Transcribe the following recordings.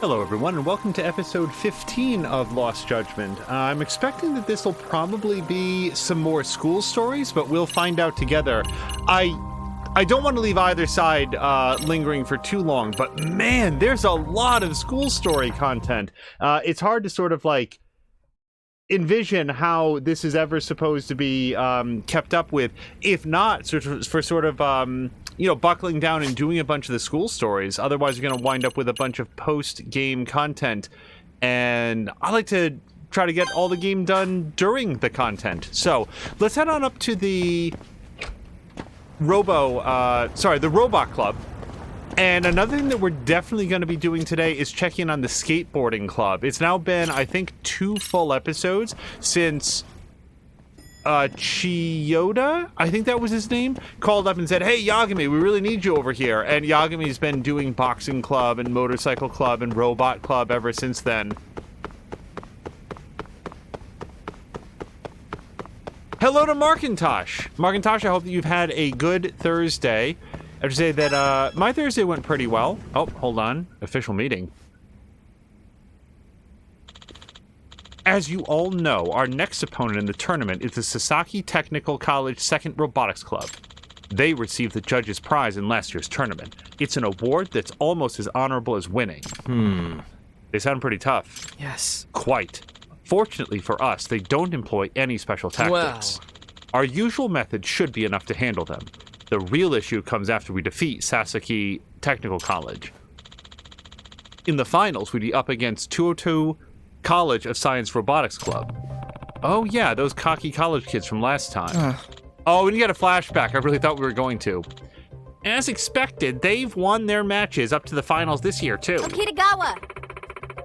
Hello everyone, and welcome to episode 15 of Lost Judgment. I'm expecting that this will probably be some more school stories, but we'll find out together. I don't want to leave either side lingering for too long, but man, there's a lot of school story content. It's hard to sort of like envision how this is ever supposed to be kept up with, if not for sort of buckling down and doing a bunch of the school stories. Otherwise, you're going to wind up with a bunch of post-game content, and I like to try to get all the game done during the content. So let's head on up to the the Robot Club. And another thing that we're definitely going to be doing today is checking on the Skateboarding Club. It's now been, I think, 2 full episodes since Chiyoda, I think that was his name, called up and said, "Hey, Yagami, we really need you over here." And Yagami's been doing Boxing Club and Motorcycle Club and Robot Club ever since then. Hello to Markintosh. Markintosh, I hope that you've had a good Thursday. I have to say that my Thursday went pretty well. Oh, hold on. Official meeting. As you all know, our next opponent in the tournament is the Sasaki Technical College Second Robotics Club. They received the judge's prize in last year's tournament. It's an award that's almost as honorable as winning. They sound pretty tough. Yes. Quite. Fortunately for us, they don't employ any special tactics. Wow. Our usual method should be enough to handle them. The real issue comes after we defeat Sasaki Technical College. In the finals, we'd be up against 202 College of Science Robotics Club. Oh yeah, those cocky college kids from last time. Oh, and you got a flashback. I really thought we were going to. As expected, they've won their matches up to the finals this year, too. Kitagawa!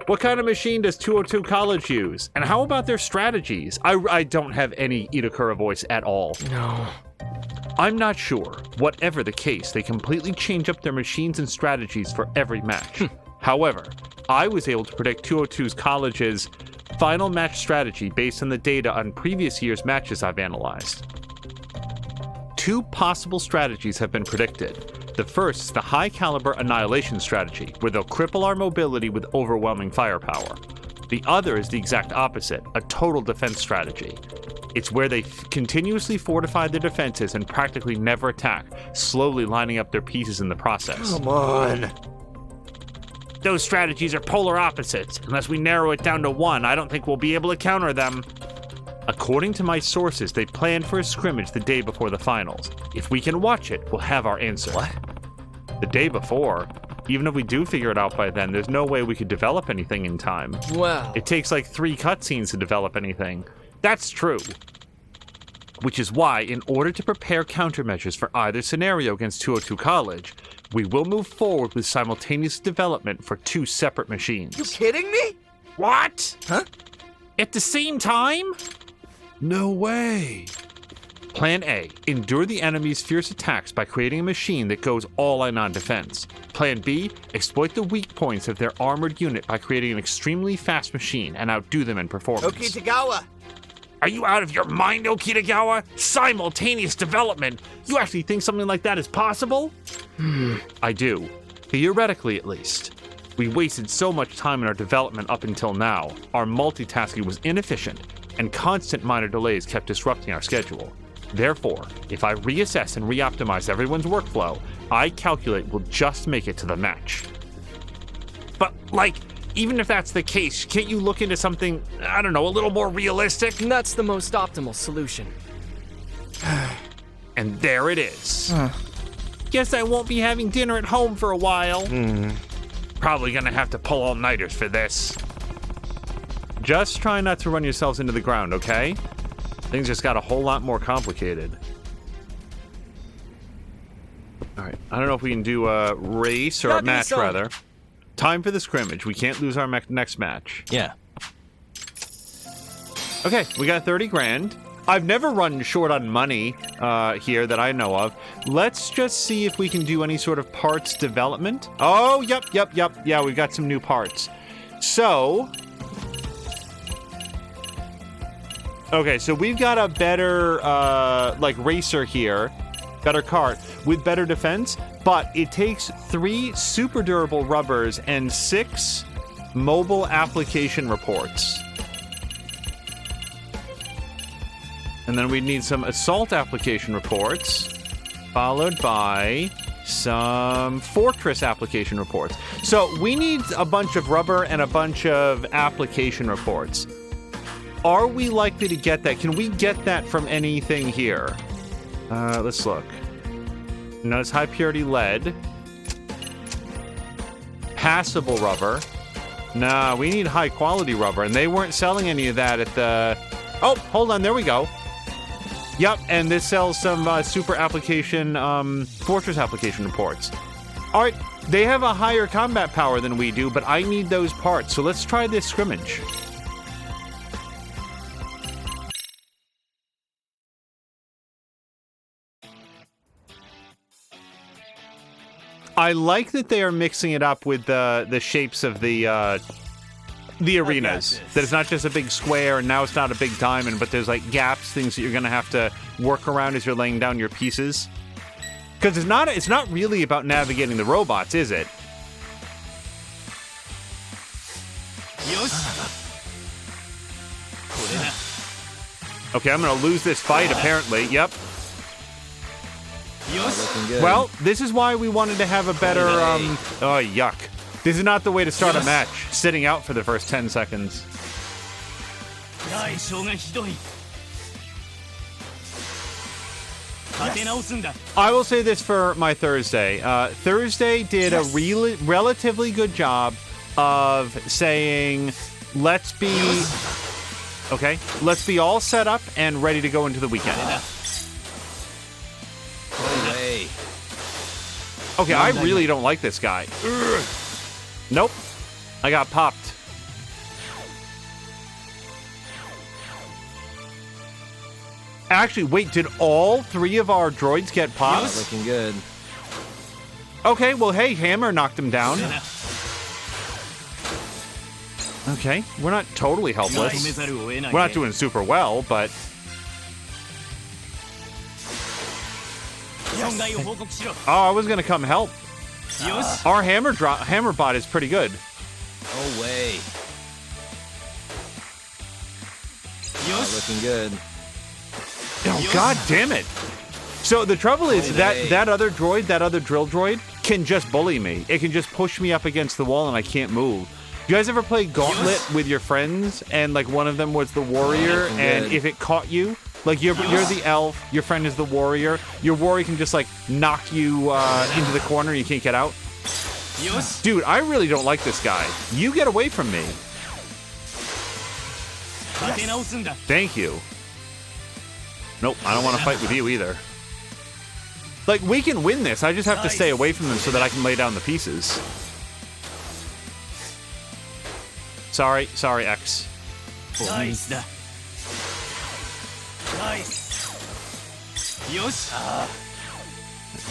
What kind of machine does 202 College use? And how about their strategies? I don't have any Itakura voice at all. No. I'm not sure. Whatever the case, they completely change up their machines and strategies for every match. However, I was able to predict 202's College's final match strategy based on the data on previous year's matches I've analyzed. 2 possible strategies have been predicted. The first is the high-caliber annihilation strategy, where they'll cripple our mobility with overwhelming firepower. The other is the exact opposite, a total defense strategy. It's where they continuously fortify their defenses and practically never attack, slowly lining up their pieces in the process. Come on. Those strategies are polar opposites. Unless we narrow it down to one, I don't think we'll be able to counter them. According to my sources, they planned for a scrimmage the day before the finals. If we can watch it, we'll have our answer. What? The day before? Even if we do figure it out by then, there's no way we could develop anything in time. Wow. It takes like 3 cutscenes to develop anything. That's true. Which is why, in order to prepare countermeasures for either scenario against 202 College, we will move forward with simultaneous development for 2 separate machines. You kidding me? What? Huh? At the same time? No way. Plan A, endure the enemy's fierce attacks by creating a machine that goes all in on defense. Plan B, exploit the weak points of their armored unit by creating an extremely fast machine and outdo them in performance. Okitagawa! Are you out of your mind, Okitagawa? Simultaneous development? You actually think something like that is possible? I do. Theoretically, at least. We wasted so much time in our development up until now. Our multitasking was inefficient, and constant minor delays kept disrupting our schedule. Therefore, if I reassess and reoptimize everyone's workflow, I calculate we'll just make it to the match. But, even if that's the case, can't you look into something, I don't know, a little more realistic? That's the most optimal solution. And there it is. Guess I won't be having dinner at home for a while. Probably gonna have to pull all-nighters for this. Just try not to run yourselves into the ground, okay? Things just got a whole lot more complicated. Alright, I don't know if we can do a race or a match, rather. Time for the scrimmage. We can't lose our next match. Yeah. Okay, we got 30 grand. I've never run short on money here that I know of. Let's just see if we can do any sort of parts development. Oh, yep. Yeah, we've got some new parts. So... okay, so we've got a better, racer here. Better cart with better defense, but it takes 3 super durable rubbers and 6 mobile application reports. And then we'd need some assault application reports, followed by some fortress application reports. So we need a bunch of rubber and a bunch of application reports. Are we likely to get that? Can we get that from anything here? Let's look. No, it's high purity lead. Passable rubber. Nah, we need high quality rubber, and they weren't selling any of that at the... Oh, hold on, there we go. Yep, and this sells some super application, fortress application reports. All right, they have a higher combat power than we do, but I need those parts, so let's try this scrimmage. I like that they are mixing it up with the shapes of the arenas. That it's not just a big square, and now it's not a big diamond, but there's like gaps, things that you're gonna have to work around as you're laying down your pieces. Because it's not really about navigating the robots, is it? Okay, I'm gonna lose this fight apparently. Yep. Well, this is why we wanted to have a better, oh, yuck. This is not the way to start a match, sitting out for the first 10 seconds. I will say this for my Thursday. Thursday did a relatively good job of saying, let's be all set up and ready to go into the weekend. Okay, I really don't like this guy. Nope. I got popped. Actually, wait, did all 3 of our droids get popped? Looking good. Okay, well, hey, Hammer knocked him down. Okay, we're not totally helpless. We're not doing super well, but... Oh, I was gonna come help. Our hammer bot is pretty good. Oh, way. Looking good. Oh, god damn it. So the trouble is that other droid, that other drill droid, can just bully me. It can just push me up against the wall and I can't move. You guys ever play Gauntlet with your friends and like one of them was the warrior and if it caught you, like you're the elf, your friend is the warrior, your warrior can just like knock you into the corner and you can't get out? Dude, I really don't like this guy. You get away from me. Thank you. Nope, I don't want to fight with you either. Like, we can win this. I just have to stay away from them so that I can lay down the pieces. Sorry, X.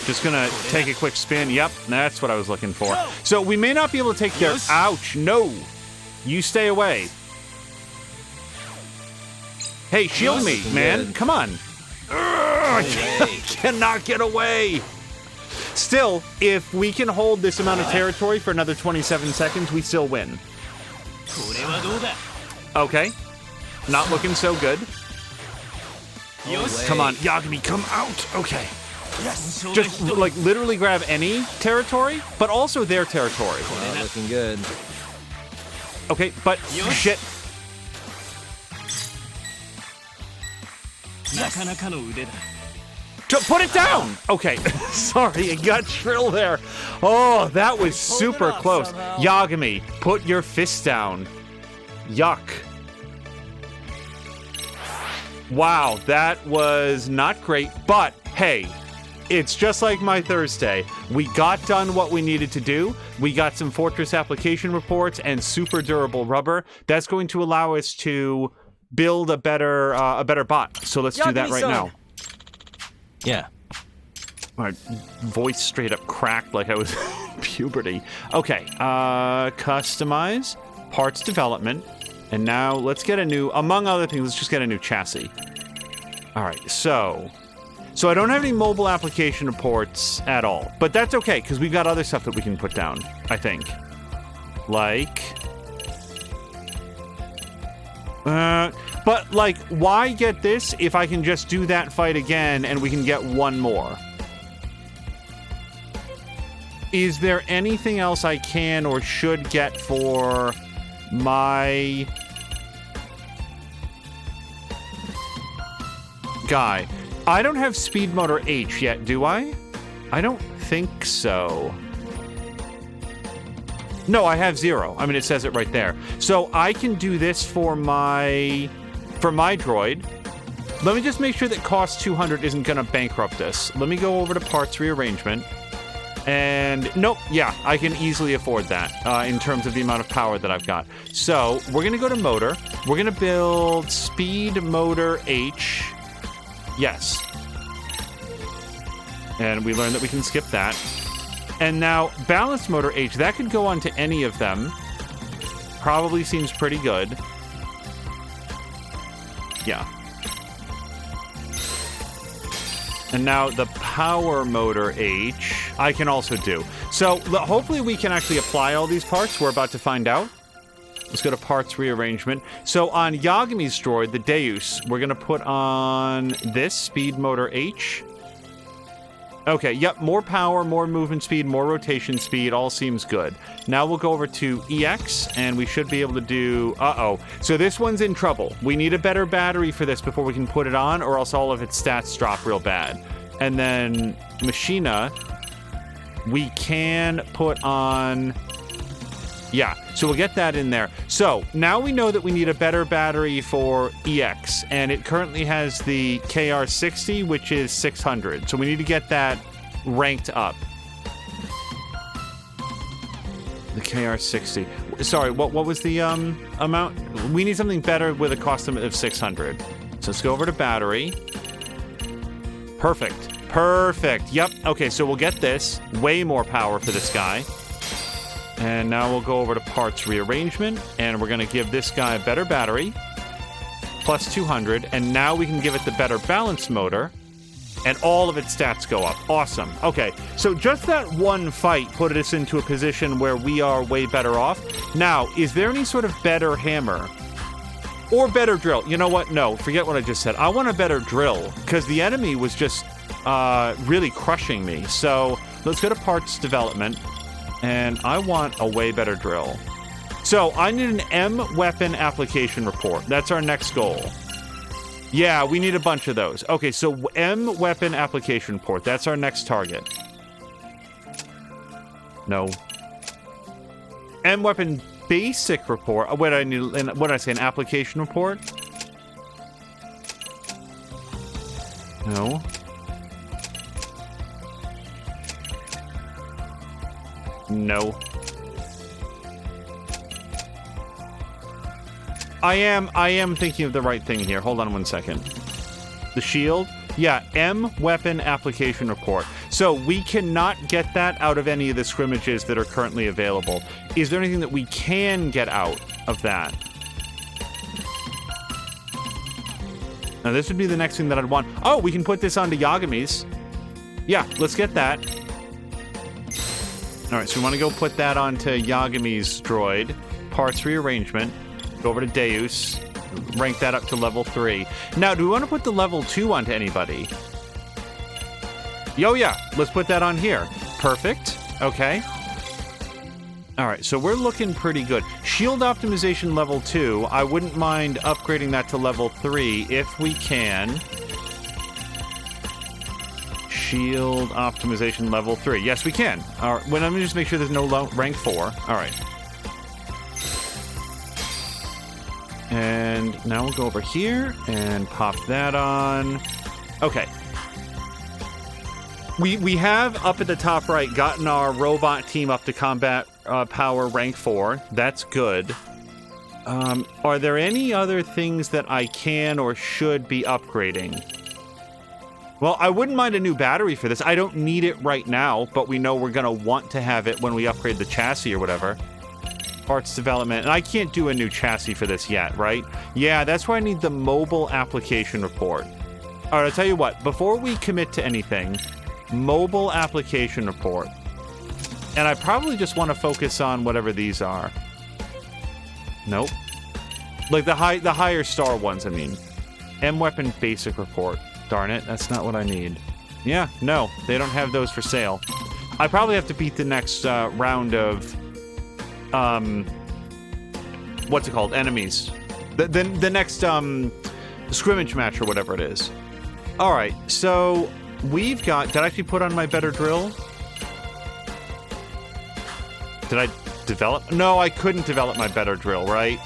Just gonna take a quick spin. Yep, that's what I was looking for. So we may not be able to take their... Ouch, no. You stay away. Hey, shield me, man. Come on. I cannot get away. Still, if we can hold this amount of territory for another 27 seconds, we still win. Okay. Not looking so good. Come on, Yagami, come out. Okay. Just, like, literally grab any territory, but also their territory. Looking good. Okay, but shit. Put it down! Okay, sorry, it got shrill there. Oh, that was super close. Yagami, put your fist down. Yuck. Wow, that was not great, but hey, it's just like my Thursday. We got done what we needed to do. We got some Fortress application reports and super durable rubber. That's going to allow us to build a better bot. So let's do that right now. Yeah. My voice straight up cracked like I was puberty. Okay, customize, parts development, and now let's get a new, among other things, let's just get a new chassis. All right, so I don't have any mobile application reports at all, but that's okay because we've got other stuff that we can put down, I think. Like But, like, why get this if I can just do that fight again and we can get one more? Is there anything else I can or should get for my guy? I don't have speed motor H yet, do I? I don't think so. No, I have 0. I mean, it says it right there. So I can do this for my droid. Let me just make sure that cost 200 isn't going to bankrupt us. Let me go over to parts rearrangement. And nope, yeah, I can easily afford that in terms of the amount of power that I've got. So we're going to go to motor. We're going to build speed motor H. Yes. And we learned that we can skip that. And now balance motor H, that could go on to any of them. Probably seems pretty good. Yeah. And now the power motor H, I can also do. So hopefully we can actually apply all these parts. We're about to find out. Let's go to parts rearrangement. So on Yagami's droid, the Deus, we're going to put on this speed motor H. Okay, yep, more power, more movement speed, more rotation speed, all seems good. Now we'll go over to EX, and we should be able to do... Uh-oh. So this one's in trouble. We need a better battery for this before we can put it on, or else all of its stats drop real bad. And then Machina, we can put on... Yeah, so we'll get that in there. So now we know that we need a better battery for EX, and it currently has the KR60, which is 600. So we need to get that ranked up. The KR60. Sorry, what was the amount? We need something better with a cost limit of 600. So let's go over to battery. Perfect. Perfect. Yep. Okay, so we'll get this. Way more power for this guy. And now we'll go over to parts rearrangement, and we're going to give this guy a better battery, plus 200, and now we can give it the better balance motor, and all of its stats go up. Awesome. Okay, so just that one fight put us into a position where we are way better off. Now, is there any sort of better hammer? Or better drill? You know what? No, forget what I just said. I want a better drill, because the enemy was just really crushing me. So let's go to parts development. And I want a way better drill. So I need an M weapon application report. That's our next goal. Yeah, we need a bunch of those. Okay, so M weapon application report. That's our next target. No. M weapon basic report. What I need? What did I say? An application report? No. No. I am thinking of the right thing here. Hold on one second. The shield? Yeah, M weapon application report. So we cannot get that out of any of the scrimmages that are currently available. Is there anything that we can get out of that? Now this would be the next thing that I'd want. Oh, we can put this onto Yagami's. Yeah, let's get that. All right, so we want to go put that onto Yagami's droid. Parts rearrangement. Go over to Deus. Rank that up to level 3. Now, do we want to put the level 2 onto anybody? Oh, yeah. Let's put that on here. Perfect. Okay. All right, so we're looking pretty good. Shield optimization level 2. I wouldn't mind upgrading that to level 3 if we can. Shield optimization level 3. Yes, we can. All right. Well, let me just make sure there's no rank 4. All right. And now we'll go over here and pop that on. Okay. We have up at the top right gotten our robot team up to combat power rank 4. That's good. Are there any other things that I can or should be upgrading? Well, I wouldn't mind a new battery for this. I don't need it right now, but we know we're going to want to have it when we upgrade the chassis or whatever. Parts development. And I can't do a new chassis for this yet, right? Yeah, that's why I need the mobile application report. All right, I'll tell you what. Before we commit to anything, mobile application report. And I probably just want to focus on whatever these are. Nope. Like the higher star ones, I mean. M weapon basic report. Darn it, that's not what I need. Yeah, no, they don't have those for sale. I probably have to beat the next round of what's it called? Enemies. The next scrimmage match or whatever it is. All right, so we've got. Did I actually put on my better drill? Did I develop? No, I couldn't develop my better drill, right?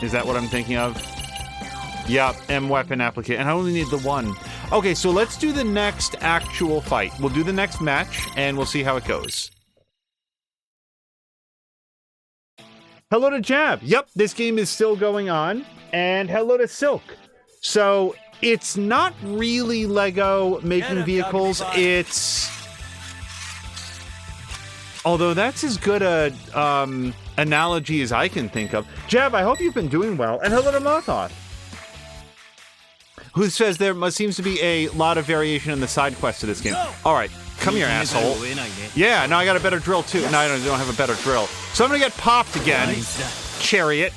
Is that what I'm thinking of? Yep, M weapon application. And I only need the one. Okay, so let's do the next actual fight. We'll do the next match, and we'll see how it goes. Hello to Jab. Yep, this game is still going on. And hello to Silk. So, it's not really Lego making vehicles. It's... Although that's as good a analogy as I can think of. Jab, I hope you've been doing well. And hello to Mothoth, who says there seems to be a lot of variation in the side quests of this game. All right, come here, asshole. Yeah, now I got a better drill, too. No, I don't have a better drill. So I'm going to get popped again. Chariot.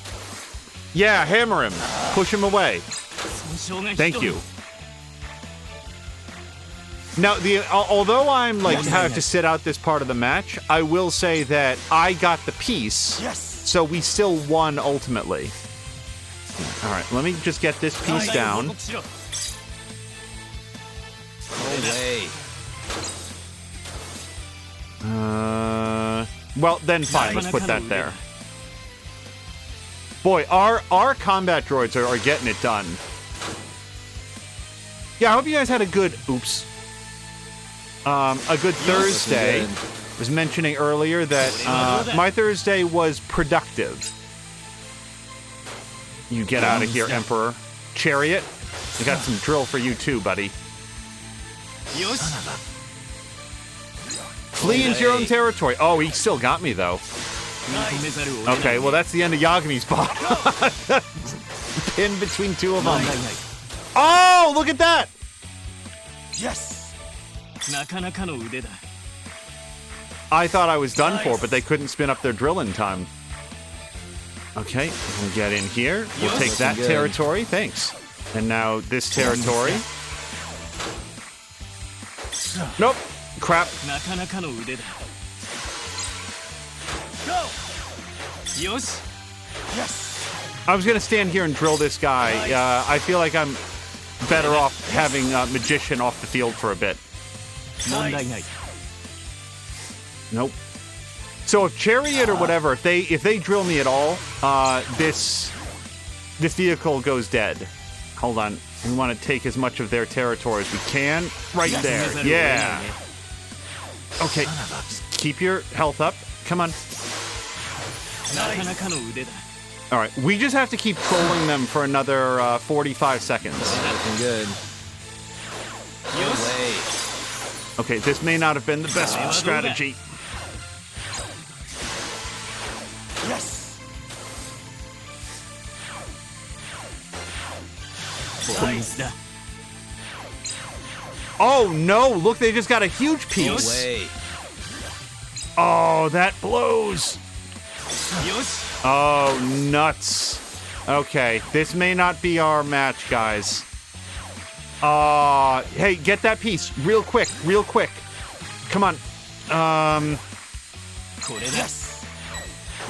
Yeah, hammer him. Push him away. Thank you. Now, although I'm have to sit out this part of the match, I will say that I got the piece, so we still won ultimately. All right, let me just get this piece down. Well, then fine, let's put that there. Boy, our combat droids are getting it done. Yeah, I hope you guys had a good... Oops. A good Thursday. I was mentioning earlier that my Thursday was productive. You get out of here, Emperor. Chariot, I got some drill for you too, buddy. Flee into your own territory. Oh, he still got me, though. Okay, well, that's the end of Yagami's spot. Pinned between two of them. Oh, look at that! Yes. I thought I was done for, but they couldn't spin up their drill in time. Okay, we'll get in here. We'll take that territory. Thanks. And now this territory. Nope. Crap. I was going to stand here and drill this guy. I feel like I'm better off having Magician off the field for a bit. Nope. So if Chariot or whatever, if they drill me at all, this vehicle goes dead. Hold on. We want to take as much of their territory as we can. Right there. Yeah. Okay. Keep your health up. Come on. All right. We just have to keep trolling them for another 45 seconds. Looking good. Okay, this may not have been the best strategy. Yes. Oh no, look, they just got a huge piece. Oh, that blows. Oh, nuts. Okay, this may not be our match, guys. Hey, get that piece real quick, real quick. Come on.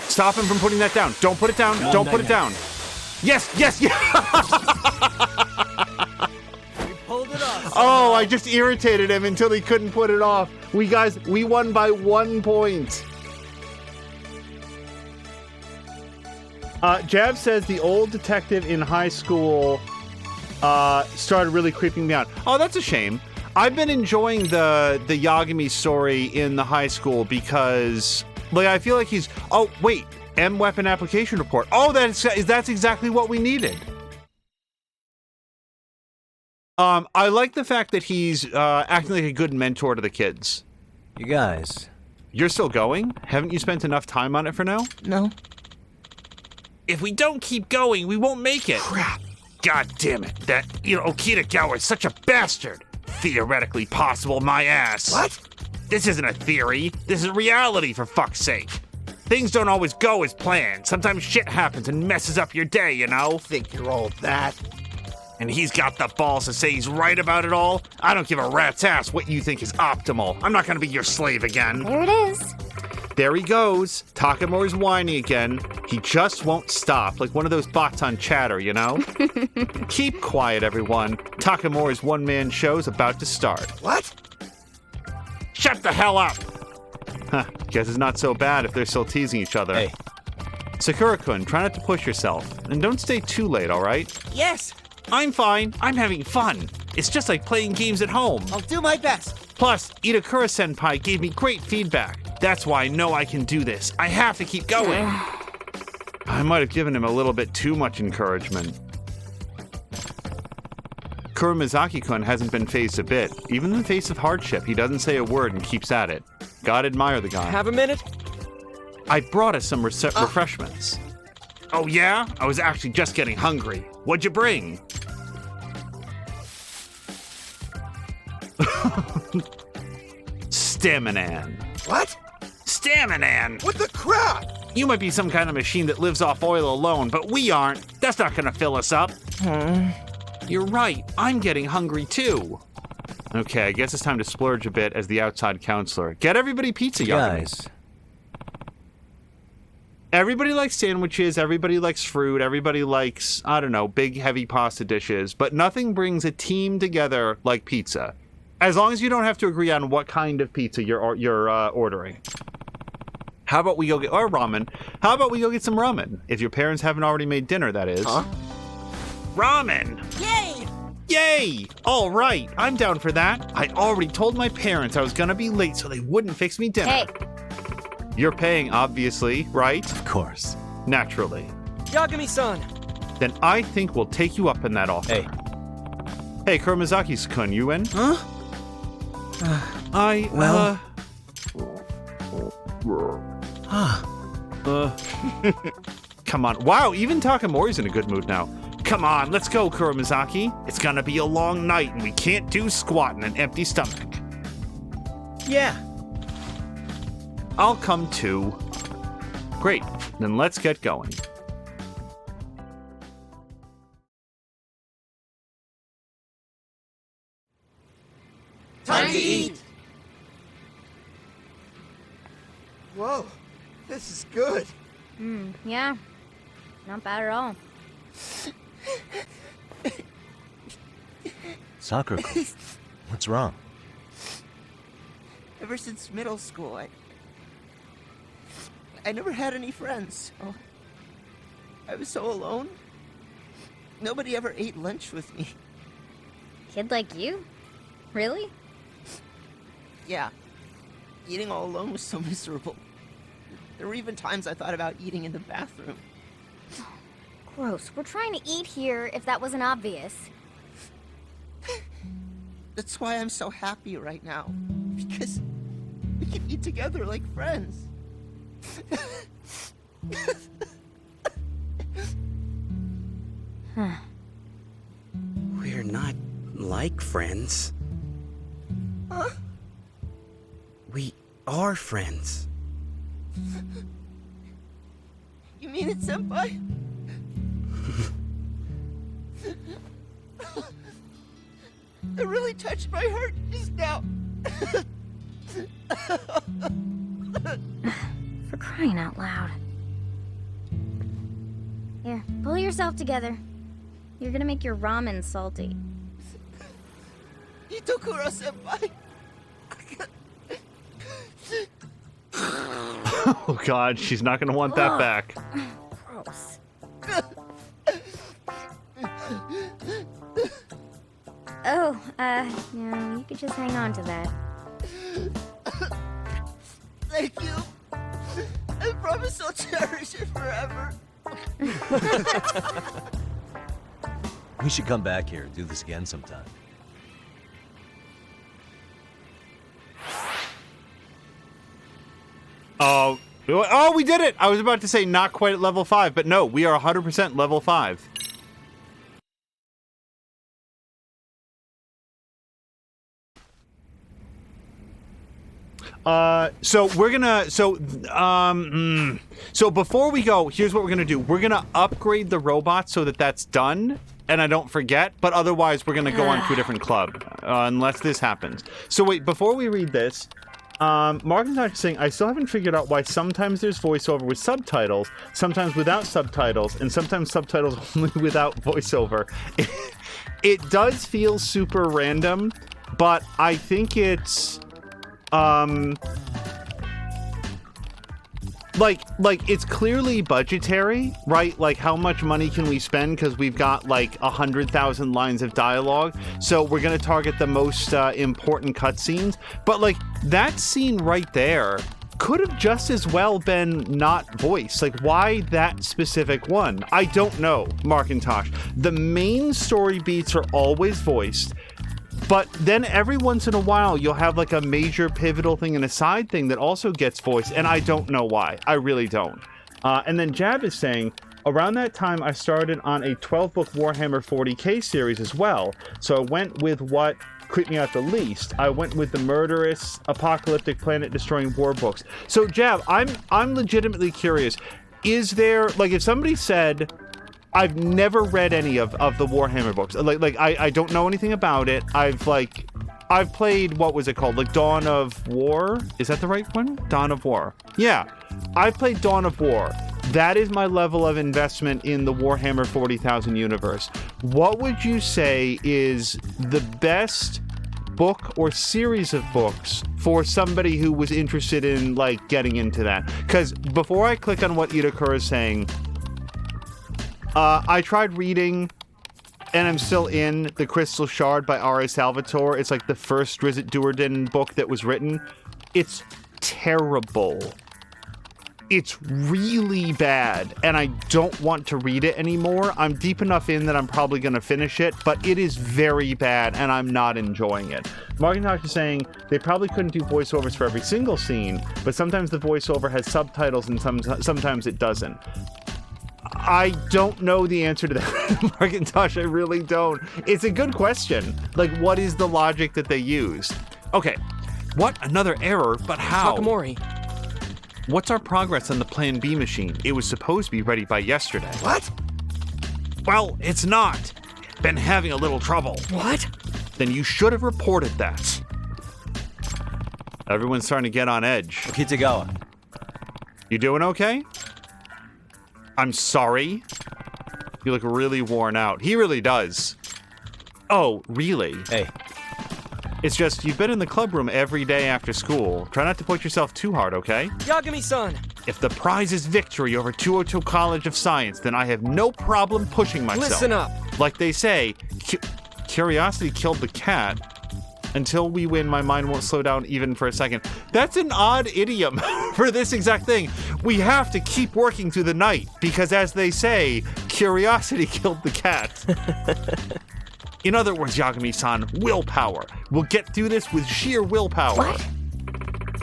Stop him from putting that down. Don't put it down. Don't put it down. Yes, yes, yes. Oh, I just irritated him until he couldn't put it off. We won by 1 point. Jab says the old detective in high school started really creeping me out. Oh, that's a shame. I've been enjoying the Yagami story in the high school because, like, I feel like he's... Oh, wait. M weapon application report. Oh, that's exactly what we needed. I like the fact that he's acting like a good mentor to the kids. You guys. You're still going? Haven't you spent enough time on it for now? No. If we don't keep going, we won't make it. Crap. God damn it. That Okitagawa is such a bastard. Theoretically possible, my ass. What? This isn't a theory. This is reality, for fuck's sake. Things don't always go as planned. Sometimes shit happens and messes up your day, you know? Think you're all that? And he's got the balls to say he's right about it all? I don't give a rat's ass what you think is optimal. I'm not gonna be your slave again. There it is. There he goes. Takamori's whining again. He just won't stop, like one of those bots on Chatter, you know? Keep quiet, everyone. Takamori's one-man show's about to start. What? Shut the hell up! Huh, guess it's not so bad if they're still teasing each other. Hey. Sakura-kun, try not to push yourself. And don't stay too late, alright? Yes, I'm fine. I'm having fun. It's just like playing games at home. I'll do my best. Plus, Itakura-senpai gave me great feedback. That's why I know I can do this. I have to keep going. I might have given him a little bit too much encouragement. Kuromizaki-kun hasn't been phased a bit. Even in the face of hardship, he doesn't say a word and keeps at it. Gotta admire the guy. Have a minute? I brought us some refreshments. Oh yeah? I was actually just getting hungry. What'd you bring? Staminan. What? Staminan! What the crap? You might be some kind of machine that lives off oil alone, but we aren't. That's not gonna fill us up. You're right. I'm getting hungry too. Okay, I guess it's time to splurge a bit as the outside counselor. Get everybody pizza, Yagami. Guys, Everybody likes sandwiches, everybody likes fruit, everybody likes, I don't know, big heavy pasta dishes, but nothing brings a team together like pizza. As long as you don't have to agree on what kind of pizza you're ordering. How about we go get, or ramen. How about we go get some ramen? If your parents haven't already made dinner, that is. Huh? Ramen! Yay! Yay! All right, I'm down for that. I already told my parents I was gonna be late so they wouldn't fix me dinner. Hey, You're paying, obviously, right? of course. Naturally. Yagami-san! Then I think we'll take you up on that offer. Hey, Hey, Kuromizaki-kun, you in? Huh? well- Come on. Wow, even Takamori's in a good mood now. Come on, let's go, Kuromizaki. It's gonna be a long night and we can't do squat in an empty stomach. Yeah. I'll come too. Great, then let's get going. Time to eat! Whoa, this is good. yeah. Not bad at all. Sakura, what's wrong? Ever since middle school, I never had any friends. Oh, I was so alone. Nobody ever ate lunch with me. Kid like you? Really? Yeah, eating all alone was so miserable. There were even times I thought about eating in the bathroom. Gross. We're trying to eat here, if that wasn't obvious. That's why I'm so happy right now. Because we can eat together like friends. We're not like friends. Huh? We are friends. You mean it, Senpai? It really touched my heart just now. For crying out loud. Here, pull yourself together. You're gonna make your ramen salty. Itokura Senpai. Oh god, she's not gonna want that back. Gross. Oh, no, you could just hang on to that. Thank you. I promise I'll cherish it forever. We should come back here and do this again sometime. Oh, we did it! I was about to say not quite at level 5, but no, we are 100% level 5. So we're gonna, so before we go, here's what we're gonna do. We're gonna upgrade the robot so that that's done, and I don't forget, but otherwise we're gonna go on to a different club, unless this happens. So wait, before we read this, Markintosh is saying, I still haven't figured out why sometimes there's voiceover with subtitles, sometimes without subtitles, and sometimes subtitles only without voiceover. It does feel super random, but I think it's, like it's clearly budgetary, right? Like, how much money can we spend? Because we've got like 100,000 lines of dialogue, so we're gonna target the most important cutscenes. But like that scene right there could have just as well been not voiced. Like, why that specific one? I don't know, Markintosh. The main story beats are always voiced. But then every once in a while, you'll have like a major pivotal thing and a side thing that also gets voiced, and I don't know why. I really don't. And then Jab is saying, around that time, I started on a 12-book Warhammer 40k series as well. So I went with what creeped me out the least. I went with the murderous, apocalyptic, planet-destroying war books. So Jab, I'm legitimately curious. Is there, like, if somebody said, I've never read any of the Warhammer books. Like I don't know anything about it. I've played, what was it called? Like Dawn of War? Is that the right one? Dawn of War. Yeah. I've played Dawn of War. That is my level of investment in the Warhammer 40,000 universe. What would you say is the best book or series of books for somebody who was interested in like getting into that? Because before I click on what Itakura is saying, I tried reading, and I'm still in, The Crystal Shard by R.A. Salvatore. It's like the first Drizzt Do'Urden book that was written. It's terrible. It's really bad, and I don't want to read it anymore. I'm deep enough in that I'm probably going to finish it, but it is very bad, and I'm not enjoying it. Markintosh is saying they probably couldn't do voiceovers for every single scene, but sometimes the voiceover has subtitles and sometimes it doesn't. I don't know the answer to that, Markintosh. I really don't. It's a good question. Like, what is the logic that they used? Okay. What? Another error? But how? Takamori. What's our progress on the Plan B machine? It was supposed to be ready by yesterday. What? Well, it's not. Been having a little trouble. What? Then you should have reported that. Everyone's starting to get on edge. Kitagawa. You doing okay? I'm sorry. You look really worn out. He really does. Oh, really? Hey. It's just, you've been in the club room every day after school. Try not to push yourself too hard, okay? Yagami-san. If the prize is victory over Tuoto College of Science, then I have no problem pushing myself. Listen up. Like they say, curiosity killed the cat. Until we win, my mind won't slow down even for a second. That's an odd idiom for this exact thing. We have to keep working through the night because, as they say, curiosity killed the cat. In other words, Yagami-san, willpower. We'll get through this with sheer willpower. What?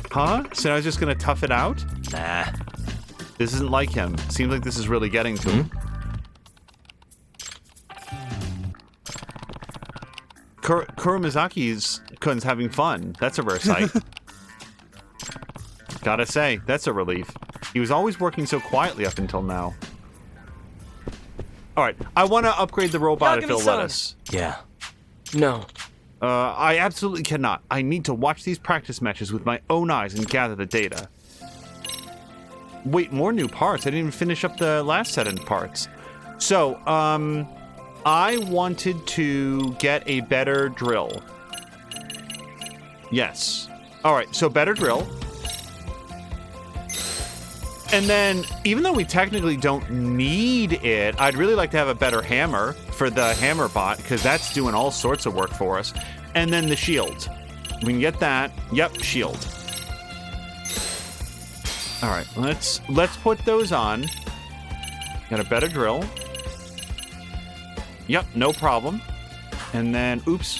Huh? So I was just gonna tough it out? Nah. This isn't like him. Seems like this is really getting to him. Kuromizaki's Kun's having fun. That's a rare sight. Gotta say, that's a relief. He was always working so quietly up until now. Alright, I want to upgrade the robot if he'll let us. Yeah. No. I absolutely cannot. I need to watch these practice matches with my own eyes and gather the data. Wait, more new parts? I didn't even finish up the last set of parts. So, I wanted to get a better drill. Yes. Alright, so better drill. And then, even though we technically don't need it, I'd really like to have a better hammer for the hammer bot, because that's doing all sorts of work for us. And then the shield. We can get that. Yep, shield. Alright, let's put those on. Got a better drill. Yep, no problem. And then, oops.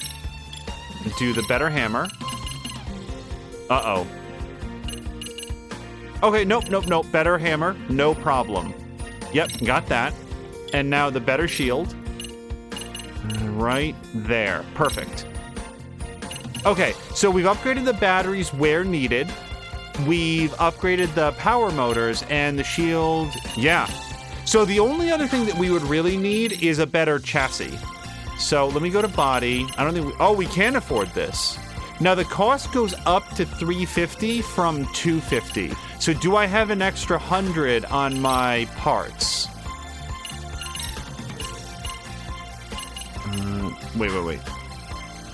Do the better hammer. Uh-oh. Okay, nope. Better hammer, no problem. Yep, got that. And now the better shield. Right there. Perfect. Okay, so we've upgraded the batteries where needed. We've upgraded the power motors and the shield. Yeah. So the only other thing that we would really need is a better chassis. So let me go to body. I don't think we can afford this. Now the cost goes up to $350 from $250. So do I have an extra 100 on my parts? Wait.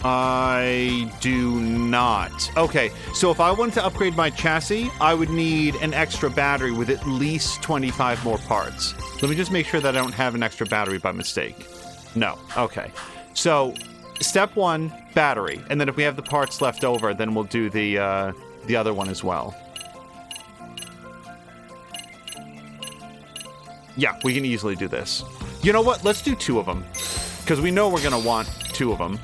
I do not. Okay, so if I wanted to upgrade my chassis, I would need an extra battery with at least 25 more parts. Let me just make sure that I don't have an extra battery by mistake. No. Okay. So, step 1, battery. And then if we have the parts left over, then we'll do the other one as well. Yeah, we can easily do this. You know what? Let's do 2 of them. Because we know we're going to want 2 of them.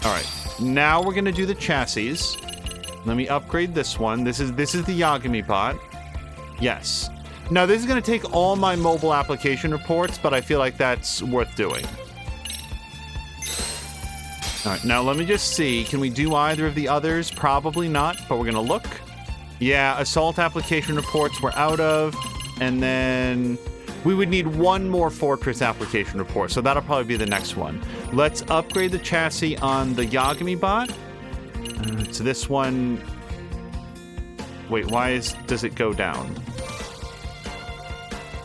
All right, now we're gonna do the chassis. Let me upgrade this one. This is the Yagami bot. Yes. Now this is gonna take all my mobile application reports, but I feel like that's worth doing. All right, now let me just see. Can we do either of the others? Probably not, but we're gonna look. Yeah, assault application reports we're out of, and then we would need 1 more Fortress application report, so that'll probably be the next one. Let's upgrade the chassis on the Yagami bot. So this one... Wait, does it go down?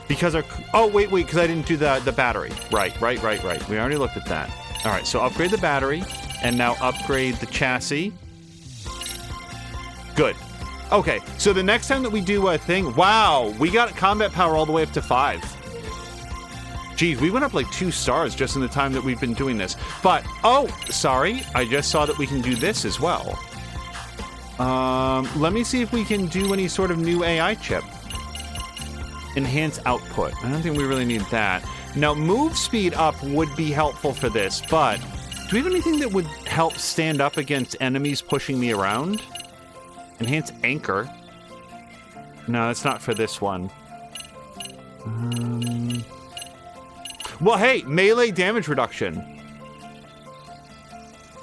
Because our... Oh, wait, because I didn't do the battery. Right. We already looked at that. All right, so upgrade the battery, and now upgrade the chassis. Good. Okay, so the next time that we do a thing... Wow, we got combat power all the way up to 5. Geez, we went up like 2 stars just in the time that we've been doing this. But, oh, sorry, I just saw that we can do this as well. Let me see if we can do any sort of new AI chip. Enhance output. I don't think we really need that. Now, move speed up would be helpful for this, but do we have anything that would help stand up against enemies pushing me around? Enhance anchor. No, that's not for this one. Well, hey, melee damage reduction.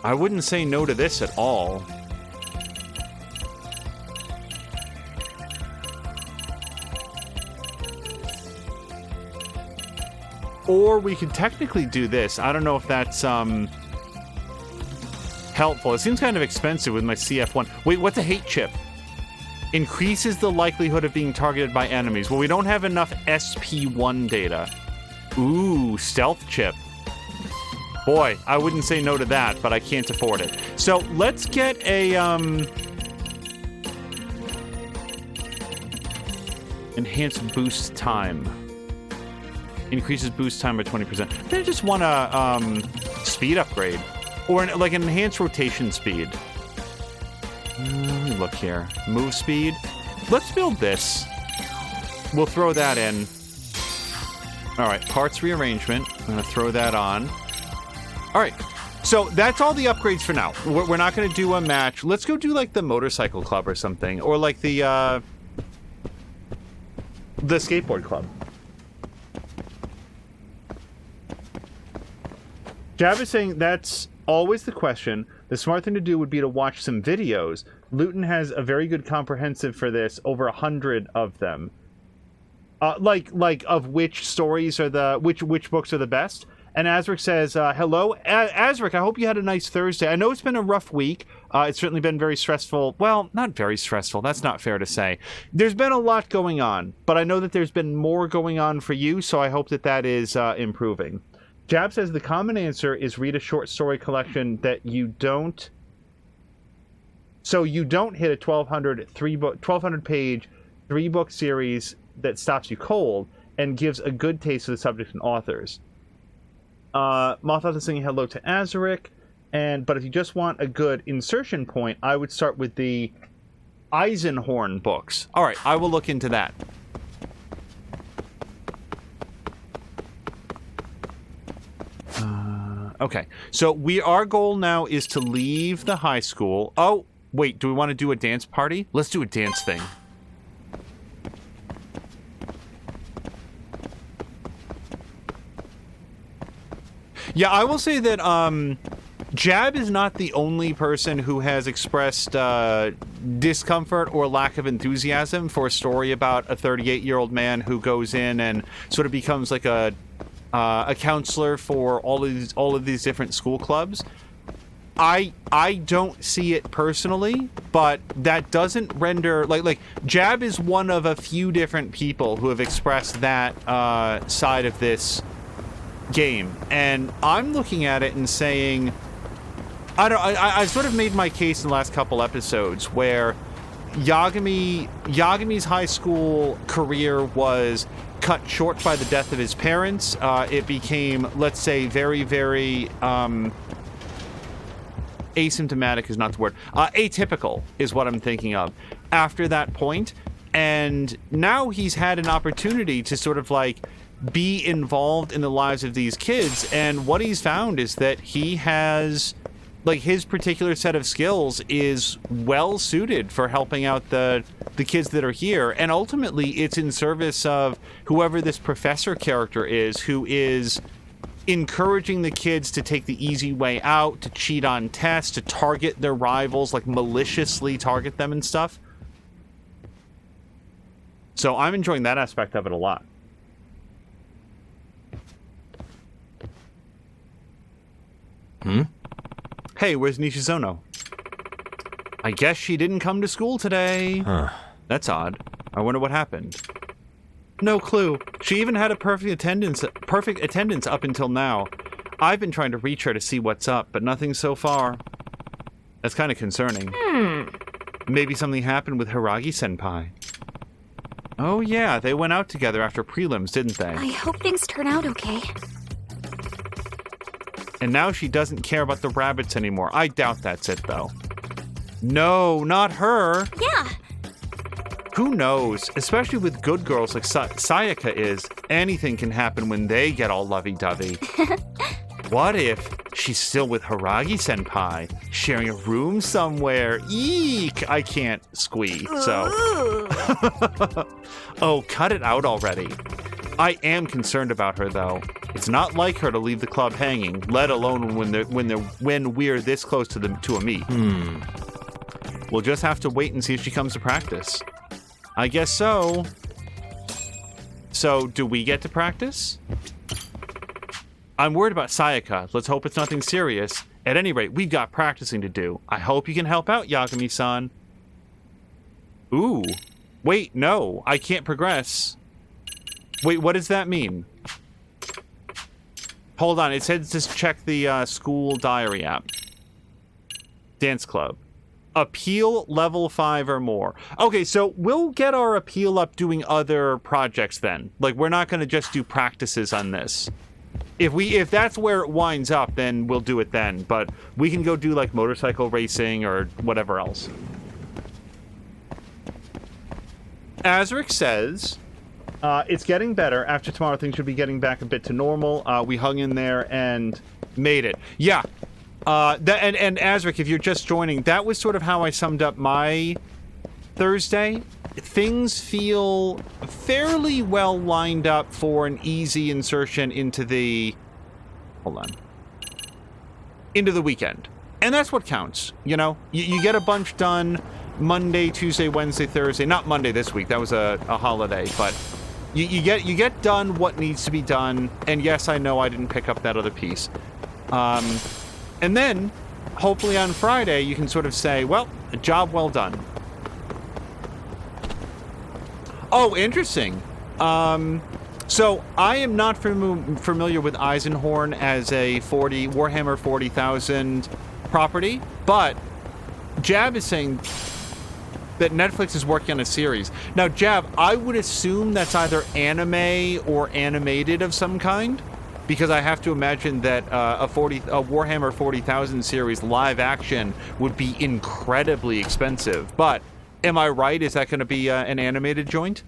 I wouldn't say no to this at all. Or we could technically do this. I don't know if that's helpful. It seems kind of expensive with my CF1. Wait, what's a hate chip? Increases the likelihood of being targeted by enemies. Well, we don't have enough SP1 data. Ooh, stealth chip. Boy, I wouldn't say no to that, but I can't afford it. So let's get a enhanced boost time. Increases boost time by 20%. I just want a speed upgrade, or like an enhanced rotation speed. Let me look here. Move speed. Let's build this. We'll throw that in. All right, parts rearrangement. I'm gonna throw that on. All right, so that's all the upgrades for now. We're not gonna do a match. Let's go do like the motorcycle club or something, or like the skateboard club. Jav is saying that's always the question. The smart thing to do would be to watch some videos. Luton has a very good comprehensive for this, over 100 of them. Like of which stories are the which books are the best. And Azric says, hello. Azric, I hope you had a nice Thursday. I know it's been a rough week. It's certainly been very stressful. Well, not very stressful. That's not fair to say. There's been a lot going on, but I know that there's been more going on for you, so I hope that that is improving. Jab says the common answer is read a short story collection that you don't... So you don't hit a 1,200 page, 3-book series that stops you cold and gives a good taste of the subject and authors. Mothot is saying hello to Azaric, but if you just want a good insertion point, I would start with the Eisenhorn books. All right, I will look into that. Okay, so our goal now is to leave the high school. Oh, wait, do we want to do a dance party? Let's do a dance thing. Yeah, I will say that Jab is not the only person who has expressed discomfort or lack of enthusiasm for a story about a 38-year-old man who goes in and sort of becomes like a counselor for all of these different school clubs. I don't see it personally, but that doesn't render like Jab is one of a few different people who have expressed that side of this game, and I'm looking at it and saying, I sort of made my case in the last couple episodes where Yagami's high school career was cut short by the death of his parents. It became, let's say, very, very asymptomatic is not the word. Atypical is what I'm thinking of after that point. And now he's had an opportunity to sort of like be involved in the lives of these kids. And what he's found is that he has, like, his particular set of skills is well suited for helping out the kids that are here. And ultimately, it's in service of whoever this professor character is, who is encouraging the kids to take the easy way out, to cheat on tests, to target their rivals, like maliciously target them and stuff. So I'm enjoying that aspect of it a lot. Hey, where's Nishizono? I guess she didn't come to school today. Huh. That's odd. I wonder what happened. No clue. She even had a perfect attendance up until now. I've been trying to reach her to see what's up, but nothing so far. That's kind of concerning. Maybe something happened with Hiragi-senpai. Oh yeah, they went out together after prelims, didn't they? I hope things turn out okay. And now she doesn't care about the rabbits anymore. I doubt that's it, though. No, not her. Yeah. Who knows? Especially with good girls like Sayaka is. Anything can happen when they get all lovey-dovey. What if she's still with Hiragi-senpai, sharing a room somewhere? Eek! I can't squee, so... Oh, cut it out already. I am concerned about her, though. It's not like her to leave the club hanging, let alone when we're this close to a meet. We'll just have to wait and see if she comes to practice. I guess so. So, do we get to practice? I'm worried about Sayaka. Let's hope it's nothing serious. At any rate, we've got practicing to do. I hope you can help out, Yagami-san. Ooh. Wait, no. I can't progress. Wait, what does that mean? Hold on, it says just check the school diary app. Dance club. Appeal level 5 or more. Okay, so we'll get our appeal up doing other projects then. Like, we're not going to just do practices on this. If that's where it winds up, then we'll do it then. But we can go do, like, motorcycle racing or whatever else. Azric says... it's getting better. After tomorrow, things should be getting back a bit to normal. We hung in there and made it. Yeah. And Azric, if you're just joining, that was sort of how I summed up my Thursday. Things feel fairly well lined up for an easy insertion into the... Hold on. Into the weekend. And that's what counts, you know? You get a bunch done Monday, Tuesday, Wednesday, Thursday. Not Monday this week. That was a holiday, but... You get done what needs to be done, and yes, I know I didn't pick up that other piece. And then, hopefully on Friday, you can sort of say, well, a job well done. Oh, interesting. So, I am not familiar with Eisenhorn as a Warhammer 40,000 property, but Jab is saying... that Netflix is working on a series. Now, Jab, I would assume that's either anime or animated of some kind, because I have to imagine that a Warhammer 40,000 series live action would be incredibly expensive. But am I right? Is that going to be an animated joint?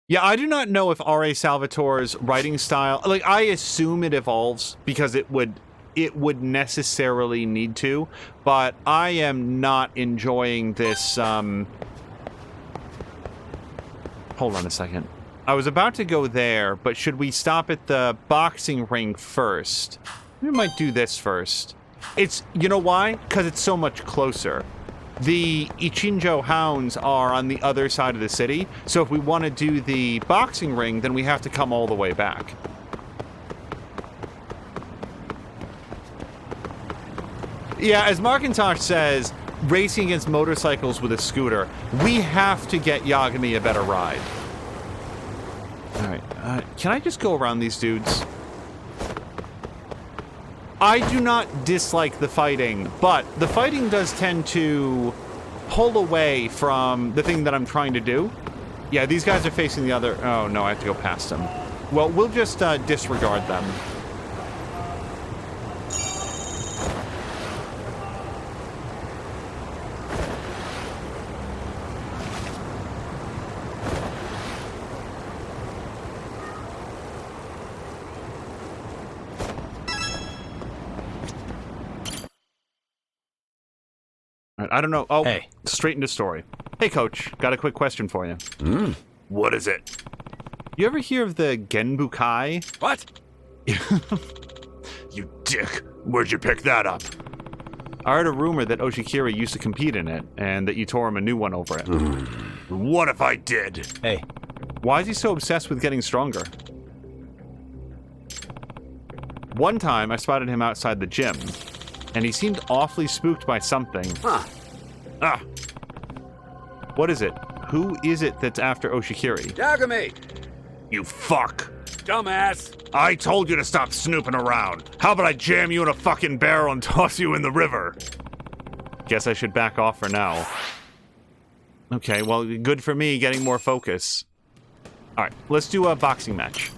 Yeah, I do not know if R.A. Salvatore's writing style... Like, I assume it evolves, because it would it would necessarily need to, but I am not enjoying this, hold on a second. I was about to go there, but should we stop at the boxing ring first? We might do this first. It's, you know why? Because it's so much closer. The Ichinjo Hounds are on the other side of the city, so if we want to do the boxing ring, then we have to come all the way back. Yeah, as Markintosh says, racing against motorcycles with a scooter, we have to get Yagami a better ride. Alright, can I just go around these dudes? I do not dislike the fighting, but the fighting does tend to pull away from the thing that I'm trying to do. Yeah, these guys are facing the other... Oh, no, I have to go past them. Well, we'll just disregard them. I don't know. Oh, Hey. Straight into story. Hey, Coach. Got a quick question for you. What is it? You ever hear of the Genbukai? What? You dick. Where'd you pick that up? I heard a rumor that Oshikira used to compete in it, and that you tore him a new one over it. What if I did? Hey. Why is he so obsessed with getting stronger? One time, I spotted him outside the gym, and he seemed awfully spooked by something. Huh. Ah. What is it? Who is it that's after Oshikiri? Yagami! You fuck! Dumbass! I told you to stop snooping around. How about I jam you in a fucking barrel and toss you in the river? Guess I should back off for now. Okay, well, good for me getting more focus. Alright, let's do a boxing match.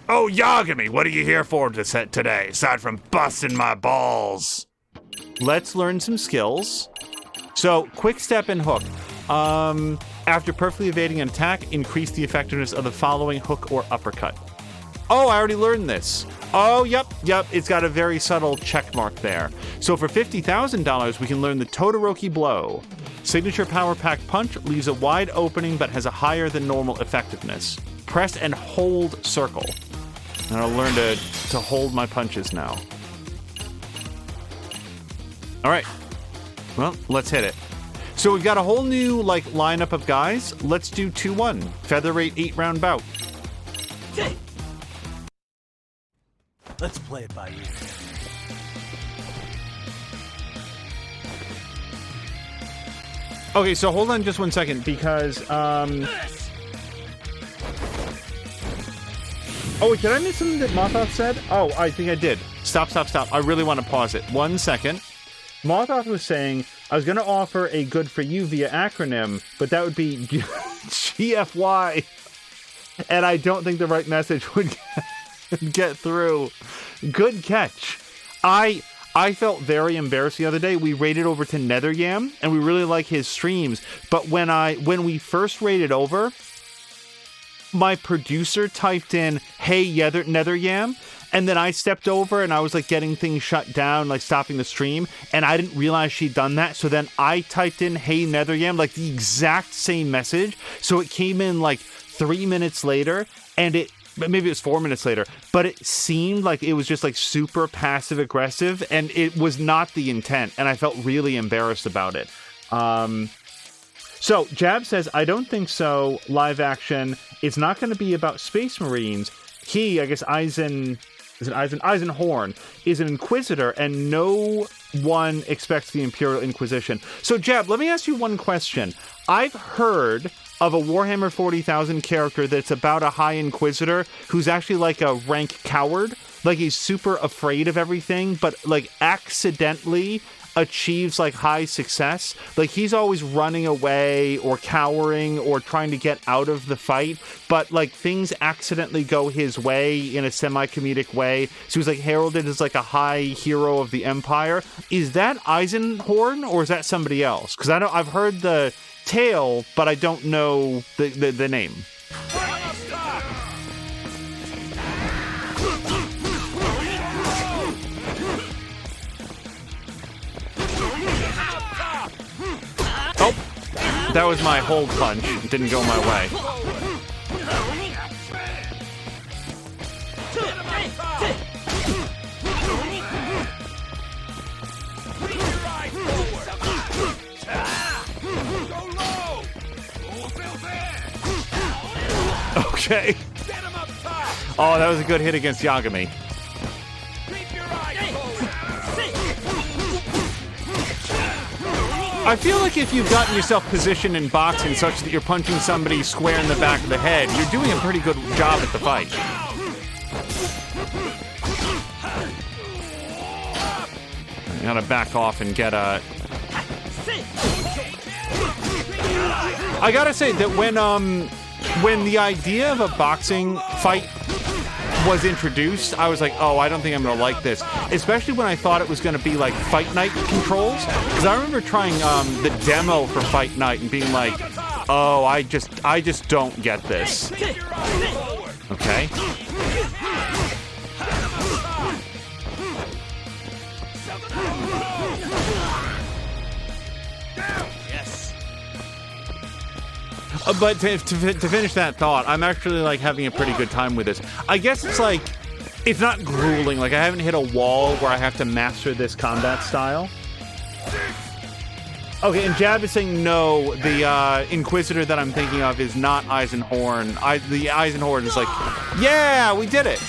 Oh, Yagami, what are you here for today, aside from busting my balls? Let's learn some skills. So, quick step and hook. After perfectly evading an attack, increase the effectiveness of the following hook or uppercut. Oh, I already learned this. Oh, yep, it's got a very subtle check mark there. So for $50,000, we can learn the Todoroki blow. Signature power pack punch leaves a wide opening but has a higher than normal effectiveness. Press and hold circle. And I'll learn to hold my punches now. All right. Well, let's hit it. So we've got a whole new, lineup of guys. Let's do 2-1. Featherweight 8-round bout. Let's play it by ear. Okay, so hold on just 1 second, because, Oh, wait, did I miss something that Mothoth said? Oh, I think I did. Stop. I really want to pause it. 1 second. Mothoth was saying, I was going to offer a good for you via acronym, but that would be GFY. And I don't think the right message would get through. Good catch. I felt very embarrassed the other day. We raided over to Netheryam, and we really like his streams. But when we first raided over, my producer typed in, "Hey, Netheryam," and then I stepped over and I was getting things shut down, stopping the stream, and I didn't realize she'd done that. So then I typed in, "Hey, Netheryam," the exact same message. So it came in 3 minutes later, and maybe it was 4 minutes later, but it seemed like it was just super passive aggressive, and it was not the intent, and I felt really embarrassed about it. So Jab says, I don't think so. Live action. It's not going to be about Space Marines. He, I guess Eisenhorn, is an Inquisitor, and no one expects the Imperial Inquisition. So Jab, let me ask you one question. I've heard of a Warhammer 40,000 character that's about a High Inquisitor who's actually a rank coward. He's super afraid of everything, but accidentally achieves high success. He's always running away or cowering or trying to get out of the fight, but things accidentally go his way in a semi-comedic way. So he's heralded as a high hero of the Empire. Is that Eisenhorn or is that somebody else? Because I've heard the tale, but I don't know the name. That was my hold punch. It didn't go my way. Okay. Oh, that was a good hit against Yagami. I feel like if you've gotten yourself positioned in boxing such that you're punching somebody square in the back of the head, you're doing a pretty good job at the fight. I gotta back off and get a... I gotta say that when the idea of a boxing fight was introduced, I was like, oh, I don't think I'm gonna like this. Especially when I thought it was gonna be like Fight Night controls. Because I remember trying the demo for Fight Night and being like, oh, I just don't get this. Okay. But to finish that thought, I'm actually like having a pretty good time with this. I guess it's like, it's not grueling. Like I haven't hit a wall where I have to master this combat style. Okay, and Jab is saying no. The Inquisitor that I'm thinking of is not Eisenhorn. The Eisenhorn is like, yeah, we did it.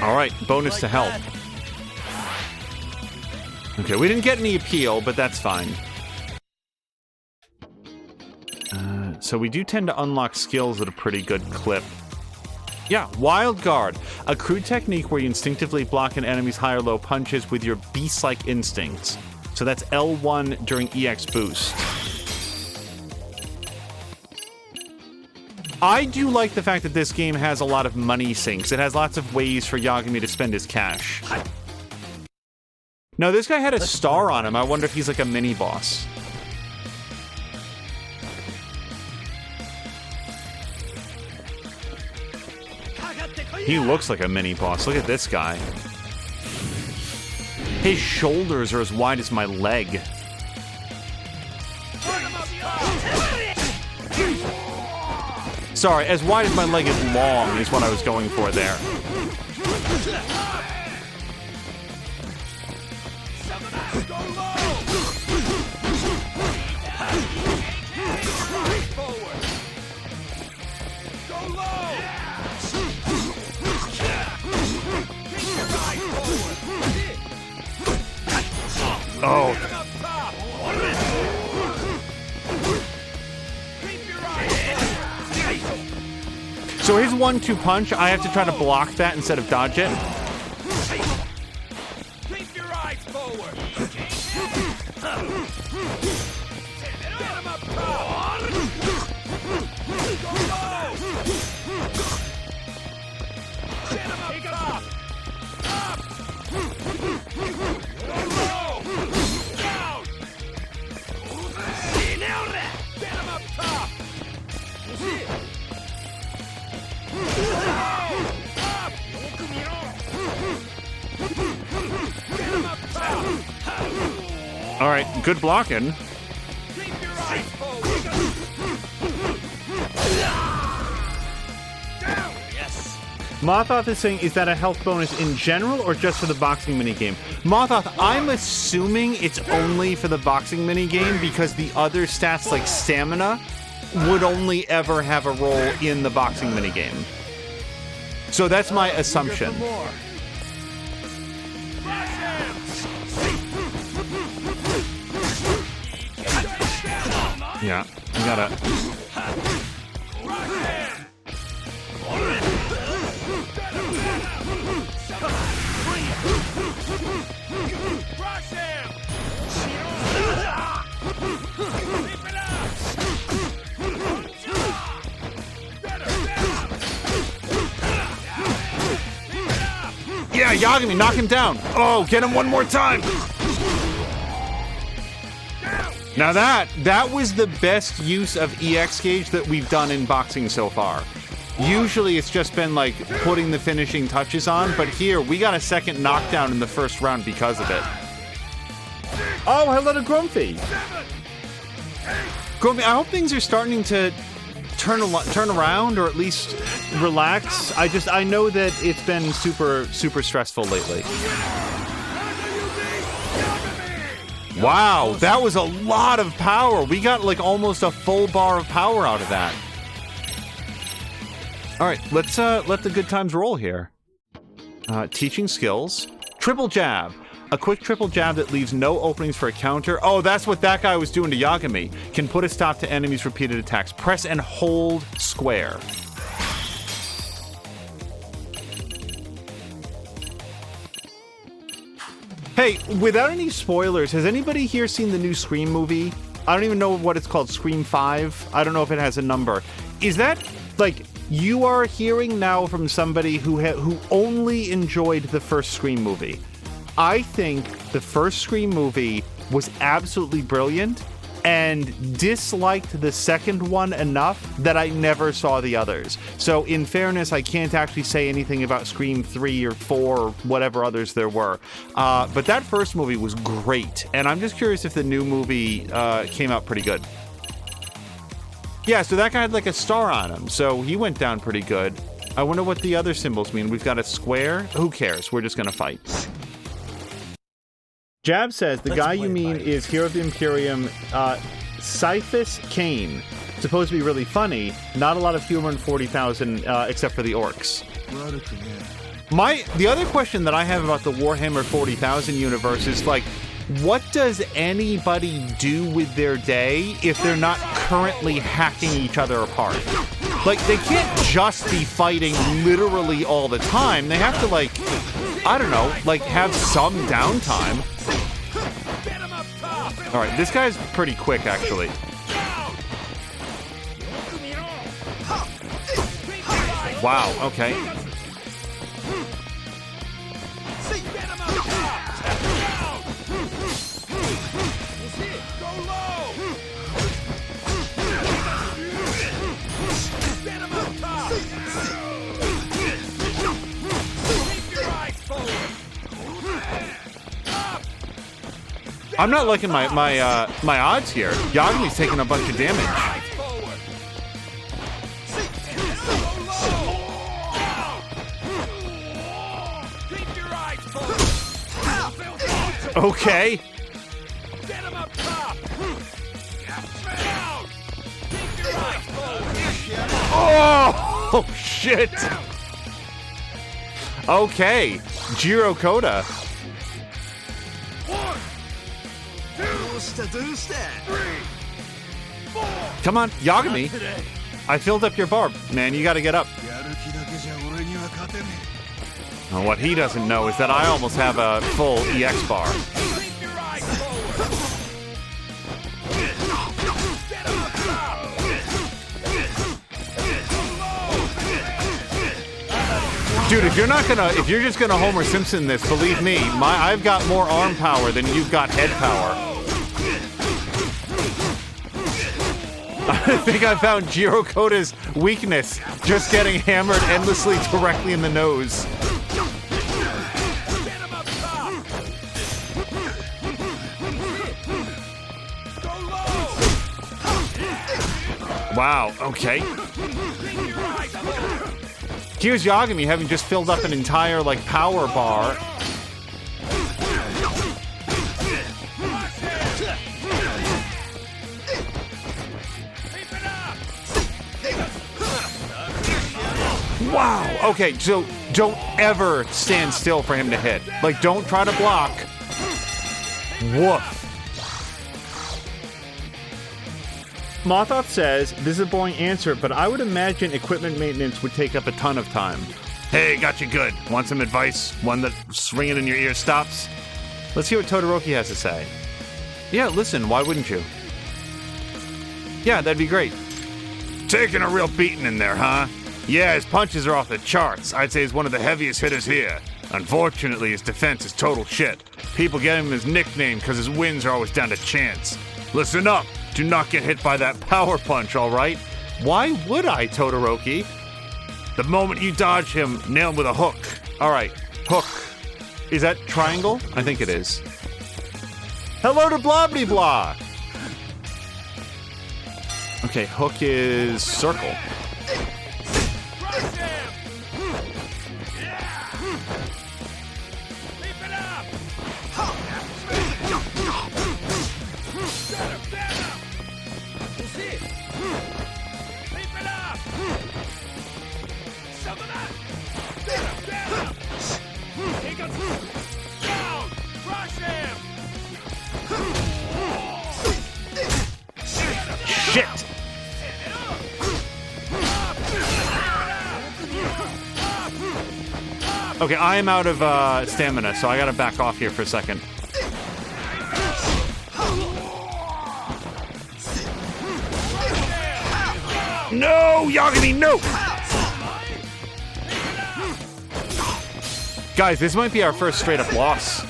All right, bonus to health. Okay, we didn't get any appeal, but that's fine. So we do tend to unlock skills at a pretty good clip. Yeah, Wild Guard. A crude technique where you instinctively block an enemy's high or low punches with your beast-like instincts. So that's L1 during EX boost. I do like the fact that this game has a lot of money sinks. It has lots of ways for Yagami to spend his cash. No, this guy had a star on him. I wonder if he's like a mini-boss. He looks like a mini-boss. Look at this guy. His shoulders are as wide as my leg. Sorry, as wide as my leg is long is what I was going for there. Oh. So his 1-2 punch, I have to try to block that instead of dodge it. Keep your eyes forward. Get him up top. Go low. Get him up top. Up. Go low. Down. Get him up top. All right, good blocking. Keep your eyes forward. Down. Yes. Mothoth is saying, is that a health bonus in general or just for the boxing minigame? Mothoth, I'm assuming it's only for the boxing minigame because the other stats like stamina would only ever have a role in the boxing minigame. So that's my assumption. Yeah, you gotta... Yeah, Yagami, knock him down. Oh, get him one more time. Now that was the best use of EX gauge that we've done in boxing so far. Usually it's just been like putting the finishing touches on, but here we got a second knockdown in the first round because of it. Oh, hello to Grumpy. Grumpy, I hope things are starting to turn around or at least relax. I know that it's been super stressful lately. Wow, that was a lot of power. We got like almost a full bar of power out of that. All right, let's let the good times roll here. Teaching skills. Triple jab. A quick triple jab that leaves no openings for a counter. Oh, that's what that guy was doing to Yagami. Can put a stop to enemies' repeated attacks. Press and hold square. Hey, without any spoilers, has anybody here seen the new Scream movie? I don't even know what it's called, Scream 5? I don't know if it has a number. Is that, like, you are hearing now from somebody who only enjoyed the first Scream movie? I think the first Scream movie was absolutely brilliant and disliked the second one enough that I never saw the others. So in fairness, I can't actually say anything about Scream 3 or 4 or whatever others there were. But that first movie was great, and I'm just curious if the new movie came out pretty good. Yeah, so that guy had like a star on him, so he went down pretty good. I wonder what the other symbols mean. We've got a square. Who cares? We're just gonna fight. Jab says, the guy you mean is Hero of the Imperium, Cyphus Kane. Supposed to be really funny. Not a lot of humor in 40,000, except for the orcs. The other question that I have about the Warhammer 40,000 universe is, like, what does anybody do with their day if they're not currently hacking each other apart? Like, they can't just be fighting literally all the time. They have to, like, I don't know, like, have some downtime. All right, this guy's pretty quick, actually. Wow, okay. I'm not liking my odds here. Yagami's taking a bunch of damage. Okay. Oh shit. Okay, Jiro Koda. Come on, Yagami. I filled up your bar. Man, you gotta get up. Well, what he doesn't know is that I almost have a full EX bar. Dude, if you're just gonna Homer Simpson this, believe me, I've got more arm power than you've got head power. I think I found Jiro Koda's weakness, just getting hammered endlessly directly in the nose. Wow, okay. Here's Yagami having just filled up an entire, like, power bar. Wow, okay, so don't ever stand still for him to hit. Like, don't try to block. Woof. Mothoff says, this is a boring answer, but I would imagine equipment maintenance would take up a ton of time. Hey, got you good. Want some advice? One that's ringing in your ear stops? Let's hear what Todoroki has to say. Yeah, listen, why wouldn't you? Yeah, that'd be great. Taking a real beating in there, huh? Yeah, his punches are off the charts. I'd say he's one of the heaviest hitters here. Unfortunately, his defense is total shit. People get him his nickname because his wins are always down to chance. Listen up. Do not get hit by that power punch, all right? Why would I, Todoroki? The moment you dodge him, nail him with a hook. All right, hook. Is that triangle? I think it is. Hello to Blobbity Blah. Okay, hook is circle. Shit! Okay, I am out of stamina, so I gotta back off here for a second. No! Yagami, no! Guys, this might be our first straight-up loss.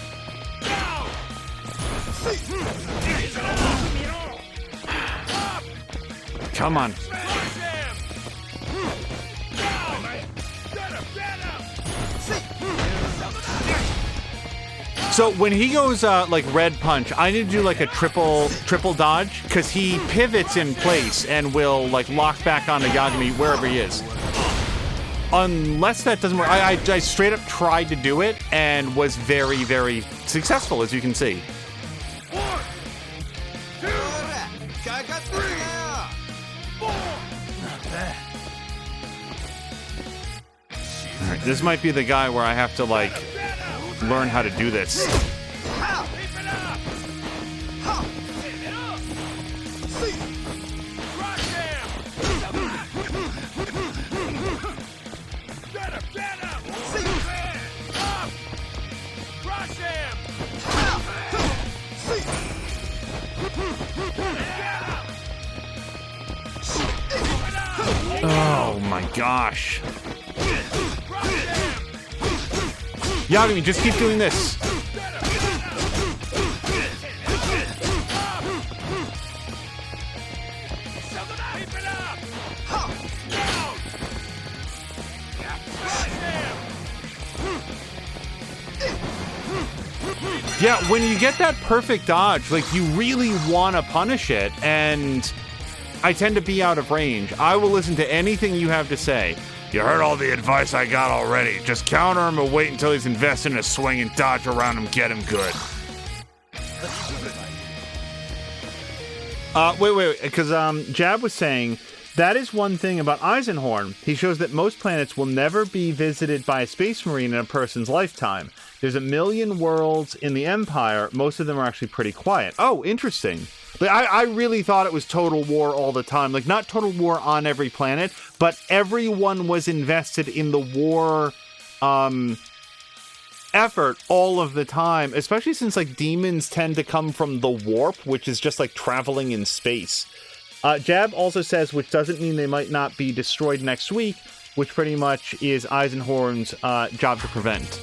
Come on. So when he goes like red punch, I need to do like a triple dodge because he pivots in place and will like lock back onto Yagami wherever he is. Unless that doesn't work, I straight up tried to do it and was very, very successful, as you can see. Alright, this might be the guy where I have to like learn how to do this. Oh my gosh. Yagami, just keep doing this. Yeah, when you get that perfect dodge, like you really want to punish it, and I tend to be out of range. I will listen to anything you have to say. You heard all the advice I got already. Just counter him or wait until he's invested in a swing and dodge around him, get him good. Wait, because Jab was saying that is one thing about Eisenhorn. He shows that most planets will never be visited by a space marine in a person's lifetime. There's 1 million worlds in the Empire. Most of them are actually pretty quiet. Oh, interesting. Like, I really thought it was total war all the time. Like, not total war on every planet, but everyone was invested in the war effort all of the time, especially since, like, demons tend to come from the warp, which is just, like, traveling in space. Jab also says, which doesn't mean they might not be destroyed next week, which pretty much is Eisenhorn's job to prevent.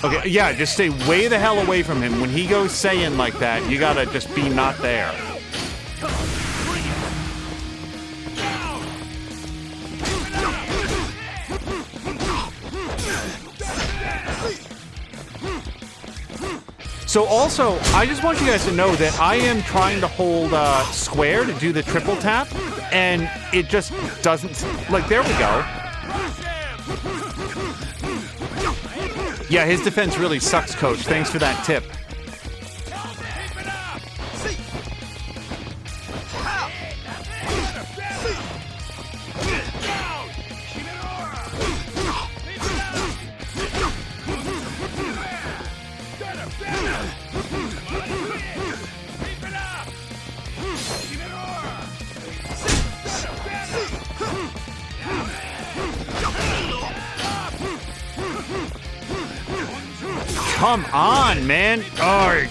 Okay, yeah, just stay way the hell away from him. When he goes Saiyan like that, you gotta just be not there. So also, I just want you guys to know that I am trying to hold square to do the triple tap, and it just doesn't, like, there we go. Yeah, his defense really sucks, Coach. Thanks for that tip. Come on, man. Arg.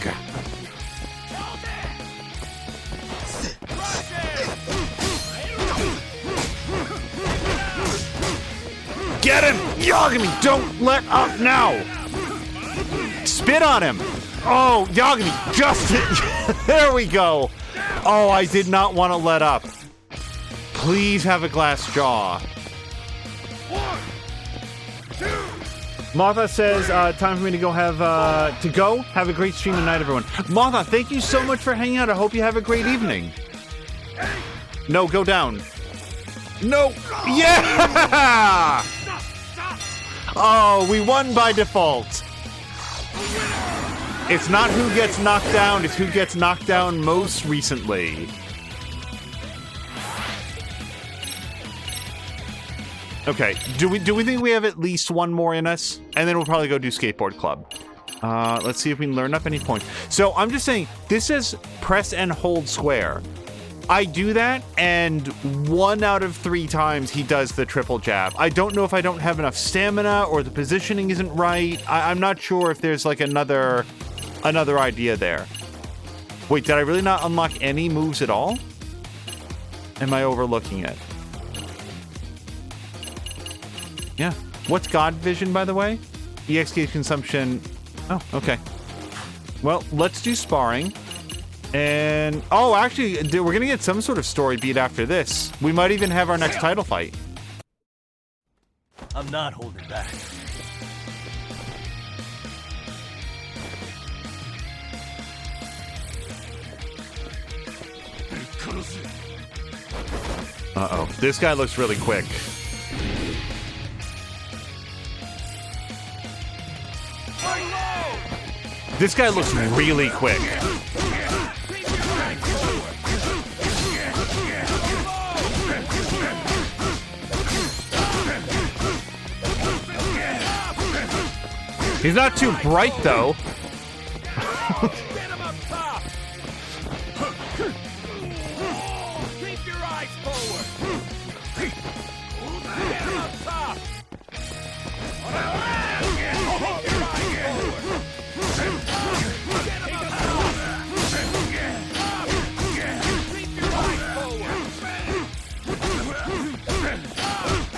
Get him! Yagami, don't let up now! Spit on him! Oh, Yagami, just there we go! Oh, I did not want to let up. Please have a glass jaw. Martha says, time for me to go have a great stream tonight, everyone. Martha, thank you so much for hanging out. I hope you have a great evening. No, go down. No. Yeah! Oh, we won by default. It's not who gets knocked down, it's who gets knocked down most recently. Okay, do we think we have at least one more in us? And then we'll probably go do skateboard club. Let's see if we can learn up any points. So I'm just saying, this says press and hold square. I do that, and 1 out of 3 times he does the triple jab. I don't know if I don't have enough stamina or the positioning isn't right. I'm not sure if there's like another idea there. Wait, did I really not unlock any moves at all? Am I overlooking it? Yeah. What's God Vision, by the way? EXP consumption. Oh, okay. Well, let's do sparring. And, oh, actually, we're going to get some sort of story beat after this. We might even have our next title fight. I'm not holding back. Uh-oh. This guy looks really quick. This guy looks really quick. He's not too bright, though. Get him up top! Keep your eyes forward! Get him up top! Keep your eyes forward! Get him up top! Keep your eyes forward!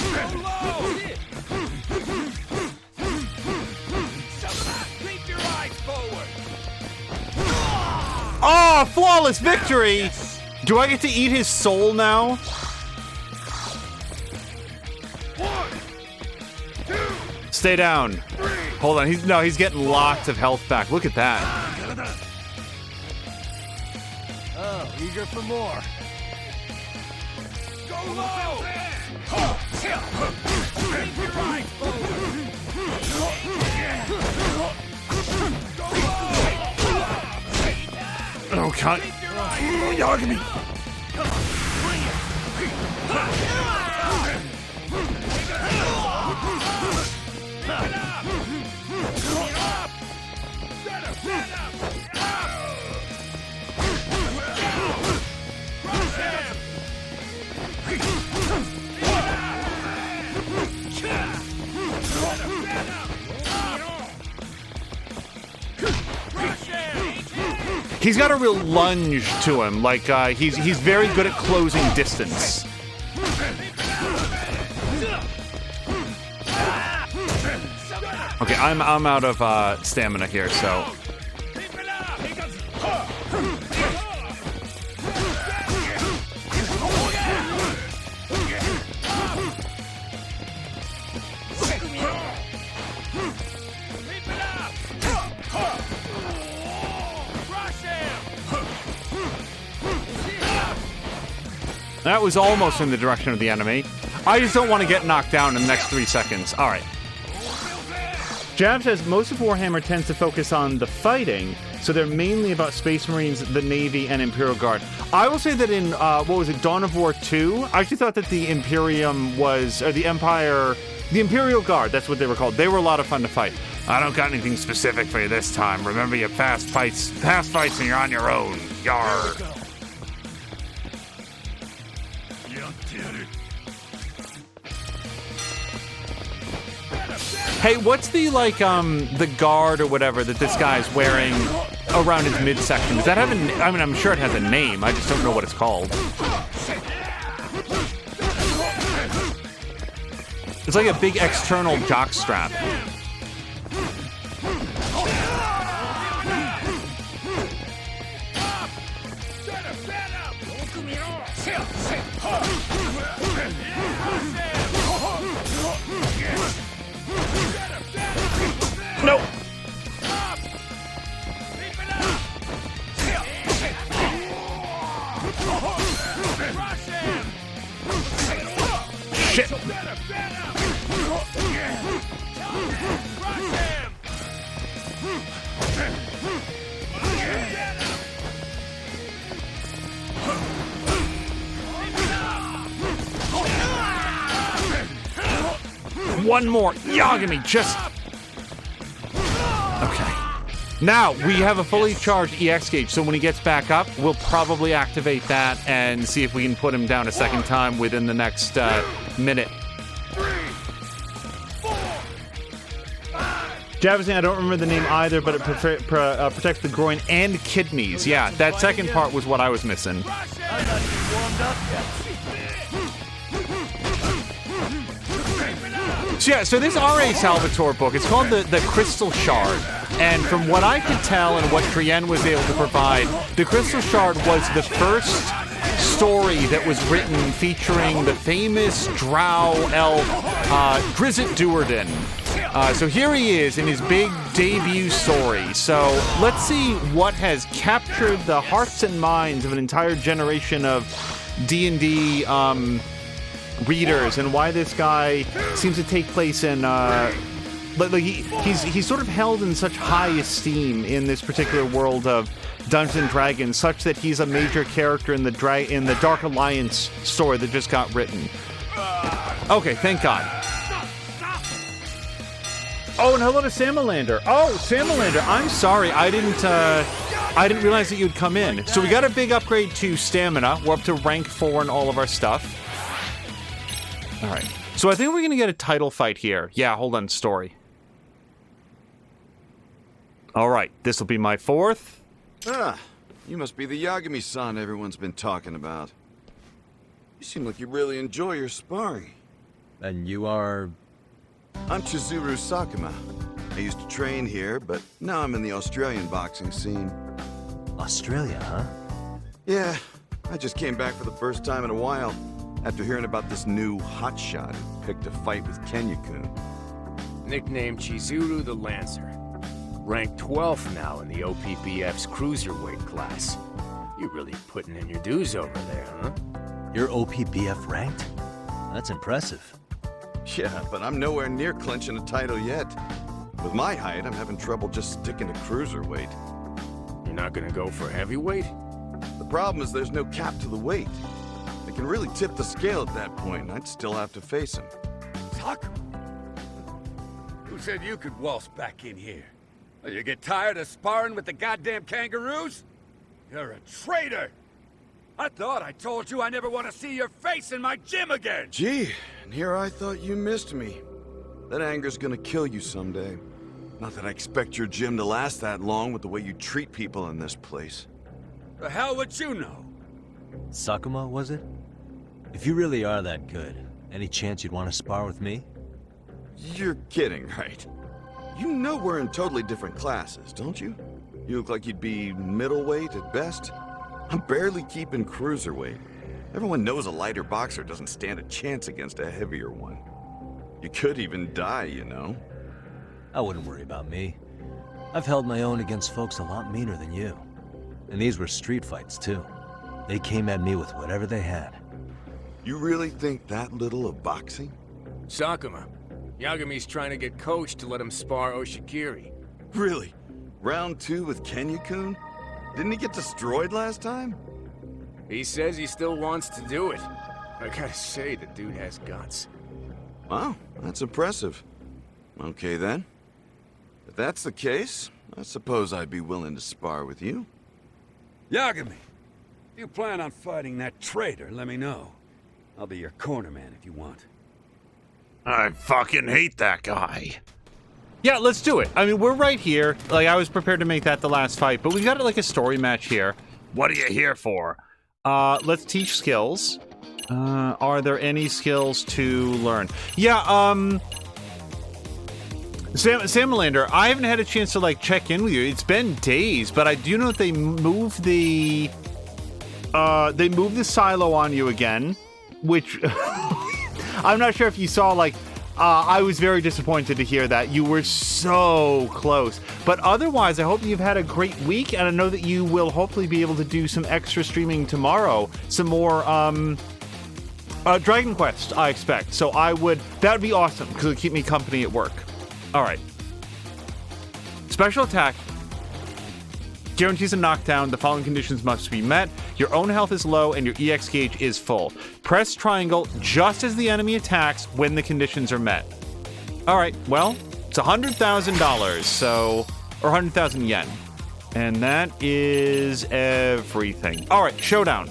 Go low! Keep your eyes forward! Oh, flawless victory! Do I get to eat his soul now? 1, 2, Stay down. Hold on. He's getting lots of health back. Look at that. Oh, eager for more. go low! Keep your eyes forward! Oh, God. Keep your eyes forward! Yagami. He's got a real lunge to him. Like he's very good at closing distance. Okay, I'm out of stamina here, so. That was almost in the direction of the enemy. I just don't want to get knocked down in the next 3 seconds. All right. Jab says most of Warhammer tends to focus on the fighting, so they're mainly about Space Marines, the Navy, and Imperial Guard. I will say that in, Dawn of War 2, I actually thought that the Imperium was, or the Empire, the Imperial Guard, that's what they were called. They were a lot of fun to fight. I don't got anything specific for you this time. Remember your past fights and you're on your own. Yarr. Hey, what's the, the guard or whatever that this guy's wearing around his midsection? Does that have a... I mean, I'm sure it has a name. I just don't know what it's called. It's like a big external jock strap. No. Shit. One more. Yagami, just... Okay. Now, we have a fully charged EX gauge, so when he gets back up, we'll probably activate that and see if we can put him down a second time within the next minute. Javazine, I don't remember the name either, but it protects the groin and kidneys. Yeah, that second part was what I was missing. So yeah, so this R.A. Salvatore book, it's called the Crystal Shard. And from what I could tell and what Brienne was able to provide, the Crystal Shard was the first story that was written featuring the famous drow elf, Drizzt Do'Urden. So here he is in his big debut story. So let's see what has captured the hearts and minds of an entire generation of D&D readers, and why this guy seems to take place in he's sort of held in such high esteem in this particular world of Dungeons and Dragons, such that he's a major character in the Dark Alliance story that just got written. Okay, thank God. Oh, and hello to Samalander. Oh, Samalander, I'm sorry, I didn't realize that you'd come in. So we got a big upgrade to stamina. We're up to rank 4 in all of our stuff. All right. So I think we're going to get a title fight here. Yeah, hold on, story. All right, this will be my 4th. Ah, you must be the Yagami-san everyone's been talking about. You seem like you really enjoy your sparring. And you are... I'm Chizuru Sakuma. I used to train here, but now I'm in the Australian boxing scene. Australia, huh? Yeah, I just came back for the first time in a while, after hearing about this new hotshot who picked a fight with Kenya-kun. Nicknamed Chizuru the Lancer. Ranked 12th now in the OPBF's cruiserweight class. You're really putting in your dues over there, huh? You're OPBF ranked? That's impressive. Yeah, but I'm nowhere near clinching a title yet. With my height, I'm having trouble just sticking to cruiserweight. You're not gonna go for heavyweight? The problem is there's no cap to the weight. It can really tip the scale at that point, and I'd still have to face him. Sakuma? Who said you could waltz back in here? You get tired of sparring with the goddamn kangaroos? You're a traitor! I thought I told you I never want to see your face in my gym again! Gee, and here I thought you missed me. That anger's gonna kill you someday. Not that I expect your gym to last that long with the way you treat people in this place. The hell would you know? Sakuma, was it? If you really are that good, any chance you'd want to spar with me? You're kidding, right? You know we're in totally different classes, don't you? You look like you'd be middleweight at best. I'm barely keeping cruiserweight. Everyone knows a lighter boxer doesn't stand a chance against a heavier one. You could even die, you know? I wouldn't worry about me. I've held my own against folks a lot meaner than you. And these were street fights, too. They came at me with whatever they had. You really think that little of boxing? Sakuma, Yagami's trying to get coach to let him spar Oshikiri. Really? Round 2 with Kenya-kun? Didn't he get destroyed last time? He says he still wants to do it. I gotta say, the dude has guts. Wow, that's impressive. Okay then. If that's the case, I suppose I'd be willing to spar with you. Yagami, if you plan on fighting that traitor, let me know. I'll be your corner man if you want. I fucking hate that guy. Yeah, let's do it. I mean, we're right here. Like, I was prepared to make that the last fight, but we've got like a story match here. What are you here for? Let's teach skills. Are there any skills to learn? Yeah, Salamander, I haven't had a chance to, like, check in with you. It's been days, but I do know that they moved the silo on you again, which I'm not sure if you saw, like, I was very disappointed to hear that. You were so close. But otherwise, I hope you've had a great week, and I know that you will hopefully be able to do some extra streaming tomorrow. Some more, Dragon Quest, I expect. So that would be awesome, because it would keep me company at work. All right. Special attack. Guarantees a knockdown. The following conditions must be met. Your own health is low and your EX gauge is full. Press triangle just as the enemy attacks when the conditions are met. All right, well, it's $100,000, so, or 100,000 yen. And that is everything. All right, showdown.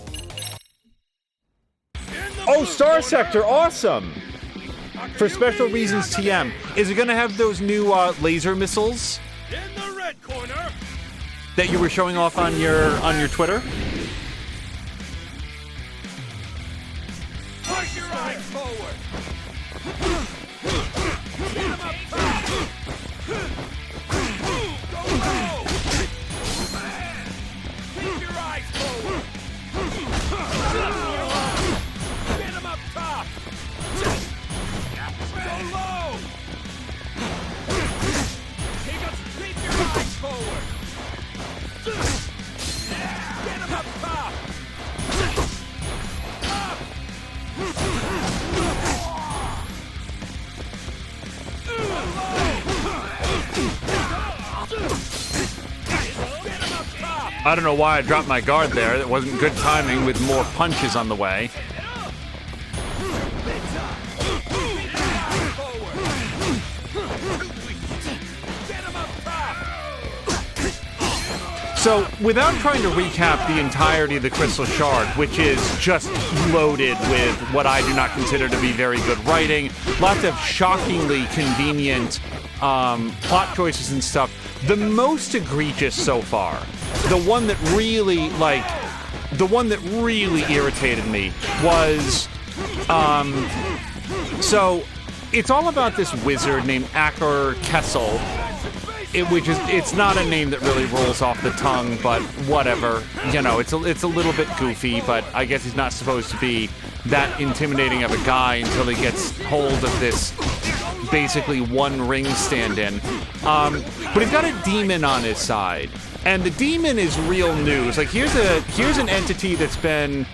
Oh, Star Sector, awesome! For special reasons, TM. Is it going to have those new laser missiles In the red corner. that you were showing off on your Twitter? Push your eyes forward. Hit him up top. Go low. Keep your eyes forward. Hit him up top. Go low. Keep your eyes forward. Get him up top. I don't know why I dropped my guard there. That wasn't good timing with more punches on the way. So, without trying to recap the entirety of the Crystal Shard, which is just loaded with what I do not consider to be very good writing, lots of shockingly convenient plot choices and stuff, the most egregious so far, the one that really irritated me was, so it's all about this wizard named Aker Kessel. It's not a name that really rolls off the tongue, but whatever. You know, it's a little bit goofy, but I guess he's not supposed to be that intimidating of a guy until he gets hold of this basically one ring stand-in. But he's got a demon on his side. And the demon is real news. Like, here's an entity that's been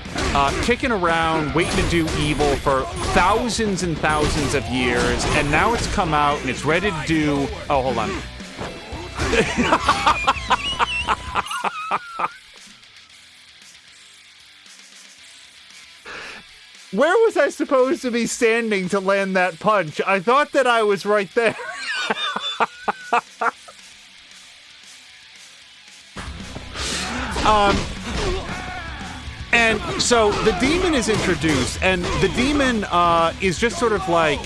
kicking around, waiting to do evil for thousands and thousands of years, and now it's come out and it's ready to do... Oh, hold on. Where was I supposed to be standing to land that punch? I thought that I was right there. And so the demon is introduced, and the demon is just sort of like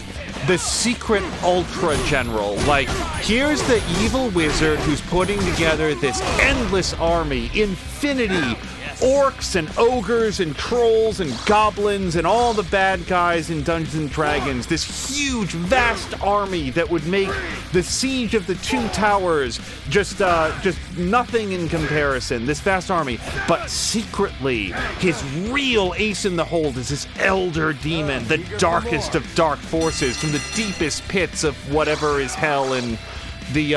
the secret ultra general. Like, here's the evil wizard who's putting together this endless army, infinity, orcs and ogres and trolls and goblins and all the bad guys in Dungeons and Dragons. This huge, vast army that would make the siege of the Two Towers just nothing in comparison. This vast army, but secretly, his real ace in the hold is this elder demon, the darkest of dark forces from the deepest pits of whatever is hell in the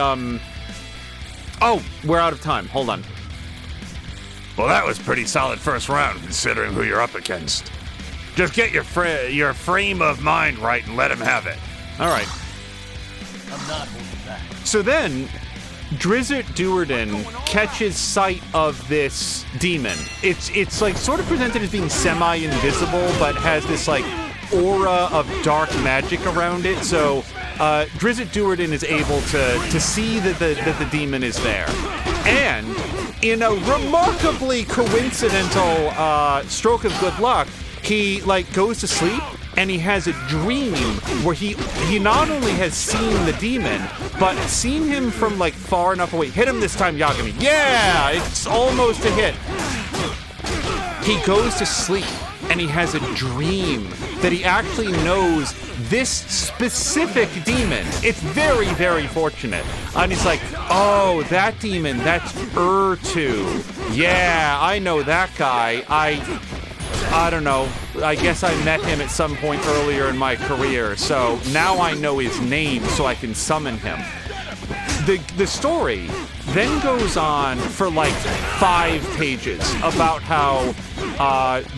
Oh, we're out of time. Hold on. Well, that was pretty solid first round, considering who you're up against. Just get your frame of mind right and let him have it. All right. I'm not holding back. So then, Drizzt Do'Urden catches sight of this demon. It's like sort of presented as being semi-invisible, but has this like aura of dark magic around it. So Drizzt Do'Urden is able to see that the demon is there, and in a remarkably coincidental stroke of good luck, he like goes to sleep and he has a dream where he not only has seen the demon, but seen him from like far enough away. Hit him this time, Yagami. Yeah, it's almost a hit. He goes to sleep and he has a dream that he actually knows this specific demon. It's very, very fortunate. And he's like, oh, that demon, that's Urtu. Yeah, I know that guy. I don't know. I guess I met him at some point earlier in my career, so now I know his name so I can summon him. The story then goes on for like 5 pages about how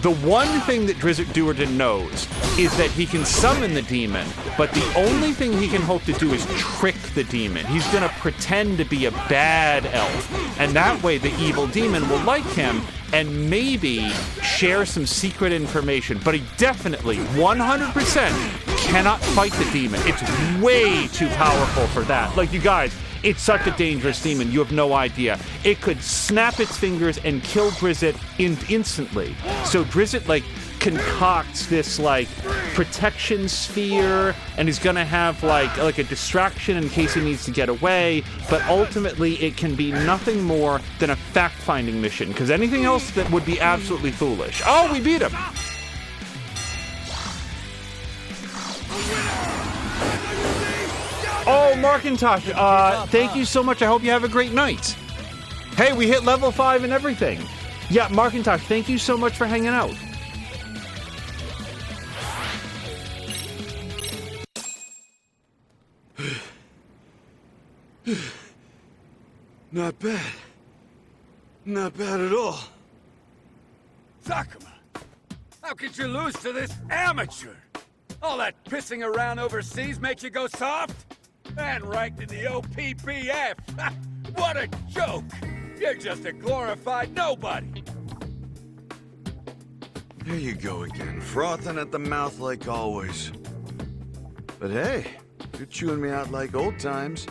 the one thing that Drizzt Do'Urden knows is that he can summon the demon, but the only thing he can hope to do is trick the demon. He's gonna pretend to be a bad elf, and that way the evil demon will like him and maybe share some secret information, but he definitely, 100%, cannot fight the demon. It's way too powerful for that. Like, you guys, it's such a dangerous demon, you have no idea. It could snap its fingers and kill Drizzt instantly. So Drizzt, like, concocts this, like, protection sphere, and he's gonna have, like a distraction in case he needs to get away, but ultimately it can be nothing more than a fact-finding mission, because anything else that would be absolutely foolish. Oh, we beat him! Oh, Markintosh, thank you so much. I hope you have a great night. Hey, we hit level 5 and everything. Yeah, Markintosh, thank you so much for hanging out. Not bad. Not bad at all. Sakuma! How could you lose to this amateur? All that pissing around overseas makes you go soft? And ranked in the OPPF! What a joke! You're just a glorified nobody! There you go again, frothing at the mouth like always. But hey, you're chewing me out like old times.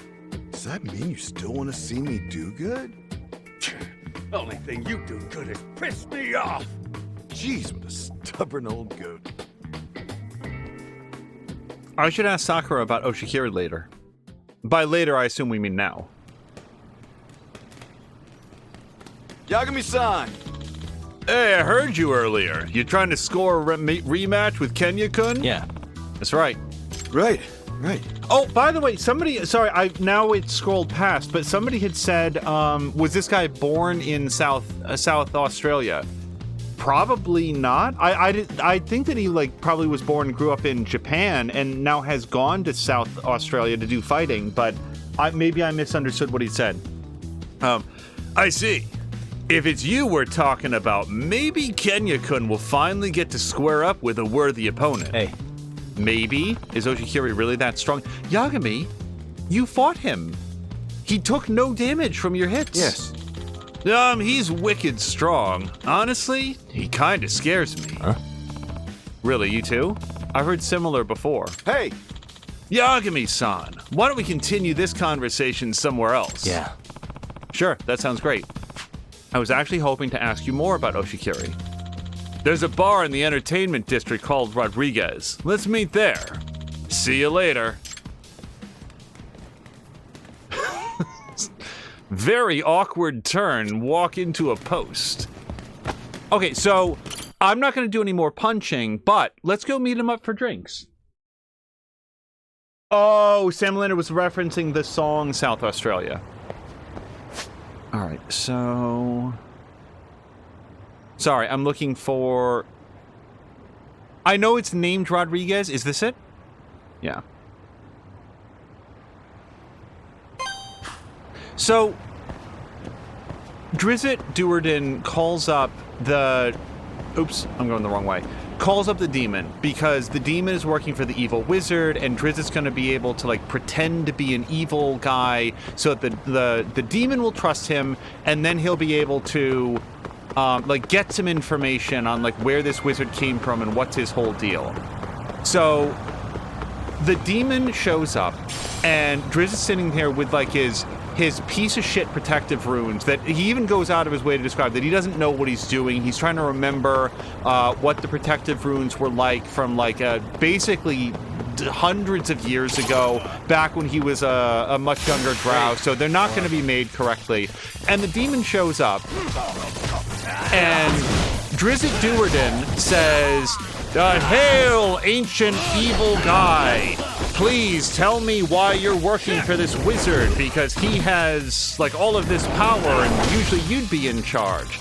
Does that mean you still want to see me do good? Only thing you do good is piss me off! Jeez, what a stubborn old goat. I should ask Sakura about Oshikiri later. By later, I assume we mean now. Yagami-san! Hey, I heard you earlier. You trying to score a rematch with Kenya-kun? Yeah. That's right. Right. Oh, by the way, sorry, now it scrolled past, but somebody had said, was this guy born in South Australia? Probably not. I think that he probably was born and grew up in Japan and now has gone to South Australia to do fighting, but maybe I misunderstood what he said. I see. If it's you we're talking about, maybe Kenya-kun will finally get to square up with a worthy opponent. Hey. Maybe? Is Oshikiri really that strong? Yagami, you fought him. He took no damage from your hits. Yes. He's wicked strong. Honestly, he kinda scares me. Huh? Really, you too? I've heard similar before. Hey! Yagami-san, why don't we continue this conversation somewhere else? Yeah. Sure, that sounds great. I was actually hoping to ask you more about Oshikiri. There's a bar in the entertainment district called Rodriguez. Let's meet there. See you later. Very awkward turn, walk into a post. Okay, so I'm not going to do any more punching, but let's go meet him up for drinks. Oh, Sam Leonard was referencing the song South Australia. All right, so... Sorry, I'm looking for... I know it's named Rodriguez. Is this it? Yeah. So, Drizzt Do'Urden calls up the... Oops, I'm going the wrong way. Calls up the demon, because the demon is working for the evil wizard, and Drizzt's going to be able to, pretend to be an evil guy, so that the demon will trust him, and then he'll be able to... get some information on, where this wizard came from and what's his whole deal. So, the demon shows up, and Drizzt is sitting there with, his piece of shit protective runes that he even goes out of his way to describe, that he doesn't know what he's doing. He's trying to remember what the protective runes were like from, basically hundreds of years ago, back when he was a much younger drow, so they're not going to be made correctly. And the demon shows up, and Drizzt Do'Urden says, "Hail, ancient evil guy. Please tell me why you're working for this wizard, because he has, like, all of this power and usually you'd be in charge."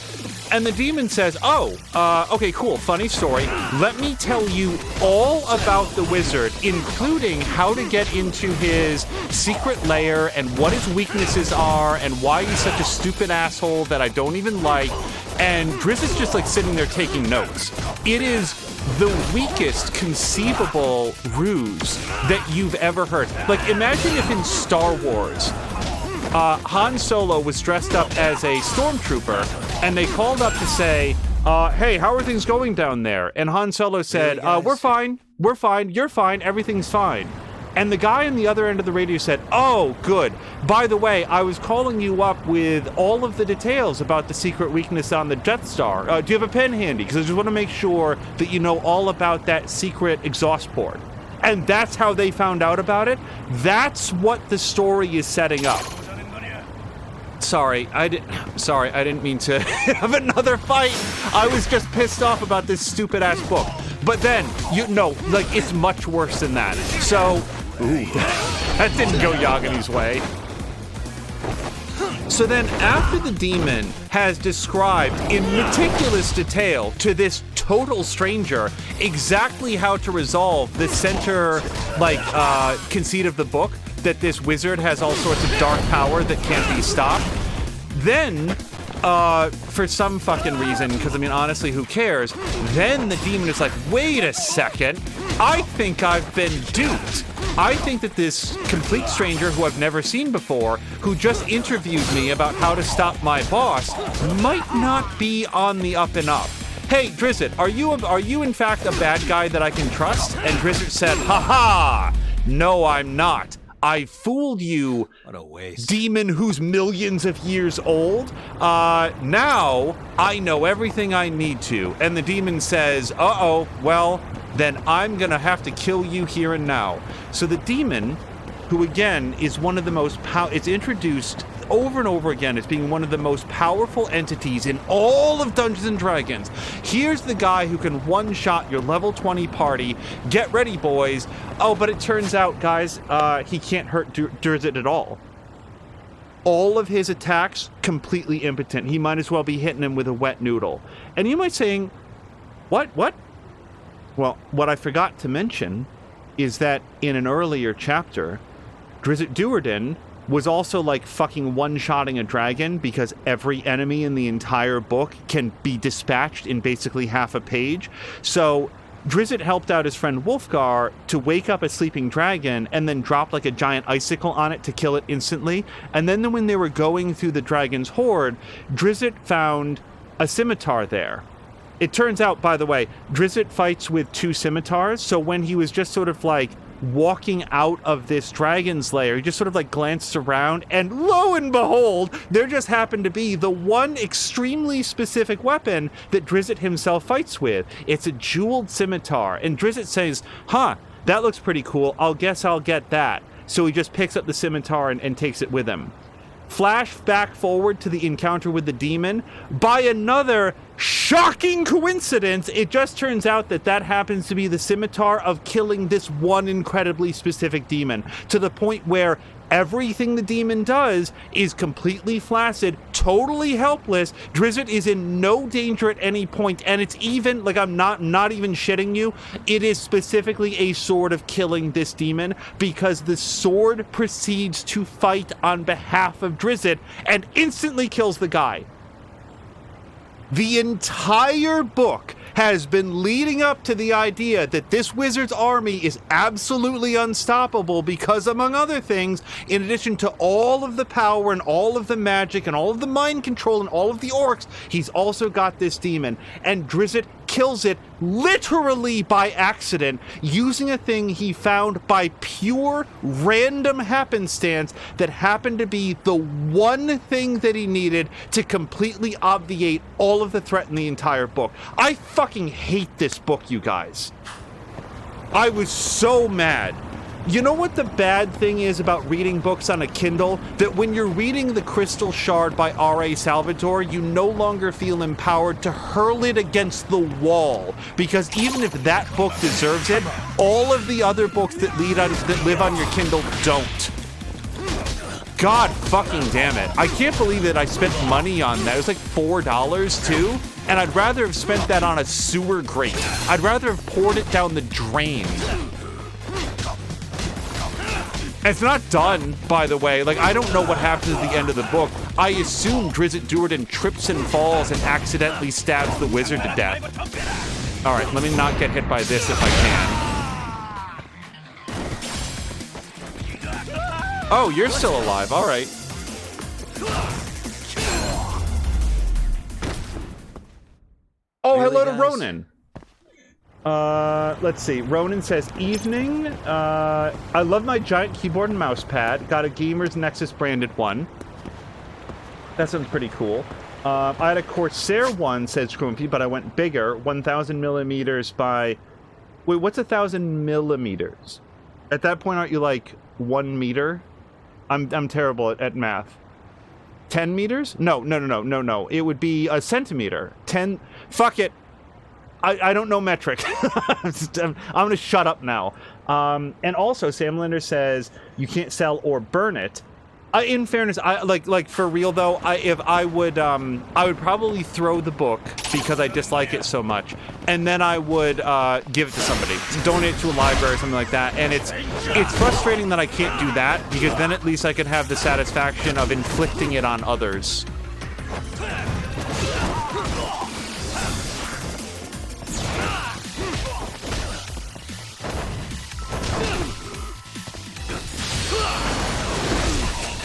And the demon says, okay, cool, funny story. Let me tell you all about the wizard, including how to get into his secret lair and what his weaknesses are and why he's such a stupid asshole that I don't even like. And Drizzt is just like sitting there taking notes. It is the weakest conceivable ruse that you've ever heard. Like, imagine if in Star Wars, Han Solo was dressed up as a stormtrooper, and they called up to say, hey, how are things going down there? And Han Solo said, we're fine, you're fine, everything's fine. And the guy on the other end of the radio said, oh, good. By the way, I was calling you up with all of the details about the secret weakness on the Death Star. Do you have a pen handy? Because I just want to make sure that you know all about that secret exhaust port. And that's how they found out about it. That's what the story is setting up. Sorry, I didn't mean to have another fight. I was just pissed off about this stupid ass book. But then, it's much worse than that. So, that didn't go Yagami's way. So then, after the demon has described in meticulous detail to this total stranger exactly how to resolve the center, conceit of the book, that this wizard has all sorts of dark power that can't be stopped, then, for some fucking reason, because I mean, honestly, who cares? Then the demon is like, wait a second, I think I've been duped. I think that this complete stranger who I've never seen before, who just interviewed me about how to stop my boss, might not be on the up and up. Hey, Drizzt, are you in fact a bad guy that I can trust? And Drizzt said, haha, no, I'm not. I fooled you, what a waste. Demon who's millions of years old. Now I know everything I need to. And the demon says, well, then I'm gonna have to kill you here and now. So the demon, who again is one of the most it's introduced over and over again as being one of the most powerful entities in all of Dungeons and Dragons. Here's the guy who can one-shot your level 20 party. Get ready, boys. Oh, but it turns out, guys, he can't hurt Drizzt at all. All of his attacks, completely impotent. He might as well be hitting him with a wet noodle. And you might be saying, what? Well, what I forgot to mention is that in an earlier chapter, Drizzt Do'Urden was also like fucking one-shotting a dragon because every enemy in the entire book can be dispatched in basically half a page. So Drizzt helped out his friend Wolfgar to wake up a sleeping dragon and then drop like a giant icicle on it to kill it instantly. And then when they were going through the dragon's hoard, Drizzt found a scimitar there. It turns out, by the way, Drizzt fights with 2 scimitars, so when he was just sort of like walking out of this dragon's lair, he just sort of like glanced around, and lo and behold, there just happened to be the one extremely specific weapon that Drizzt himself fights with. It's a jeweled scimitar, and Drizzt says, that looks pretty cool, I'll get that. So he just picks up the scimitar and takes it with him. Flash back forward to the encounter with the demon. By another shocking coincidence, it just turns out that happens to be the scimitar of killing this one incredibly specific demon, to the point where everything the demon does is completely flaccid, totally helpless. Drizzt is in no danger at any point, and it's even, like, I'm not even shitting you, it is specifically a sword of killing this demon, because the sword proceeds to fight on behalf of Drizzt and instantly kills the guy. The entire book has been leading up to the idea that this wizard's army is absolutely unstoppable because, among other things, in addition to all of the power and all of the magic and all of the mind control and all of the orcs, he's also got this demon. And Drizzt kills it literally by accident, using a thing he found by pure random happenstance that happened to be the one thing that he needed to completely obviate all of the threat in the entire book. I fucking hate this book, you guys. I was so mad You know what the bad thing is about reading books on a Kindle? That when you're reading The Crystal Shard by R.A. Salvatore, you no longer feel empowered to hurl it against the wall. Because even if that book deserves it, all of the other books that live on your Kindle don't. God fucking damn it. I can't believe that I spent money on that. It was like $4 too. And I'd rather have spent that on a sewer grate. I'd rather have poured it down the drain. It's not done, by the way. Like, I don't know what happens at the end of the book. I assume Drizzt Do'Urden trips and falls and accidentally stabs the wizard to death. All right, let me not get hit by this if I can. Oh, you're still alive. All right. Oh, Really, hello to guys? Ronan. Let's see. Ronan says, evening. I love my giant keyboard and mouse pad. Got a Gamer's Nexus branded one. That sounds pretty cool. I had a Corsair one, says Grumpy, but I went bigger. 1,000 millimeters by... Wait, what's 1,000 millimeters? At that point, aren't you like 1 meter? I'm terrible at math. 10 meters? No. It would be a centimeter. 10... Fuck it. I don't know metric. I'm going to shut up now. And also, Sam Linder says you can't sell or burn it. In fairness, I like for real though. I would probably throw the book because I dislike it so much, and then I would give it to somebody, donate it to a library or something like that. And it's frustrating that I can't do that because then at least I could have the satisfaction of inflicting it on others.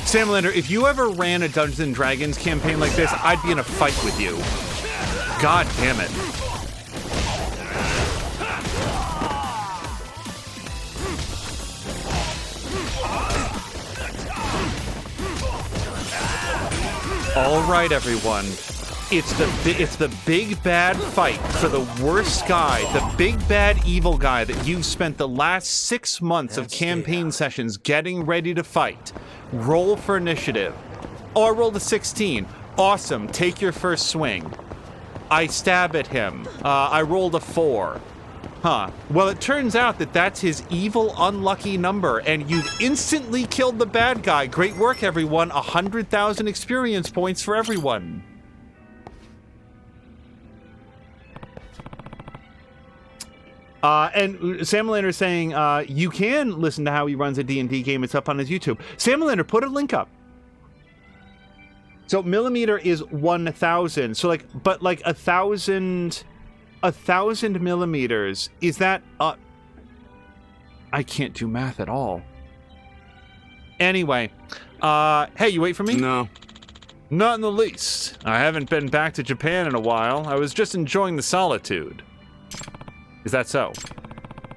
Sam Lander, if you ever ran a Dungeons & Dragons campaign like this, I'd be in a fight with you. God damn it. All right, everyone. It's the big bad fight for the worst guy, the big bad evil guy that you've spent the last 6 months of campaign sessions getting ready to fight. Roll for initiative. Oh, I rolled a 16. Awesome. Take your first swing. I stab at him. I rolled a 4. Huh. Well, it turns out that that's his evil, unlucky number, and you've instantly killed the bad guy. Great work, everyone. 100,000 experience points for everyone. And Sam Lander saying, you can listen to how he runs a D&D game. It's up on his YouTube. Sam Lander, put a link up. So millimeter is 1,000. So but 1,000 millimeters. Is that, I can't do math at all. Anyway, hey, you wait for me? No. Not in the least. I haven't been back to Japan in a while. I was just enjoying the solitude. Is that so?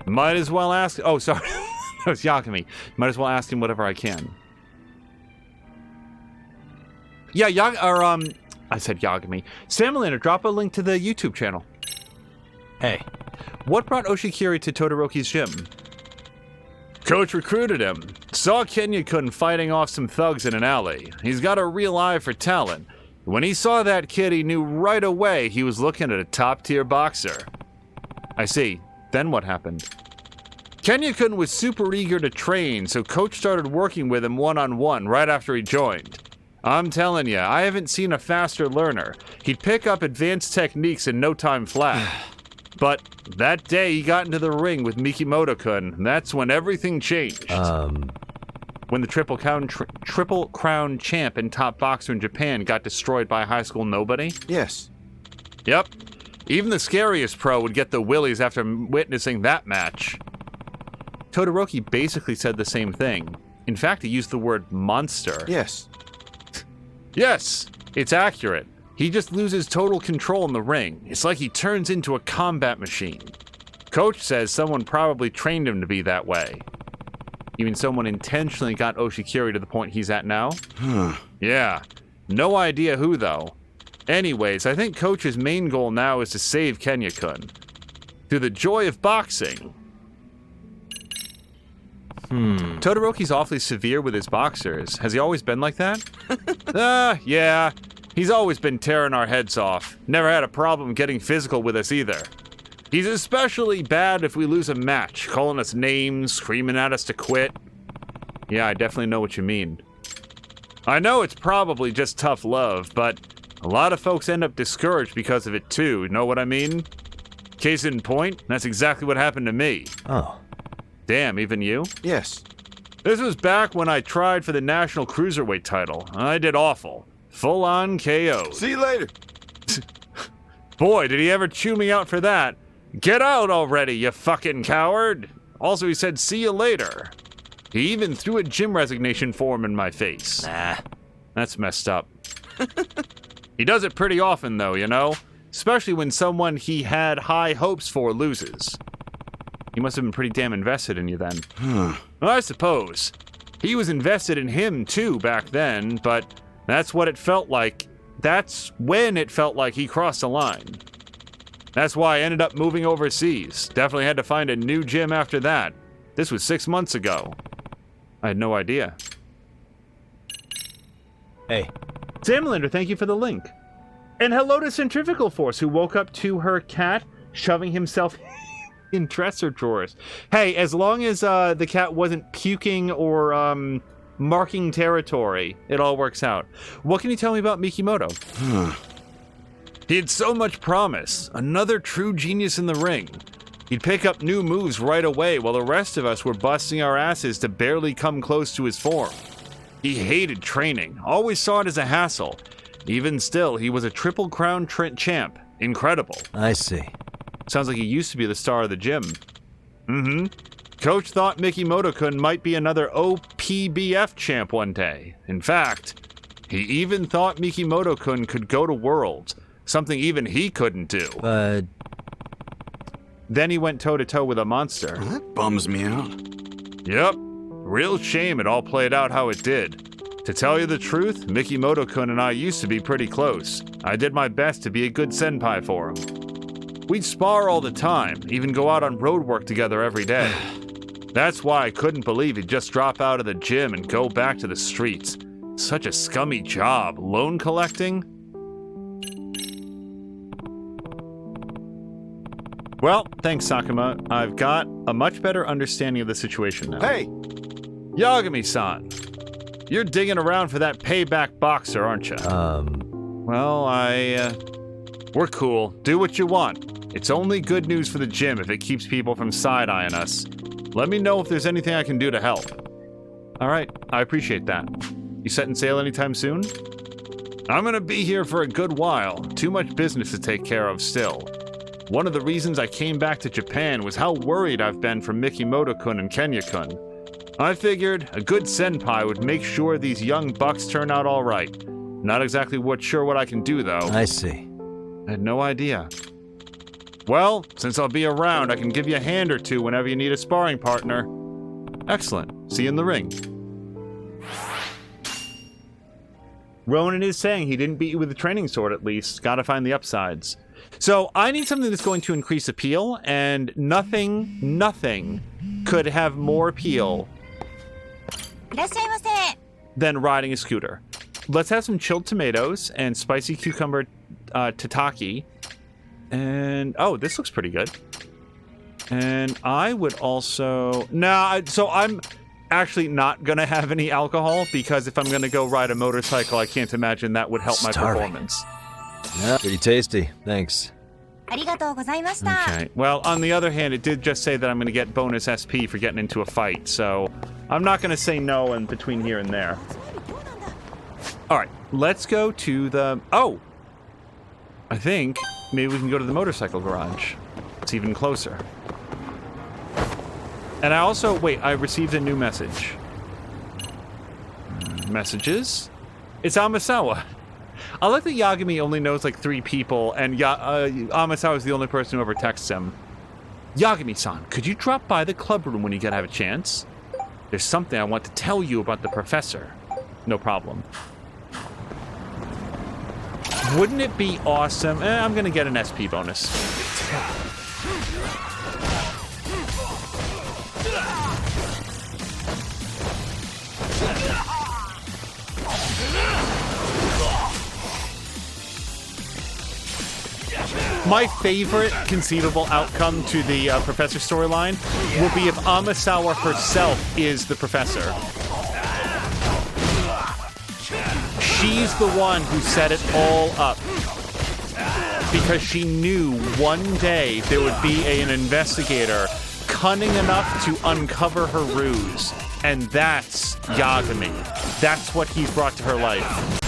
Might as well ask... Oh, sorry. That was Yagami. Might as well ask him whatever I can. Yeah, I said Yagami. Samalina, drop a link to the YouTube channel. Hey. What brought Oshikiri to Todoroki's gym? Coach recruited him. Saw Kenya-kun fighting off some thugs in an alley. He's got a real eye for talent. When he saw that kid, he knew right away he was looking at a top-tier boxer. I see. Then what happened? Kenya-kun was super eager to train, so Coach started working with him one-on-one right after he joined. I'm telling ya, I haven't seen a faster learner. He'd pick up advanced techniques in no time flat. But that day he got into the ring with Mikimoto-kun, that's when everything changed. When the Triple Crown champ and top boxer in Japan got destroyed by a high school nobody? Yes. Yep. Even the scariest pro would get the willies after witnessing that match. Todoroki basically said the same thing. In fact, he used the word monster. Yes. Yes, it's accurate. He just loses total control in the ring. It's like he turns into a combat machine. Coach says someone probably trained him to be that way. You mean someone intentionally got Oshikiri to the point he's at now? Yeah. No idea who, though. Anyways, I think Coach's main goal now is to save Kenya-kun. Through the joy of boxing. Todoroki's awfully severe with his boxers. Has he always been like that? Yeah. He's always been tearing our heads off. Never had a problem getting physical with us either. He's especially bad if we lose a match, calling us names, screaming at us to quit. Yeah, I definitely know what you mean. I know it's probably just tough love, but a lot of folks end up discouraged because of it too, know what I mean? Case in point, that's exactly what happened to me. Oh. Damn, even you? Yes. This was back when I tried for the National Cruiserweight title. I did awful. Full-on KO. See you later. Boy, did he ever chew me out for that. Get out already, you fucking coward. Also, he said, see you later. He even threw a gym resignation form in my face. Nah. That's messed up. He does it pretty often, though, you know? Especially when someone he had high hopes for loses. He must have been pretty damn invested in you then. Well, I suppose. He was invested in him, too, back then, but that's what it felt like. That's when it felt like he crossed the line. That's why I ended up moving overseas. Definitely had to find a new gym after that. This was 6 months ago. I had no idea. Hey. Samlander, thank you for the link. And hello to Centrifugal Force, who woke up to her cat shoving himself in dresser drawers. Hey, as long as the cat wasn't puking or marking territory, it all works out. What can you tell me about Mikimoto? He had so much promise. Another true genius in the ring. He'd pick up new moves right away while the rest of us were busting our asses to barely come close to his form. He hated training, always saw it as a hassle. Even still, he was a Triple Crown champ. Incredible. I see. Sounds like he used to be the star of the gym. Coach thought Mikimoto-kun might be another OPBF champ one day. In fact, he even thought Mikimoto-kun could go to Worlds, something even he couldn't do. But then he went toe-to-toe with a monster. Well, that bums me out. Yep. Real shame it all played out how it did. To tell you the truth, Mikimoto-kun and I used to be pretty close. I did my best to be a good senpai for him. We'd spar all the time, even go out on road work together every day. That's why I couldn't believe he'd just drop out of the gym and go back to the streets. Such a scummy job, loan collecting. Well, thanks, Sakuma. I've got a much better understanding of the situation now. Hey! Yagami-san, you're digging around for that payback boxer, aren't you? Well, we're cool. Do what you want. It's only good news for the gym if it keeps people from side-eyeing us. Let me know if there's anything I can do to help. All right, I appreciate that. You setting sail anytime soon? I'm gonna be here for a good while. Too much business to take care of still. One of the reasons I came back to Japan was how worried I've been for Mikimoto-kun and Kenya-kun. I figured a good senpai would make sure these young bucks turn out all right. Not exactly sure what I can do, though. I see. I had no idea. Well, since I'll be around, I can give you a hand or two whenever you need a sparring partner. Excellent. See you in the ring. Ronan is saying he didn't beat you with a training sword, at least. Gotta find the upsides. So I need something that's going to increase appeal, and nothing could have more appeal than riding a scooter. Let's have some chilled tomatoes and spicy cucumber tataki. And, oh, this looks pretty good. And I would also... so I'm actually not going to have any alcohol, because if I'm going to go ride a motorcycle, I can't imagine that would help my performance. Yeah, pretty tasty. Thanks. Okay. Well, on the other hand, it did just say that I'm going to get bonus SP for getting into a fight, so I'm not going to say no in between here and there. All right, let's go to the... Oh! I think maybe we can go to the motorcycle garage. It's even closer. And I also... Wait, I received a new message. Messages? It's Amasawa. I like that Yagami only knows like 3 people, and Amasawa is the only person who ever texts him. Yagami-san, could you drop by the club room when you have a chance? There's something I want to tell you about the professor. No problem. Wouldn't it be awesome? I'm gonna get an SP bonus. My favorite conceivable outcome to the professor storyline will be if Amasawa herself is the professor. She's the one who set it all up because she knew one day there would be an investigator cunning enough to uncover her ruse, and that's Yagami. That's what he's brought to her life.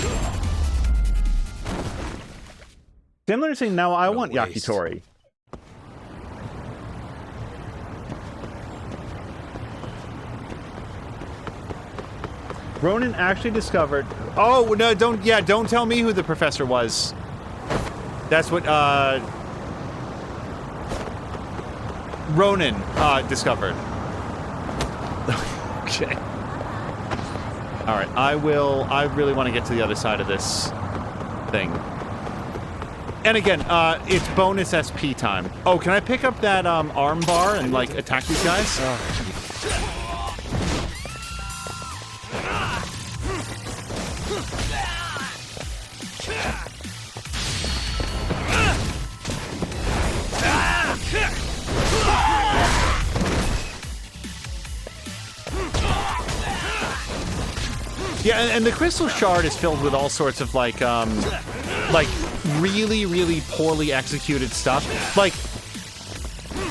Similar to saying, now I want waste. Yakitori. Ronan actually discovered... Oh, no, don't tell me who the professor was. That's what, Ronan, discovered. Okay. Alright, I really want to get to the other side of this thing. And again, it's bonus SP time. Oh, can I pick up that, arm bar and, like, attack these guys? Yeah, and the crystal shard is filled with all sorts of like really, really poorly executed stuff. Like,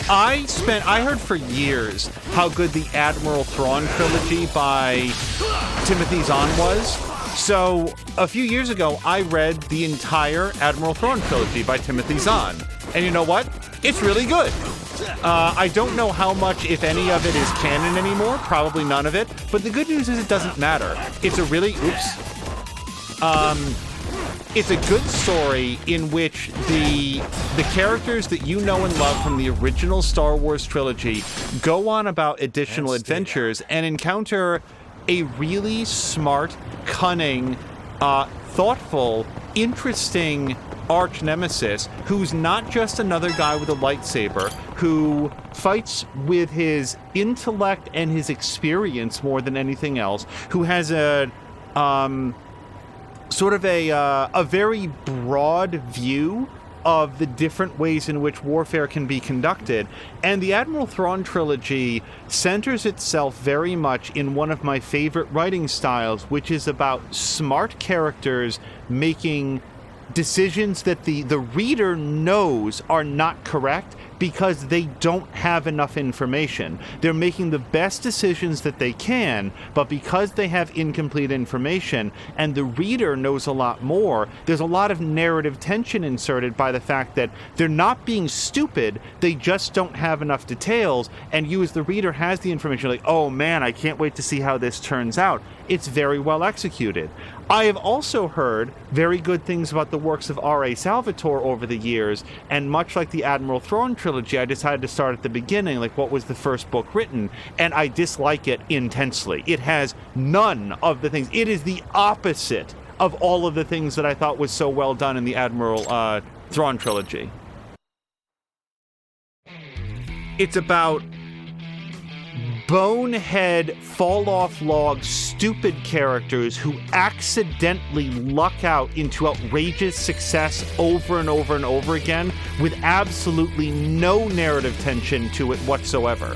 I heard for years how good the Admiral Thrawn trilogy by Timothy Zahn was. So a few years ago, I read the entire Admiral Thrawn trilogy by Timothy Zahn, and you know what? It's really good. I don't know how much, if any of it, is canon anymore. Probably none of it. But the good news is it doesn't matter. It's a really... it's a good story in which the characters that you know and love from the original Star Wars trilogy go on about additional adventures and encounter a really smart, cunning, thoughtful, interesting arch nemesis who's not just another guy with a lightsaber, who fights with his intellect and his experience more than anything else, who has a sort of a very broad view of the different ways in which warfare can be conducted. And the Admiral Thrawn trilogy centers itself very much in one of my favorite writing styles, which is about smart characters making decisions that the reader knows are not correct because they don't have enough information. They're making the best decisions that they can, but because they have incomplete information and the reader knows a lot more, there's a lot of narrative tension inserted by the fact that they're not being stupid, they just don't have enough details, and you as the reader has the information, like, oh man, I can't wait to see how this turns out. It's very well executed. I have also heard very good things about the works of R.A. Salvatore over the years, and much like the Admiral Thrawn trilogy, I decided to start at the beginning, like what was the first book written, and I dislike it intensely. It has none of the things. It is the opposite of all of the things that I thought was so well done in the Admiral Thrawn trilogy. It's about bonehead, fall-off-log, stupid characters who accidentally luck out into outrageous success over and over and over again with absolutely no narrative tension to it whatsoever.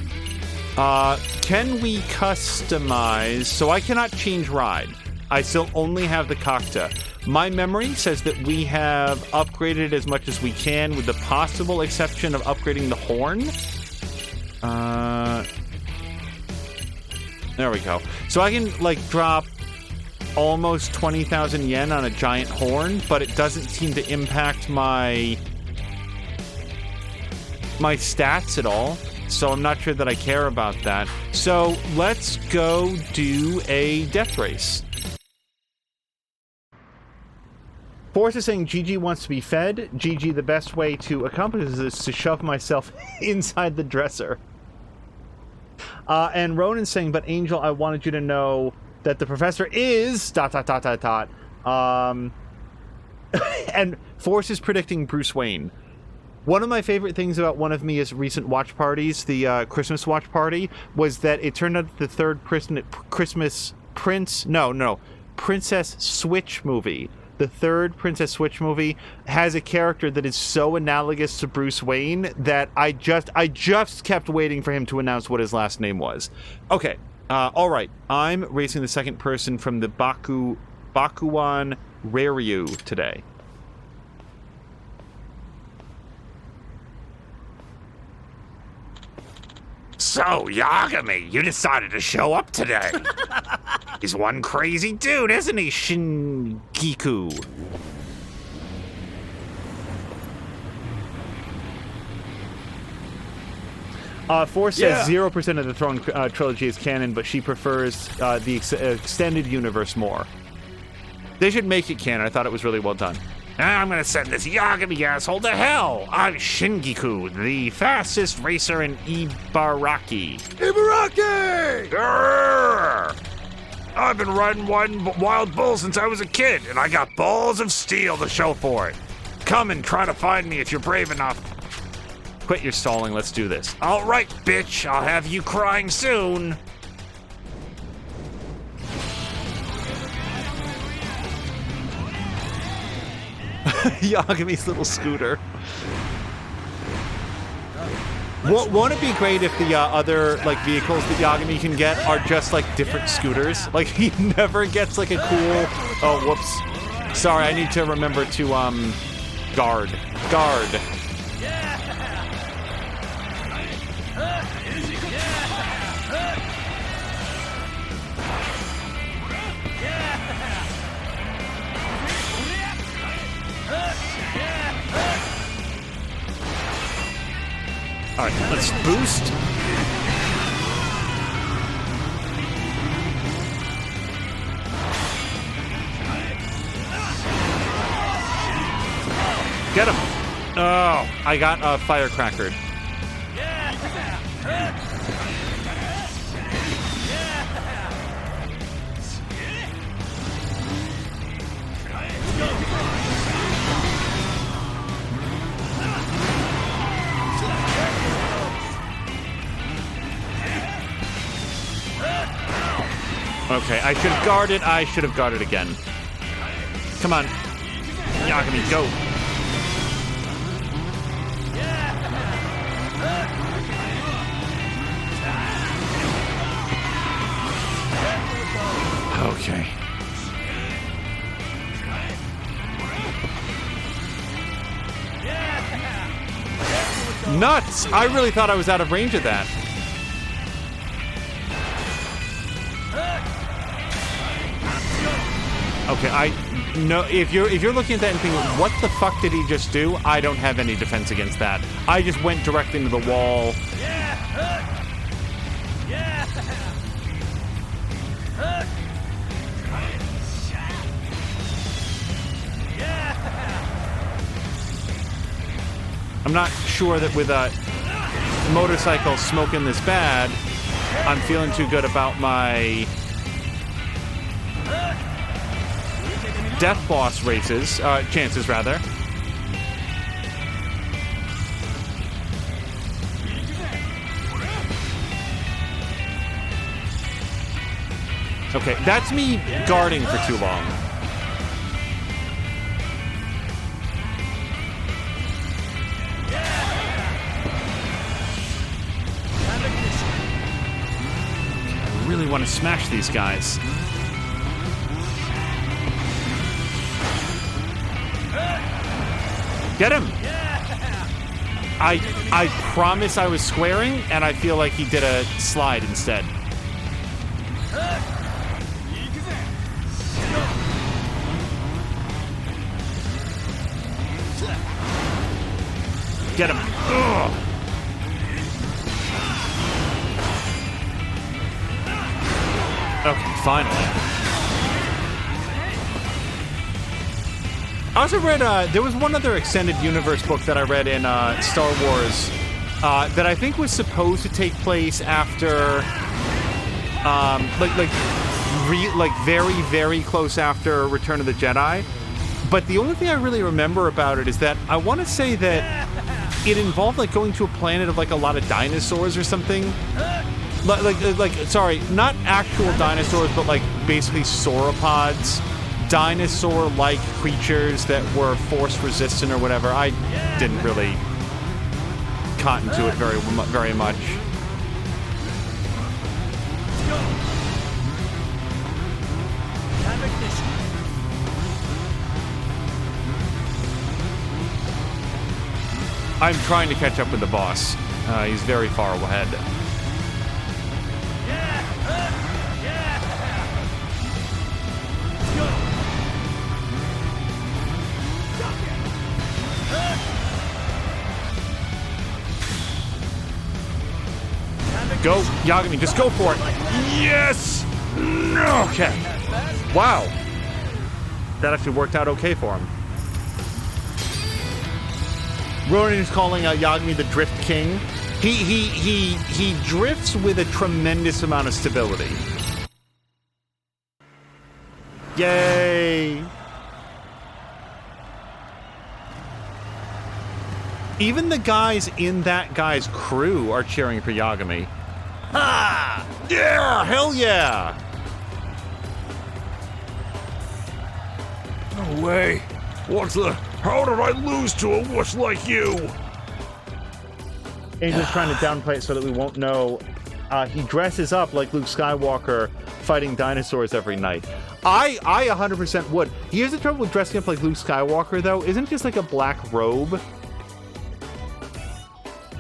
Can we customize? So I cannot change ride. I still only have the Kakta. My memory says that we have upgraded as much as we can, with the possible exception of upgrading the horn. There we go. So I can, like, drop almost 20,000 yen on a giant horn, but it doesn't seem to impact my stats at all. So I'm not sure that I care about that. So let's go do a death race. Force is saying Gigi wants to be fed. Gigi, the best way to accomplish this is to shove myself inside the dresser. And Ronan's saying, but Angel, I wanted you to know that the professor is ... And Force is predicting Bruce Wayne. One of my favorite things about one of Mia's recent watch parties, the Christmas watch party, was that it turned out that the third Princess Switch movie the third Princess Switch movie has a character that is so analogous to Bruce Wayne that I just kept waiting for him to announce what his last name was. Okay, all right. I'm racing the second person from the Bakuan Raryu today. So, Yagami, you decided to show up today. He's one crazy dude, isn't he, Shingiku? Force says 0% of the Throne trilogy is canon, but she prefers the extended universe more. They should make it canon. I thought it was really well done. I'm gonna send this Yagami asshole to hell. I'm Shingiku, the fastest racer in Ibaraki. Ibaraki! Grrr! I've been riding wild bull since I was a kid, and I got balls of steel to show for it. Come and try to find me if you're brave enough. Quit your stalling. Let's do this. All right, bitch. I'll have you crying soon. Yagami's little scooter. Won't it be great if the other vehicles that Yagami can get are just different scooters? Like he never gets a cool. Oh, whoops. Sorry, I need to remember to guard. All right, let's boost. Get him. Oh, I got firecrackered. Okay, I should have guarded. I should have guarded again. Come on. Yagami, go. Okay. Nuts! I really thought I was out of range of that. Okay, if you're looking at that and thinking, what the fuck did he just do? I don't have any defense against that. I just went directly into the wall. I'm not sure that with a motorcycle smoking this bad, I'm feeling too good about my death boss races, chances rather. Okay, that's me guarding for too long. I really want to smash these guys. Get him! I promise I was squaring, and I feel like he did a slide instead. Get him! Ugh. Okay, finally. I also read, there was one other extended universe book that I read in Star Wars that I think was supposed to take place after, very, very close after Return of the Jedi. But the only thing I really remember about it is that I want to say that it involved going to a planet of a lot of dinosaurs or something. Sorry, not actual dinosaurs, but basically sauropods dinosaur-like creatures that were force-resistant or whatever. I didn't really cotton to it very much. I'm trying to catch up with the boss. He's very far ahead. Go, Yagami, just go for it. Yes! Okay. Wow. That actually worked out okay for him. Ronan is calling out Yagami the Drift King. He drifts with a tremendous amount of stability. Yay! Even the guys in that guy's crew are cheering for Yagami. Ah! Yeah! Hell yeah! No way. How did I lose to a wuss like you? Angel's trying to downplay it so that we won't know. He dresses up like Luke Skywalker fighting dinosaurs every night. I 100% would. Here's the trouble with dressing up like Luke Skywalker, though. Isn't it just like a black robe?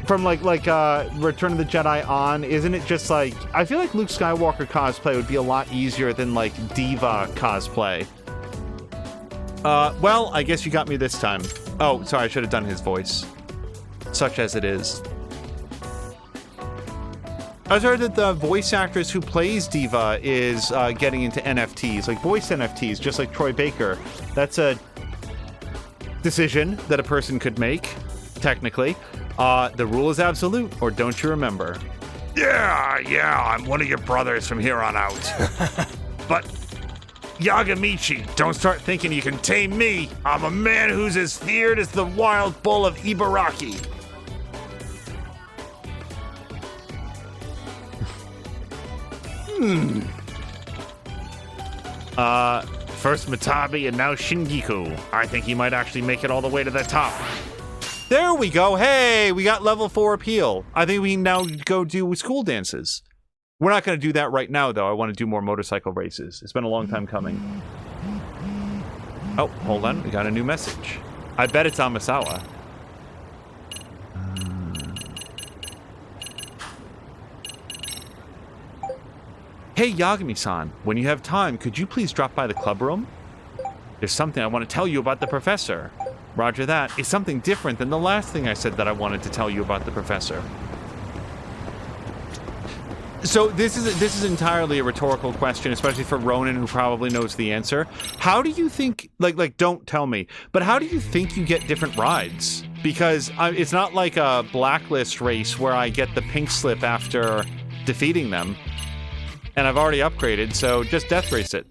From like Return of the Jedi on, isn't it just like... I feel like Luke Skywalker cosplay would be a lot easier than like Diva cosplay. Well, I guess you got me this time. Oh, sorry, I should have done his voice. Such as it is. I've heard that the voice actress who plays Diva is getting into NFTs, like voice NFTs, just like Troy Baker. That's a decision that a person could make, technically. The rule is absolute, or don't you remember? Yeah, I'm one of your brothers from here on out. But, Yagamichi, don't start thinking you can tame me. I'm a man who's as feared as the wild bull of Ibaraki. First Matabi and now Shingiku. I think he might actually make it all the way to the top. There we go. Hey, we got level 4 appeal. I think we can now go do school dances. We're not going to do that right now, though. I want to do more motorcycle races. It's been a long time coming. Oh, hold on. We got a new message. I bet it's Amasawa. Hey, Yagami-san. When you have time, could you please drop by the club room? There's something I want to tell you about the professor. Roger that. It's something different than the last thing I said that I wanted to tell you about the professor. So this is entirely a rhetorical question, especially for Ronan, who probably knows the answer. How do you think, like don't tell me, but how do you think you get different rides? Because it's not like a blacklist race where I get the pink slip after defeating them. And I've already upgraded, so just death race it.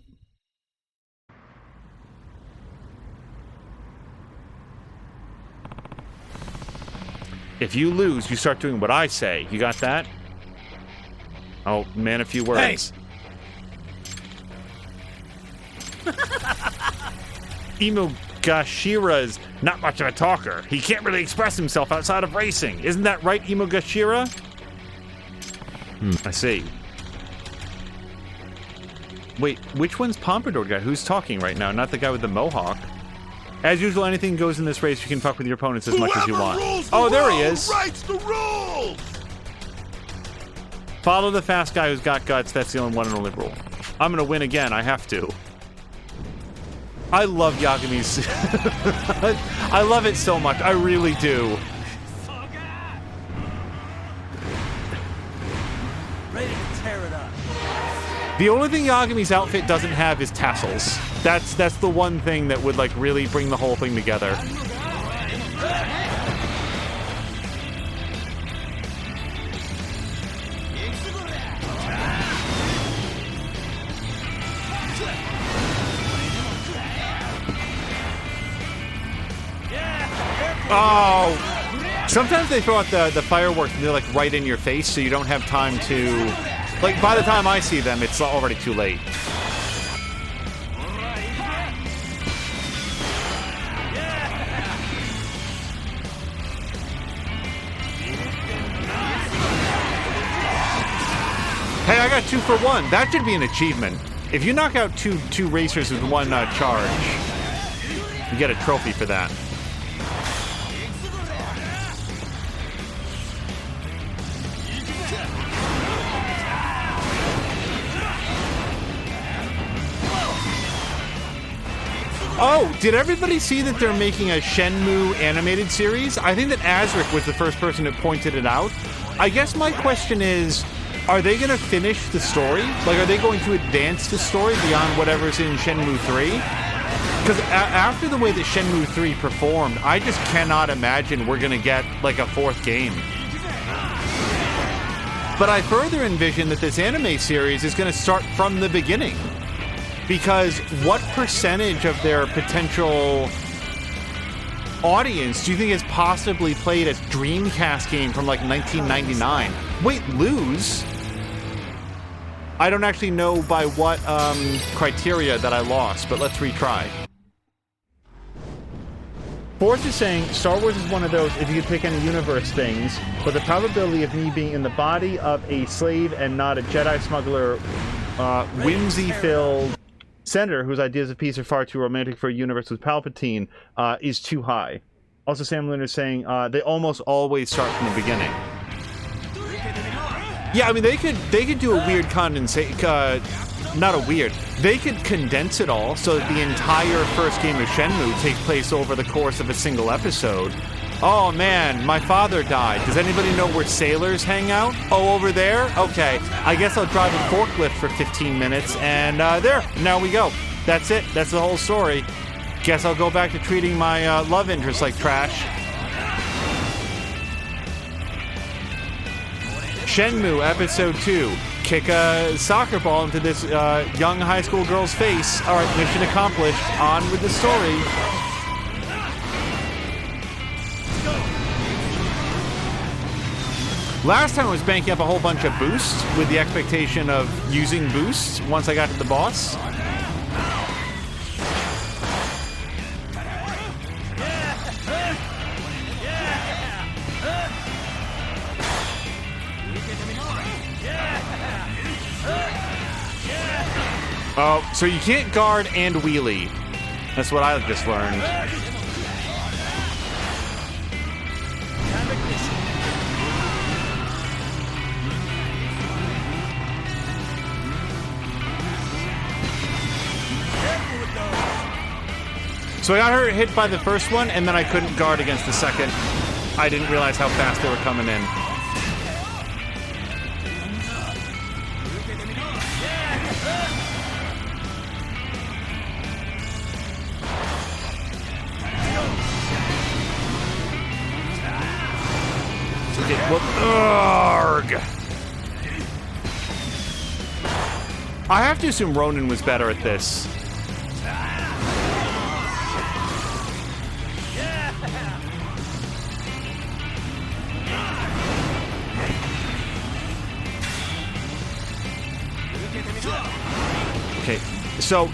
If you lose, you start doing what I say. You got that? Oh, man, a few words. Hey. Imogashira's not much of a talker. He can't really express himself outside of racing. Isn't that right, Imogashira? I see. Wait, which one's Pompadour guy? Who's talking right now? Not the guy with the mohawk. As usual, anything goes in this race. You can fuck with your opponents as much as you want. Oh, there he is. Writes the rules. Follow the fast guy who's got guts. That's the only one and only rule. I'm gonna win again. I have to. I love Yagami's. I love it so much. I really do. Ready to tear it up. The only thing Yagami's outfit doesn't have is tassels. That's the one thing that would like really bring the whole thing together. Oh! Sometimes they throw out the fireworks and they're like right in your face, so you don't have time to... Like, by the time I see them, it's already too late. Yeah, 2 for 1. That should be an achievement. If you knock out two racers with one charge, you get a trophy for that. Oh, did everybody see that they're making a Shenmue animated series? I think that Azric was the first person who pointed it out. I guess my question is, are they going to finish the story? Like, are they going to advance the story beyond whatever's in Shenmue 3? Because after the way that Shenmue 3 performed, I just cannot imagine we're going to get, like, a 4th game. But I further envision that this anime series is going to start from the beginning. Because what percentage of their potential audience do you think has possibly played a Dreamcast game from like 1999? Wait, lose? I don't actually know by what criteria that I lost, but let's retry. Forrest is saying, Star Wars is one of those if you could pick any universe things, but the probability of me being in the body of a slave and not a Jedi smuggler, whimsy-filled senator whose ideas of peace are far too romantic for a universe with Palpatine is too high. Also, Sam Lynn is saying they almost always start from the beginning. Yeah, I mean, they could do a weird they could condense it all so that the entire first game of Shenmue takes place over the course of a single episode. Oh man, my father died. Does anybody know where sailors hang out? Oh, over there? Okay. I guess I'll drive a forklift for 15 minutes, and there, now we go. That's it. That's the whole story. Guess I'll go back to treating my love interest like trash. Shenmue Episode 2. Kick a soccer ball into this young high school girl's face. All right, mission accomplished. On with the story. Last time I was banking up a whole bunch of boosts with the expectation of using boosts once I got to the boss. Oh, so you can't guard and wheelie. That's what I just learned. So I got hit by the first one, and then I couldn't guard against the second. I didn't realize how fast they were coming in. Arrgh. I have to assume Ronan was better at this. Okay, so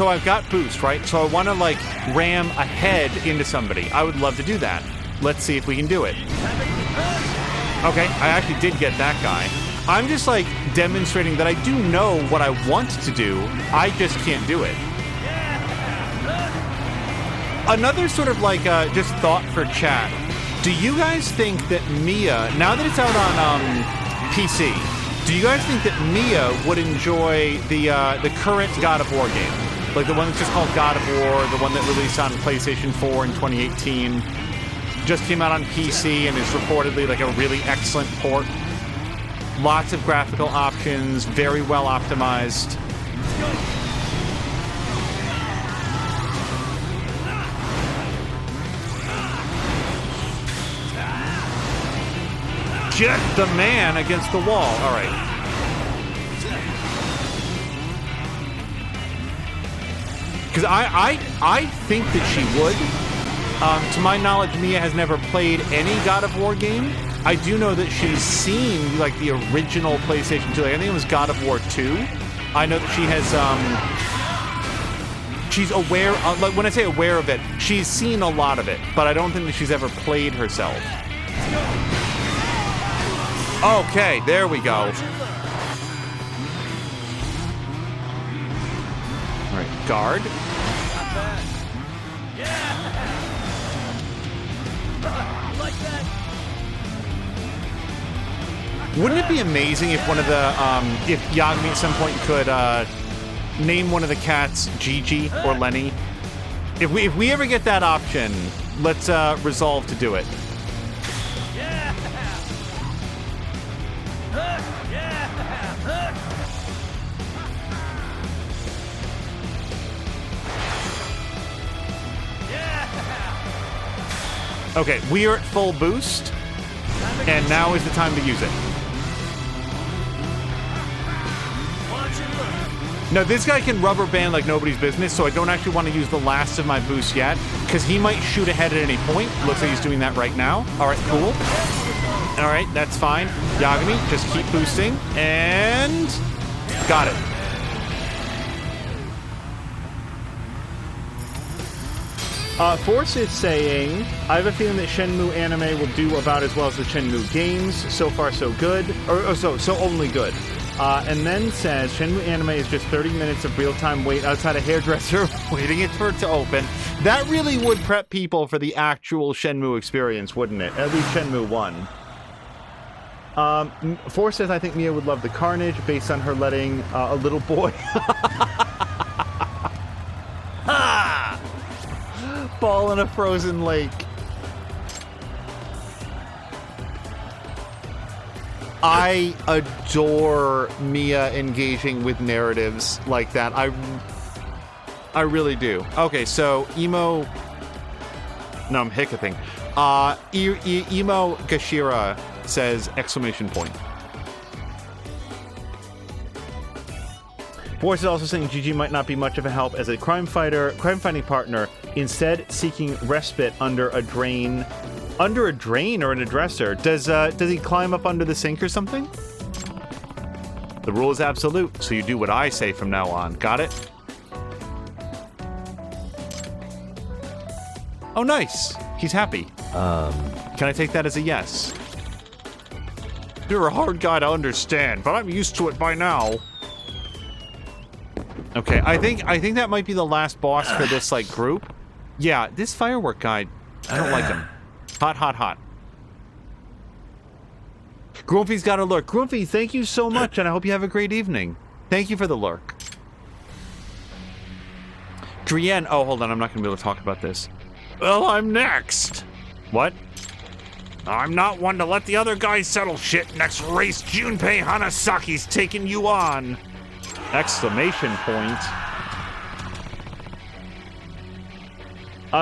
I've got boost, right? So I want to like ram ahead into somebody. I would love to do that. Let's see if we can do it. Okay, I actually did get that guy. I'm just like demonstrating that I do know what I want to do. I just can't do it. Another sort of like just thought for chat. Do you guys think that Mia, now that it's out on PC, do you guys think that Mia would enjoy the current God of War game? Like the one that's just called God of War, the one that released on PlayStation 4 in 2018. Just came out on PC and is reportedly like a really excellent port. Lots of graphical options, very well optimized. Jet the man against the wall. All right. Because I think that she would. To my knowledge, Mia has never played any God of War game. I do know that she's seen like the original PlayStation 2. Like, I think it was God of War 2. I know that she has. She's aware. Like when I say aware of it, she's seen a lot of it, but I don't think that she's ever played herself. Okay, there we go. guard. Wouldn't it be amazing if one of the, if Yagami at some point could, name one of the cats Gigi or Lenny? If we ever get that option, let's, resolve to do it. Okay, we are at full boost, and now is the time to use it. No, this guy can rubber band like nobody's business, so I don't actually want to use the last of my boost yet, because he might shoot ahead at any point. Looks like he's doing that right now. All right, cool. All right, that's fine. Yagami, just keep boosting, and got it. Force is saying, I have a feeling that Shenmue anime will do about as well as the Shenmue games. So far, so good. So only good. And then says, Shenmue anime is just 30 minutes of real-time wait outside a hairdresser waiting for it to open. That really would prep people for the actual Shenmue experience, wouldn't it? At least Shenmue 1. Force says, I think Mia would love the carnage based on her letting a little boy... fall in a frozen lake. I adore Mia engaging with narratives like that. I really do. Okay, so Emo... No, I'm hiccuping. Emo Gashira says exclamation point. Force is also saying Gigi might not be much of a help as a crime-fighting partner, instead seeking respite under a drain. Under a drain or in a dresser? Does he climb up under the sink or something? The rule is absolute, so you do what I say from now on. Got it? Oh, nice. He's happy. Can I take that as a yes? You're a hard guy to understand, but I'm used to it by now. Okay, I think that might be the last boss for this, like, group. Yeah, this firework guy, I don't like him. Hot, hot, hot. Grumpy's got a lurk. Grumpy, thank you so much, and I hope you have a great evening. Thank you for the lurk. Drienne, oh, hold on, I'm not going to be able to talk about this. Well, I'm next. What? I'm not one to let the other guys settle shit. Next race, Junpei Hanasaki's taking you on. Exclamation point.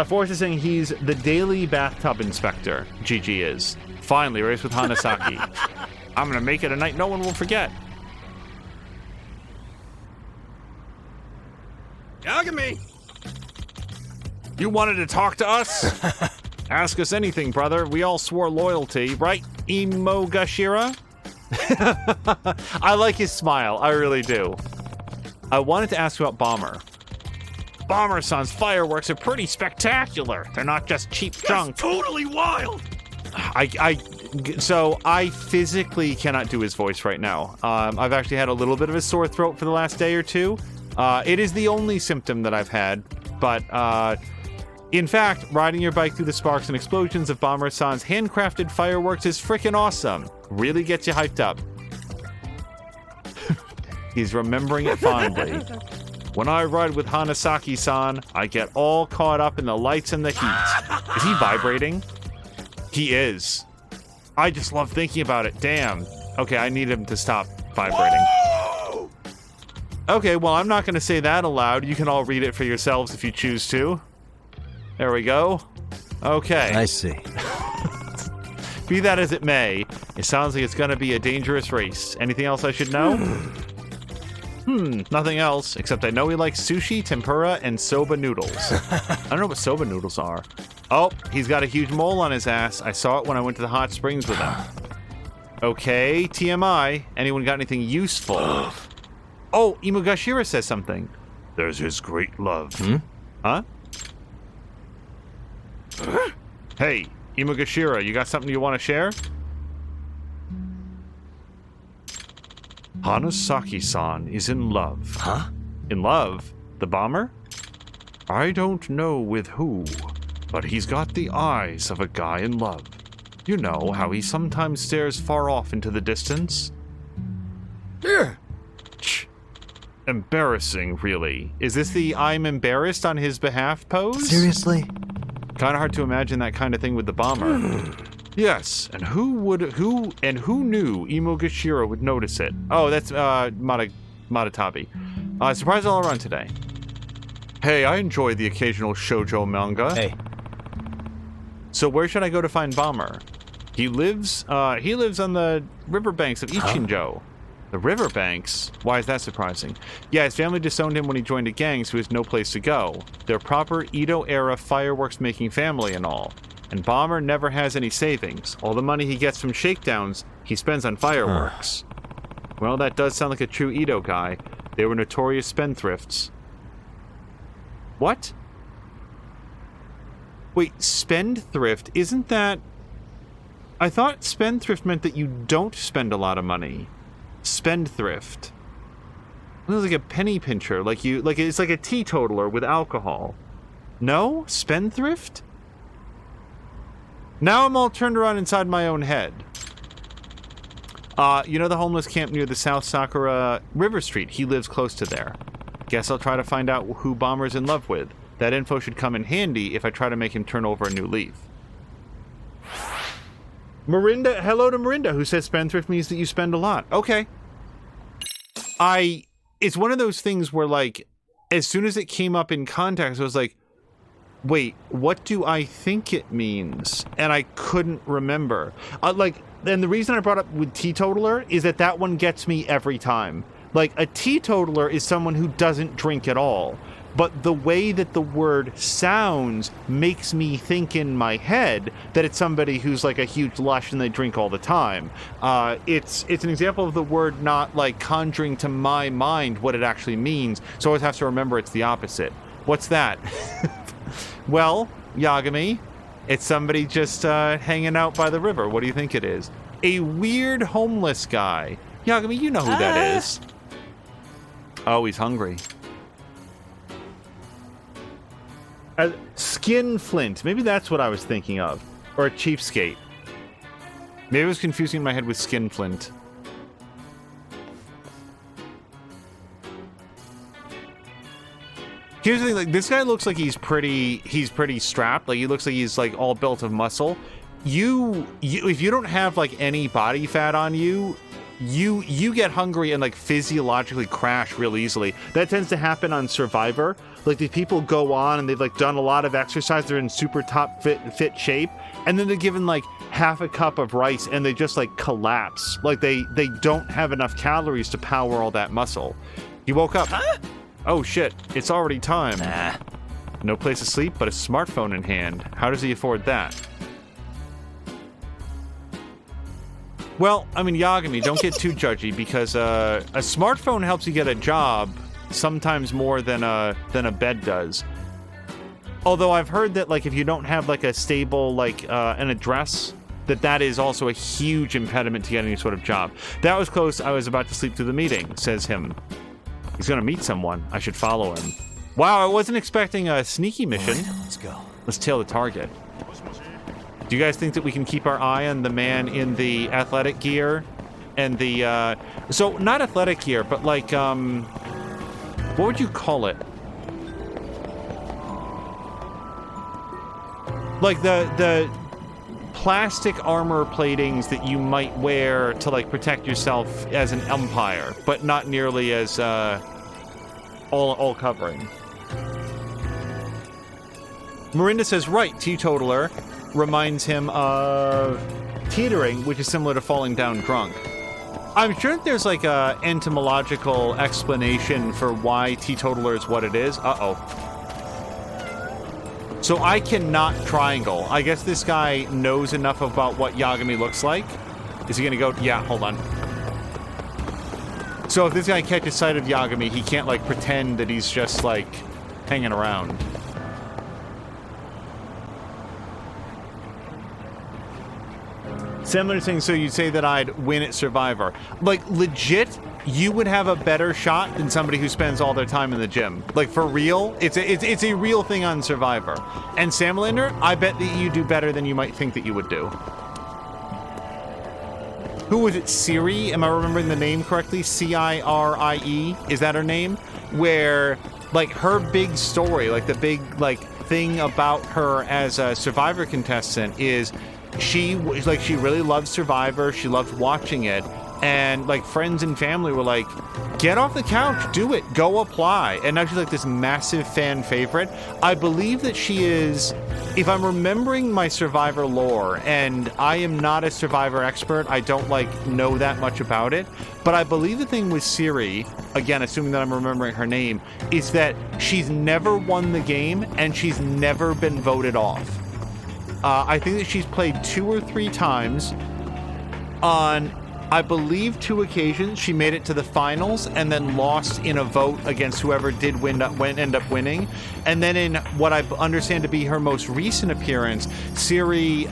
Forrest is saying he's the daily bathtub inspector. GG is. Finally, race with Hanasaki. I'm gonna make it a night no one will forget. Yagami! You wanted to talk to us? Ask us anything, brother. We all swore loyalty, right, Emo Gashira? I like his smile. I really do. I wanted to ask about Bomber. Bomber-san's fireworks are pretty spectacular. They're not just cheap junk. That's totally wild! So I physically cannot do his voice right now. I've actually had a little bit of a sore throat for the last day or two. It is the only symptom that I've had, but in fact, riding your bike through the sparks and explosions of Bomber-san's handcrafted fireworks is freaking awesome. Really gets you hyped up. He's remembering it fondly. When I ride with Hanasaki-san, I get all caught up in the lights and the heat. Is he vibrating? He is. I just love thinking about it. Damn. Okay, I need him to stop vibrating. Whoa! Okay, well, I'm not going to say that aloud. You can all read it for yourselves if you choose to. There we go. Okay. I see. Be that as it may, it sounds like it's going to be a dangerous race. Anything else I should know? Nothing else, except I know he likes sushi, tempura, and soba noodles. I don't know what soba noodles are. Oh, he's got a huge mole on his ass. I saw it when I went to the hot springs with him. Okay, TMI. Anyone got anything useful? Oh, Imugashira says something. There's his great love. Huh? Hey, Imugashira, you got something you want to share? Hanasaki-san is in love. Huh? In love? The bomber? I don't know with who, but he's got the eyes of a guy in love. You know how he sometimes stares far off into the distance? Here. Embarrassing, really. Is this the I'm embarrassed on his behalf pose? Seriously? Kind of hard to imagine that kind of thing with the bomber. Yes, and who knew Imogashira would notice it? Oh, that's Matatabi. Surprise all around today. Hey, I enjoy the occasional shoujo manga. Hey. So where should I go to find Bomber? He lives on the riverbanks of Ichinjo. The riverbanks? Why is that surprising? Yeah, his family disowned him when he joined a gang, so he has no place to go. They're proper Edo-era fireworks-making family and all. And Bomber never has any savings. All the money he gets from shakedowns, he spends on fireworks. Well, that does sound like a true Edo guy. They were notorious spendthrifts. What? Wait, spendthrift? Isn't that... I thought spendthrift meant that you don't spend a lot of money. Spendthrift. It was like a penny pincher, it's like a teetotaler with alcohol. No? Spendthrift? Now I'm all turned around inside my own head. You know the homeless camp near the South Sakura River Street? He lives close to there. Guess I'll try to find out who Bomber's in love with. That info should come in handy if I try to make him turn over a new leaf. Marinda, hello to Marinda, who says spendthrift means that you spend a lot. Okay. It's one of those things where, like, as soon as it came up in context, I was like, wait, what do I think it means? And I couldn't remember. And the reason I brought up with teetotaler is that one gets me every time. Like, a teetotaler is someone who doesn't drink at all. But the way that the word sounds makes me think in my head that it's somebody who's like a huge lush and they drink all the time. It's an example of the word not like conjuring to my mind what it actually means, so I always have to remember it's the opposite. What's that? Well, Yagami, it's somebody just hanging out by the river. What do you think it is? A weird homeless guy. Yagami, you know who that is. Oh, he's hungry. Skinflint. Maybe that's what I was thinking of. Or a cheapskate. Maybe I was confusing my head with Skinflint. Here's the thing, like, this guy looks like he's pretty strapped. Like, he looks like he's, like, all built of muscle. You if you don't have, like, any body fat on you, you get hungry and, like, physiologically crash real easily. That tends to happen on Survivor. Like, these people go on and they've, like, done a lot of exercise. They're in super top fit shape. And then they're given, like, half a cup of rice and they just, like, collapse. Like, they don't have enough calories to power all that muscle. He woke up. Huh? Oh, shit. It's already time. No place to sleep, but a smartphone in hand. How does he afford that? Well, I mean, Yagami, don't get too judgy, because a smartphone helps you get a job sometimes more than a bed does. Although I've heard that, like, if you don't have, like, a stable, like, an address, that is also a huge impediment to getting any sort of job. That was close. I was about to sleep through the meeting, says him. He's gonna meet someone. I should follow him. Wow, I wasn't expecting a sneaky mission. Right, let's go. Let's tail the target. Do you guys think that we can keep our eye on the man in the athletic gear and the, so not athletic gear, but like, what would you call it? Like the plastic armor platings that you might wear to, like, protect yourself as an umpire, but not nearly as, all covering. Marinda says, right, teetotaler reminds him of teetering, which is similar to falling down drunk. I'm sure that there's, like, a entomological explanation for why teetotaler is what it is. Uh-oh. So I cannot triangle. I guess this guy knows enough about what Yagami looks like. Is he gonna go? Yeah, hold on. So if this guy catches sight of Yagami, he can't, like, pretend that he's just, like, hanging around. Similar thing, so you'd say that I'd win at Survivor. Like, legit, you would have a better shot than somebody who spends all their time in the gym. Like, for real, it's a real thing on Survivor. And Samlander, I bet that you do better than you might think that you would do. Who was it? Ciri? Am I remembering the name correctly? Cirie? Is that her name? Where, like, her big story, like the big, like, thing about her as a Survivor contestant is she really loved Survivor. She loved watching it. And, like, friends and family were like, get off the couch, do it, go apply. And now she's like this massive fan favorite. I believe that she is, if I'm remembering my Survivor lore, and I am not a Survivor expert, I don't, like, know that much about it, but I believe the thing with Ciri, again, assuming that I'm remembering her name, is that she's never won the game and she's never been voted off. I think that she's played 2 or 3 times. On, I believe, 2 occasions she made it to the finals and then lost in a vote against whoever did end up winning. And then in what I understand to be her most recent appearance, Ciri,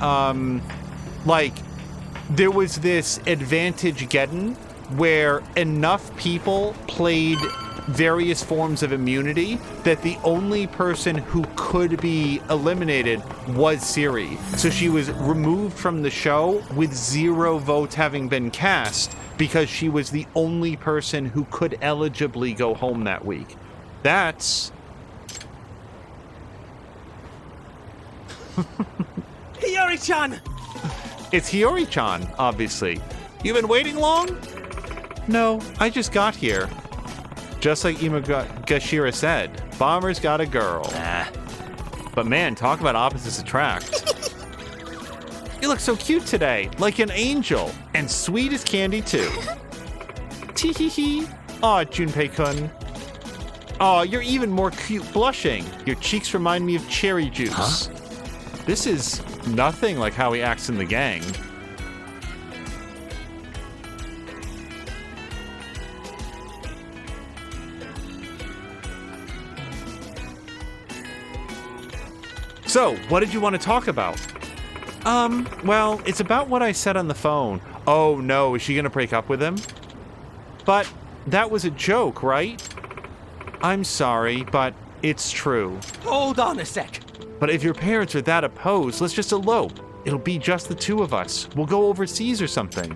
like, there was this advantage getting where enough people played various forms of immunity that the only person who could be eliminated was Ciri. So she was removed from the show with 0 votes having been cast because she was the only person who could eligibly go home that week. That's... Hiyori-chan! It's Hiyori-chan, obviously. You've been waiting long? No, I just got here. Just like Imagashira said, Bomber's got a girl. Nah. But man, talk about opposites attract. You look so cute today, like an angel, and sweet as candy too. Tee-hee-hee. Aw, Junpei-kun. Aw, you're even more cute blushing. Your cheeks remind me of cherry juice. Huh? This is nothing like how he acts in the gang. So, what did you want to talk about? Well, it's about what I said on the phone. Oh no, is she gonna break up with him? But that was a joke, right? I'm sorry, but it's true. Hold on a sec. But if your parents are that opposed, let's just elope. It'll be just the 2 of us. We'll go overseas or something.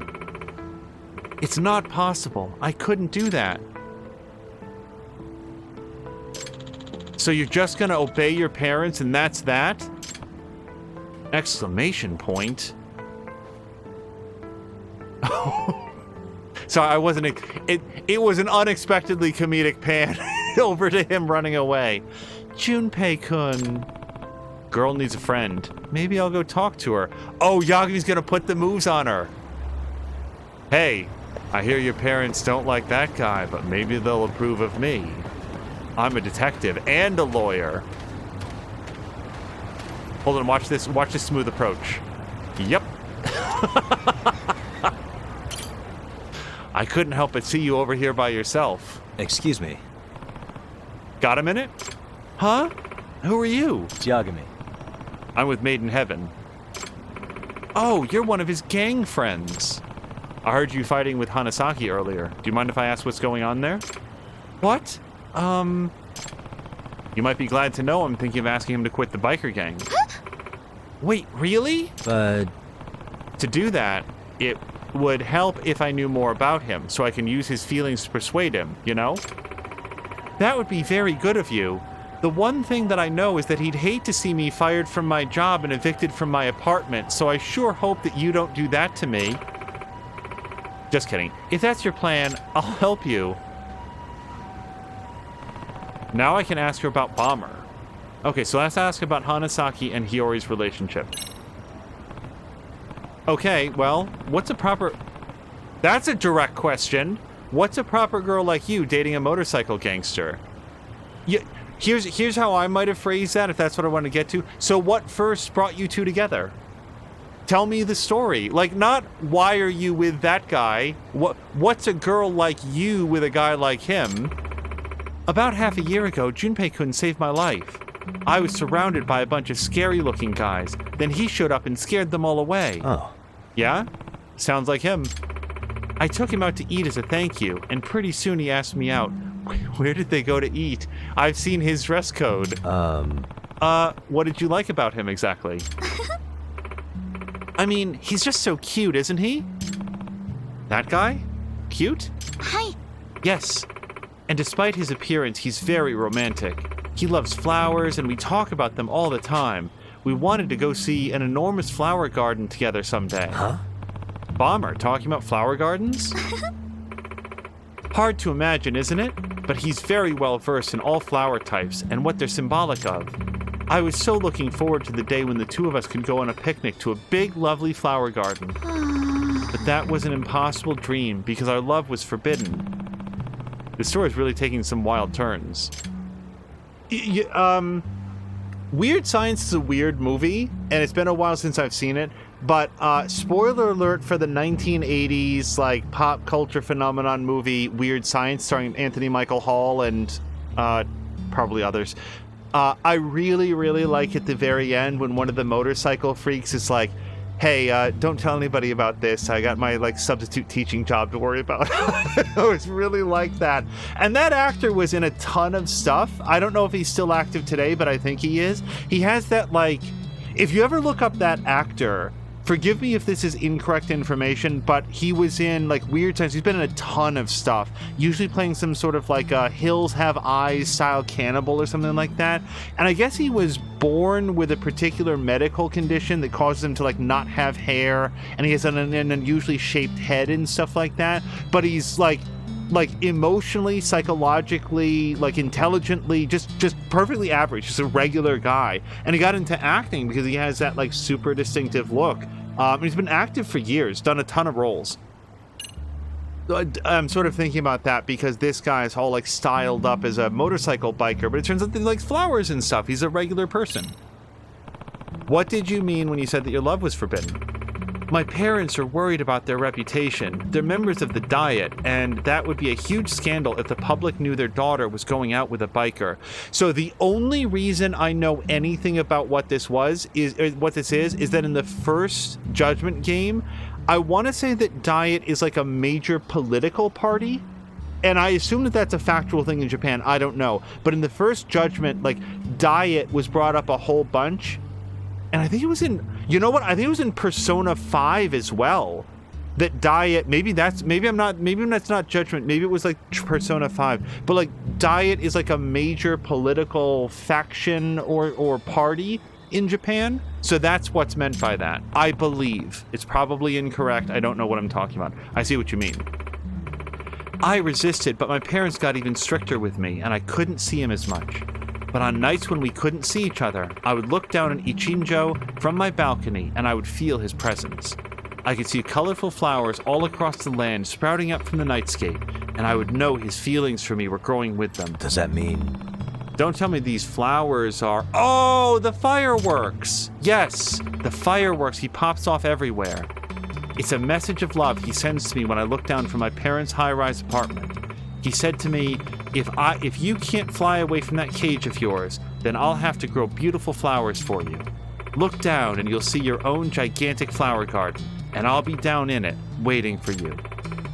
It's not possible. I couldn't do that. So you're just gonna obey your parents and that's that? Exclamation point. So I wasn't... It was an unexpectedly comedic pan over to him running away. Junpei-kun. Girl needs a friend. Maybe I'll go talk to her. Oh, Yagami's gonna put the moves on her. Hey, I hear your parents don't like that guy, but maybe they'll approve of me. I'm a detective and a lawyer. Hold on, watch this smooth approach. Yep. I couldn't help but see you over here by yourself. Excuse me. Got a minute? Huh? Who are you? It's Yagami. I'm with Made in Heaven. Oh, you're one of his gang friends. I heard you fighting with Hanasaki earlier. Do you mind if I ask what's going on there? What? You might be glad to know I'm thinking of asking him to quit the biker gang. Wait, really? But... To do that, it would help if I knew more about him, so I can use his feelings to persuade him, you know? That would be very good of you. The one thing that I know is that he'd hate to see me fired from my job and evicted from my apartment, so I sure hope that you don't do that to me. Just kidding. If that's your plan, I'll help you. Now I can ask her about Bomber. Okay, so let's ask about Hanasaki and Hiyori's relationship. Okay, well, what's a proper... That's a direct question. What's a proper girl like you dating a motorcycle gangster? Yeah, here's how I might have phrased that, if that's what I want to get to. So what first brought you two together? Tell me the story. Like, not why are you with that guy? What's a girl like you with a guy like him? About half a year ago, Junpei-kun saved my life. I was surrounded by a bunch of scary-looking guys. Then he showed up and scared them all away. Oh. Yeah? Sounds like him. I took him out to eat as a thank you, and pretty soon he asked me out. Where did they go to eat? I've seen his dress code. What did you like about him exactly? I mean, he's just so cute, isn't he? That guy? Cute? Hi. Yes. And despite his appearance, he's very romantic. He loves flowers, and we talk about them all the time. We wanted to go see an enormous flower garden together someday. Huh? Bomber talking about flower gardens? Hard to imagine, isn't it? But he's very well versed in all flower types and what they're symbolic of. I was so looking forward to the day when the two of us could go on a picnic to a big, lovely flower garden. But that was an impossible dream because our love was forbidden. The story is really taking some wild turns. Weird Science is a weird movie, and it's been a while since I've seen it. But spoiler alert for the 1980s like pop culture phenomenon movie Weird Science, starring Anthony Michael Hall and probably others. I really, really like at the very end when one of the motorcycle freaks is like, hey, don't tell anybody about this. I got my like substitute teaching job to worry about. I was really like that. And that actor was in a ton of stuff. I don't know if he's still active today, but I think he is. He has that like, if you ever look up that actor, forgive me if this is incorrect information, but he was in like Weird Science. He's been in a ton of stuff, usually playing some sort of like a Hills Have Eyes style cannibal or something like that. And I guess he was born with a particular medical condition that causes him to like not have hair, and he has an unusually shaped head and stuff like that. But he's like emotionally, psychologically, like intelligently, just perfectly average, just a regular guy. And he got into acting because he has that like super distinctive look. He's been active for years, done a ton of roles. I'm sort of thinking about that because this guy is all like styled up as a motorcycle biker, but it turns out that he likes flowers and stuff. He's a regular person. What did you mean when you said that your love was forbidden? My parents are worried about their reputation. They're members of the Diet, and that would be a huge scandal if the public knew their daughter was going out with a biker. So the only reason I know anything about what this is that in the first Judgment game, I want to say that Diet is like a major political party. And I assume that that's a factual thing in Japan. I don't know. But in the first Judgment, like, Diet was brought up a whole bunch. And I think it was in, you know what? I think it was in Persona 5 as well. That Diet, maybe that's not Judgment. Maybe it was like Persona 5. But like Diet is like a major political faction or party in Japan. So that's what's meant by that. I believe. It's probably incorrect. I don't know what I'm talking about. I see what you mean. I resisted, but my parents got even stricter with me, and I couldn't see him as much. But on nights when we couldn't see each other, I would look down on Ichinjo from my balcony and I would feel his presence. I could see colorful flowers all across the land sprouting up from the nightscape, and I would know his feelings for me were growing with them. Does that mean... Don't tell me these flowers are... Oh, the fireworks! Yes, the fireworks he pops off everywhere. It's a message of love he sends to me when I look down from my parents' high-rise apartment. He said to me, if you can't fly away from that cage of yours, then I'll have to grow beautiful flowers for you. Look down and you'll see your own gigantic flower garden, and I'll be down in it, waiting for you.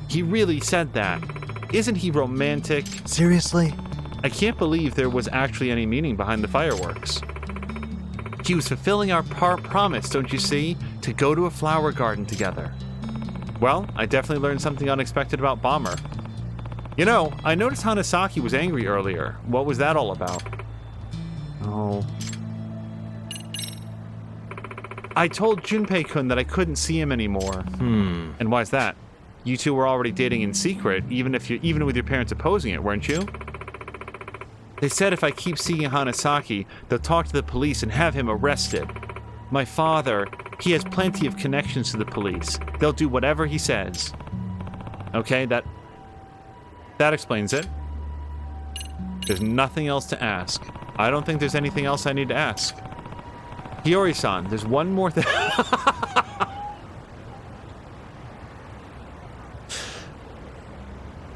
He really said that. Isn't he romantic? Seriously? I can't believe there was actually any meaning behind the fireworks. He was fulfilling our promise, don't you see, to go to a flower garden together. Well, I definitely learned something unexpected about Bomber. You know, I noticed Hanasaki was angry earlier. What was that all about? Oh. I told Junpei-kun that I couldn't see him anymore. And why's that? You two were already dating in secret, even with your parents opposing it, weren't you? They said if I keep seeing Hanasaki, they'll talk to the police and have him arrested. My father, he has plenty of connections to the police. They'll do whatever he says. Okay, that explains it. There's nothing else to ask. I don't think there's anything else I need to ask. Hiyori-san, there's one more thing.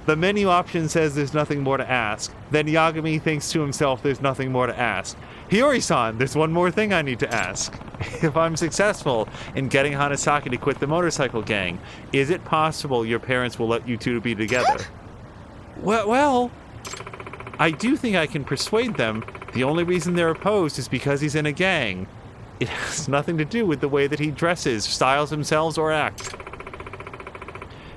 The menu option says there's nothing more to ask. Then Yagami thinks to himself there's nothing more to ask. Hiyori-san, there's one more thing I need to ask. If I'm successful in getting Hanasaki to quit the motorcycle gang, is it possible your parents will let you two be together? Well, I do think I can persuade them. The only reason they're opposed is because he's in a gang. It has nothing to do with the way that he dresses, styles himself, or acts.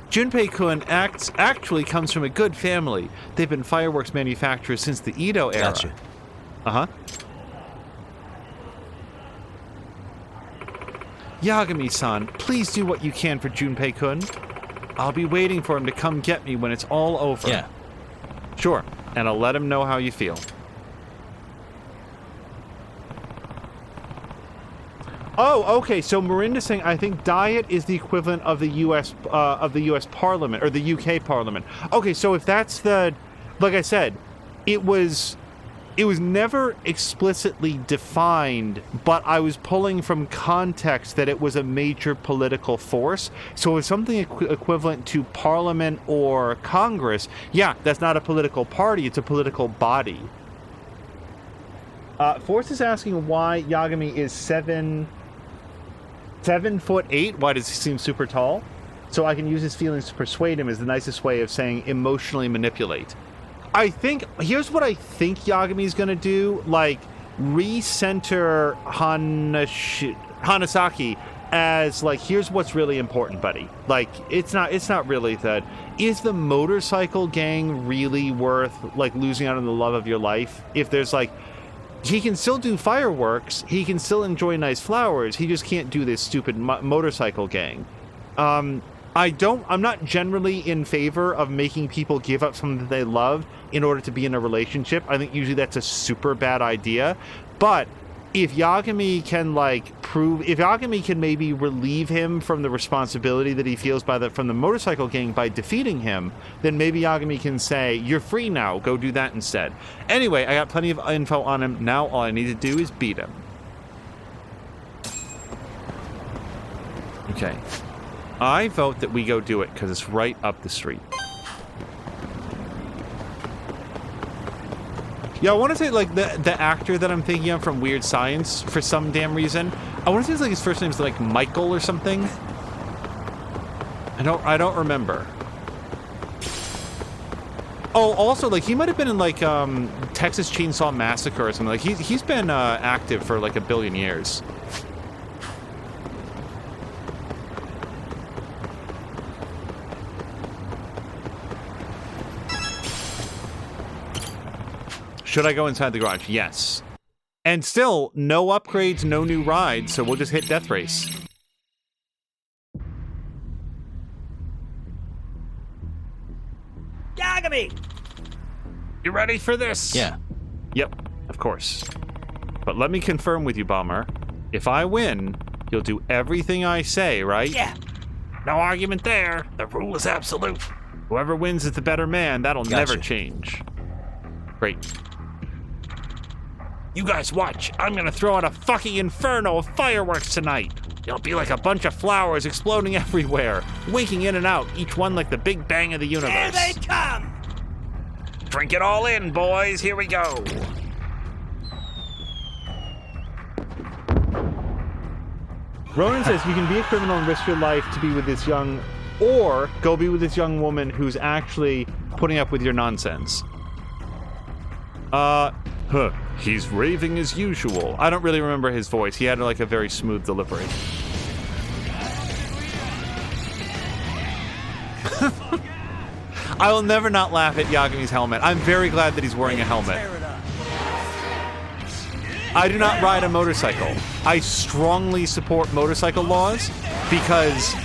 Junpei-kun actually comes from a good family. They've been fireworks manufacturers since the Edo era. Gotcha. Uh-huh. Yagami-san, please do what you can for Junpei-kun. I'll be waiting for him to come get me when it's all over. Yeah. Sure, and I'll let him know how you feel. Oh, okay. So Miranda's saying, I think diet is the equivalent of the U.S. Parliament or the U.K. Parliament. Okay, so if that's the, like I said, it was never explicitly defined, but I was pulling from context that it was a major political force. So if something equivalent to Parliament or Congress, yeah, that's not a political party; it's a political body. Force is asking why Yagami is 7'8". Why does he seem super tall? So I can use his feelings to persuade him is the nicest way of saying emotionally manipulate. I think, here's what I think Yagami's gonna do, like, recenter Hanasaki as, like, here's what's really important, buddy. Like, it's not really that. Is the motorcycle gang really worth, like, losing out on the love of your life? If there's, like, he can still do fireworks, he can still enjoy nice flowers, he just can't do this stupid motorcycle gang. I'm not generally in favor of making people give up something that they love in order to be in a relationship. I think usually that's a super bad idea. But if Yagami can, like, if Yagami can maybe relieve him from the responsibility that he feels from the motorcycle gang by defeating him, then maybe Yagami can say, you're free now, go do that instead. Anyway, I got plenty of info on him. Now all I need to do is beat him. Okay. I vote that we go do it, because it's right up the street. Yeah, I want to say, like, the actor that I'm thinking of from Weird Science, for some damn reason, I want to say, like, his first name's, like, Michael or something. I don't remember. Oh, also, like, he might have been in, like, Texas Chainsaw Massacre or something. Like, he's been active for, like, 1 billion years. Should I go inside the garage? Yes. And still, no upgrades, no new rides, so we'll just hit Death Race. Yagami! You ready for this? Yeah. Yep, of course. But let me confirm with you, Bomber. If I win, you'll do everything I say, right? Yeah. No argument there. The rule is absolute. Whoever wins is the better man. That'll never change. Great. You guys watch. I'm gonna throw out a fucking inferno of fireworks tonight. It'll be like a bunch of flowers exploding everywhere, winking in and out, each one like the Big Bang of the universe. Here they come! Drink it all in, boys. Here we go. Ronan says you can be a criminal and risk your life to be with this young, or go be with this young woman who's actually putting up with your nonsense. He's raving as usual. I don't really remember his voice. He had, like, a very smooth delivery. I will never not laugh at Yagami's helmet. I'm very glad that he's wearing a helmet. I do not ride a motorcycle. I strongly support motorcycle laws because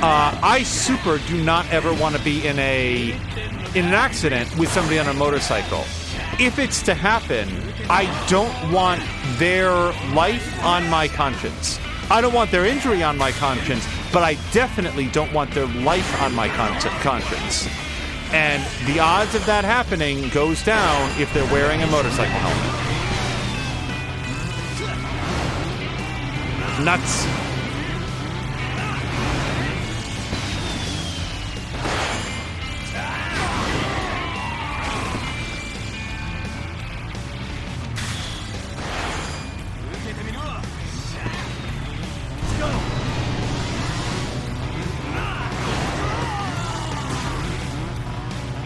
I super do not ever want to be in an accident with somebody on a motorcycle. If it's to happen, I don't want their life on my conscience. I don't want their injury on my conscience, but I definitely don't want their life on my conscience. And the odds of that happening goes down if they're wearing a motorcycle helmet. Nuts.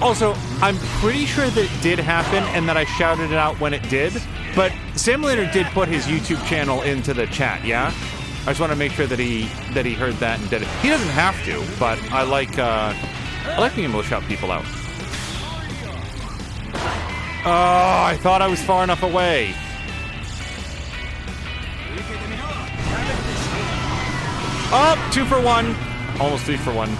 Also, I'm pretty sure that it did happen and that I shouted it out when it did, but Sam Lander did put his YouTube channel into the chat, yeah? I just want to make sure that he heard that and did it. He doesn't have to, but I like being able to shout people out. Oh, I thought I was far enough away. Oh, 2 for 1. Almost 3 for 1.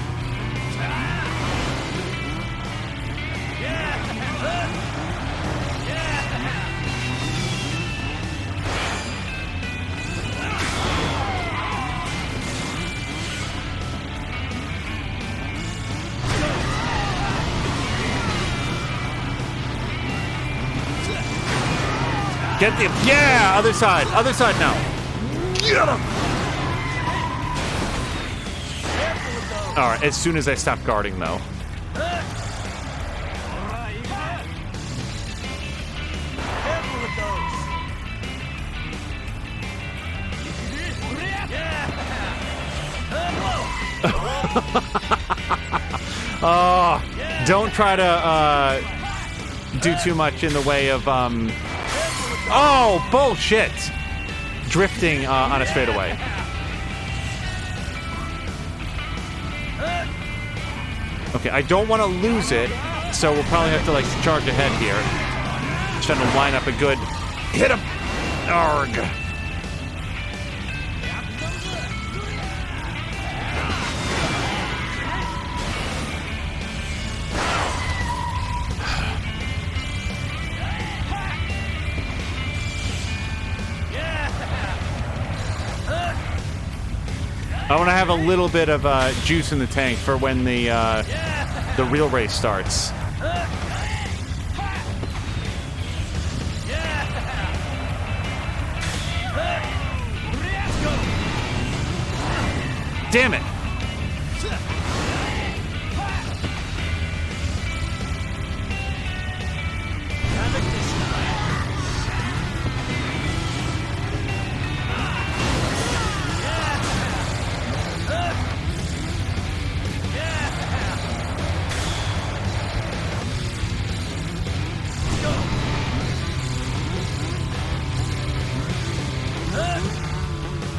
Get the, yeah, other side now. Get him. All right, as soon as I stop guarding, though. Oh, don't try to do too much in the way of oh, bullshit! Drifting on a straightaway. Okay, I don't want to lose it, so we'll probably have to, like, charge ahead here. Just trying to line up a good... Hit him! Arg! I want to have a little bit of juice in the tank for when the real race starts. Damn it!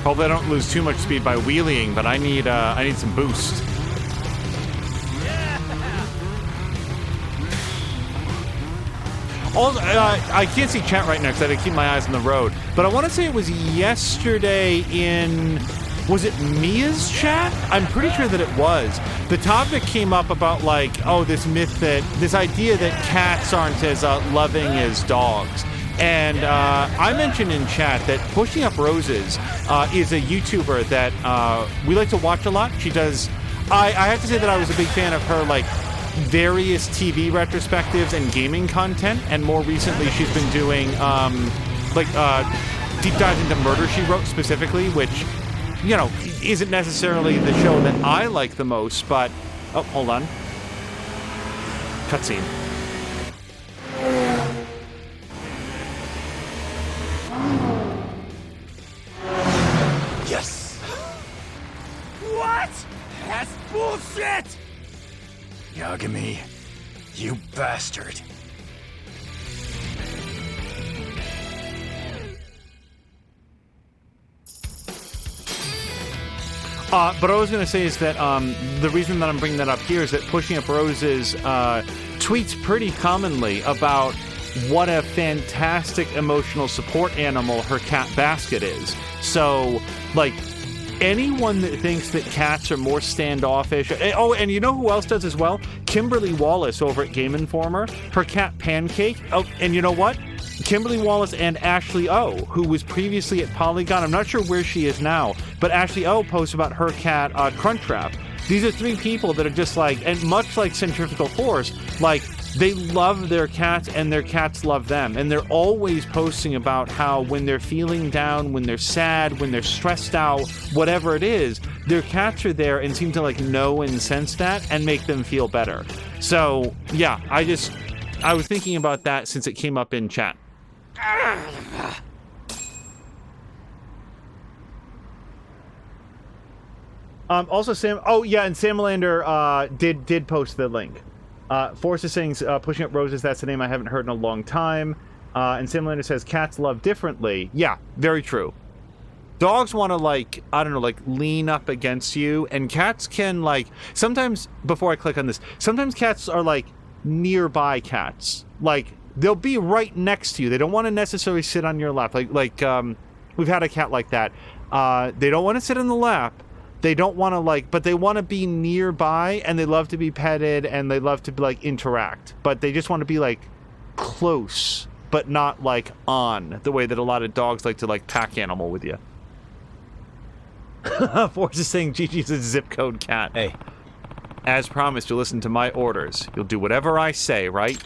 Hopefully I don't lose too much speed by wheeling, but I need some boost. Also, I can't see chat right now because I had to keep my eyes on the road, but I want to say it was yesterday in... Was it Mia's chat? I'm pretty sure that it was. The topic came up about, like, oh, this idea that cats aren't as loving as dogs. And I mentioned in chat that Pushing Up Roses is a YouTuber that we like to watch a lot. She does... I have to say that I was a big fan of her, like, various TV retrospectives and gaming content. And more recently, she's been doing, deep dives into Murder, She Wrote specifically, which, you know, isn't necessarily the show that I like the most, but... Oh, hold on. Cutscene. Yes! What? That's bullshit! Yagami, you bastard. But what I was going to say is that the reason that I'm bringing that up here is that Pushing Up Roses tweets pretty commonly about what a fantastic emotional support animal her cat Basket is. So, like, anyone that thinks that cats are more standoffish... Oh, and you know who else does as well? Kimberly Wallace over at Game Informer. Her cat Pancake. Oh, and you know what? Kimberly Wallace and Ashley O, who was previously at Polygon. I'm not sure where she is now, but Ashley O posts about her cat, Crunchwrap. These are three people that are just like, and much like Centrifugal Force, like, they love their cats and their cats love them. And they're always posting about how when they're feeling down, when they're sad, when they're stressed out, whatever it is, their cats are there and seem to, like, know and sense that and make them feel better. So, yeah, I was thinking about that since it came up in chat. Also, Sam. Oh, yeah, and Sam Lander did post the link. Force is saying, pushing up roses, that's the name I haven't heard in a long time. And Simlander says, cats love differently. Yeah, very true. Dogs want to, like, I don't know, like, lean up against you, and cats can, like, sometimes, before I click on this, sometimes cats are, like, nearby cats. Like, they'll be right next to you. They don't want to necessarily sit on your lap. Like, we've had a cat like that. They don't want to sit in the lap. They don't want to, like, but they want to be nearby, and they love to be petted, and they love to, like, interact. But they just want to be, like, close, but not, like, on, the way that a lot of dogs like to, like, pack animal with you. Force is saying Gigi's a zip code cat. Hey. As promised, you'll listen to my orders. You'll do whatever I say, right?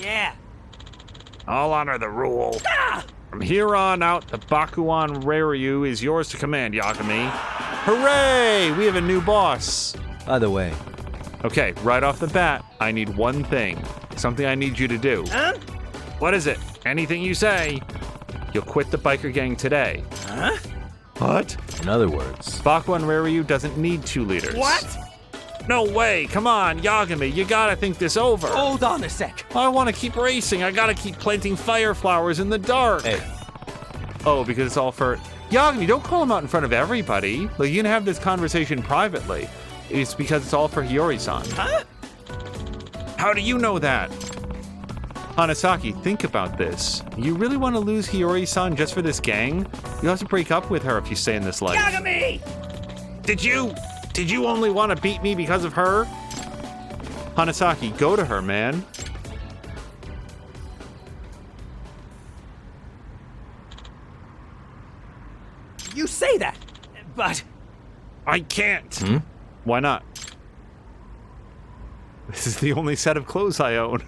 Yeah. I'll honor the rule. Ah! From here on out, the Bakuan Raryu is yours to command, Yagami. Hooray! We have a new boss. By the way. Okay, right off the bat, I need one thing. Something I need you to do. Huh? What is it? Anything you say. You'll quit the biker gang today. Huh? What? In other words... Bakuan Raryu doesn't need 2 leaders. What? No way! Come on, Yagami, you gotta think this over. Hold on a sec. I want to keep racing. I gotta keep planting fire flowers in the dark. Hey. Oh, because it's all for... Yagami, don't call him out in front of everybody. Like, you can have this conversation privately. It's because it's all for Hiyori-san. Huh? How do you know that? Hanasaki, think about this. You really want to lose Hiyori-san just for this gang? You'll have to break up with her if you stay in this life. Yagami! Did you only want to beat me because of her? Hanasaki, go to her, man. You say that, but... I can't. Why not? This is the only set of clothes I own.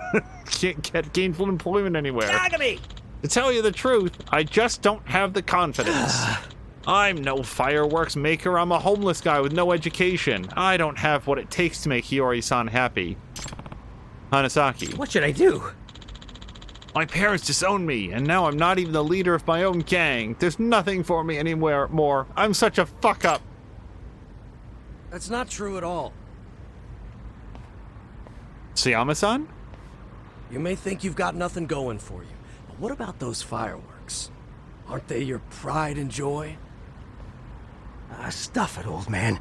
Can't get gainful employment anywhere. Yagami! To tell you the truth, I just don't have the confidence. I'm no fireworks maker. I'm a homeless guy with no education. I don't have what it takes to make Hiyori-san happy. Hanasaki. What should I do? My parents disowned me, and now I'm not even the leader of my own gang. There's nothing for me anywhere more. I'm such a fuck-up. That's not true at all. Sayama-san? You may think you've got nothing going for you, but what about those fireworks? Aren't they your pride and joy? Stuff it, old man.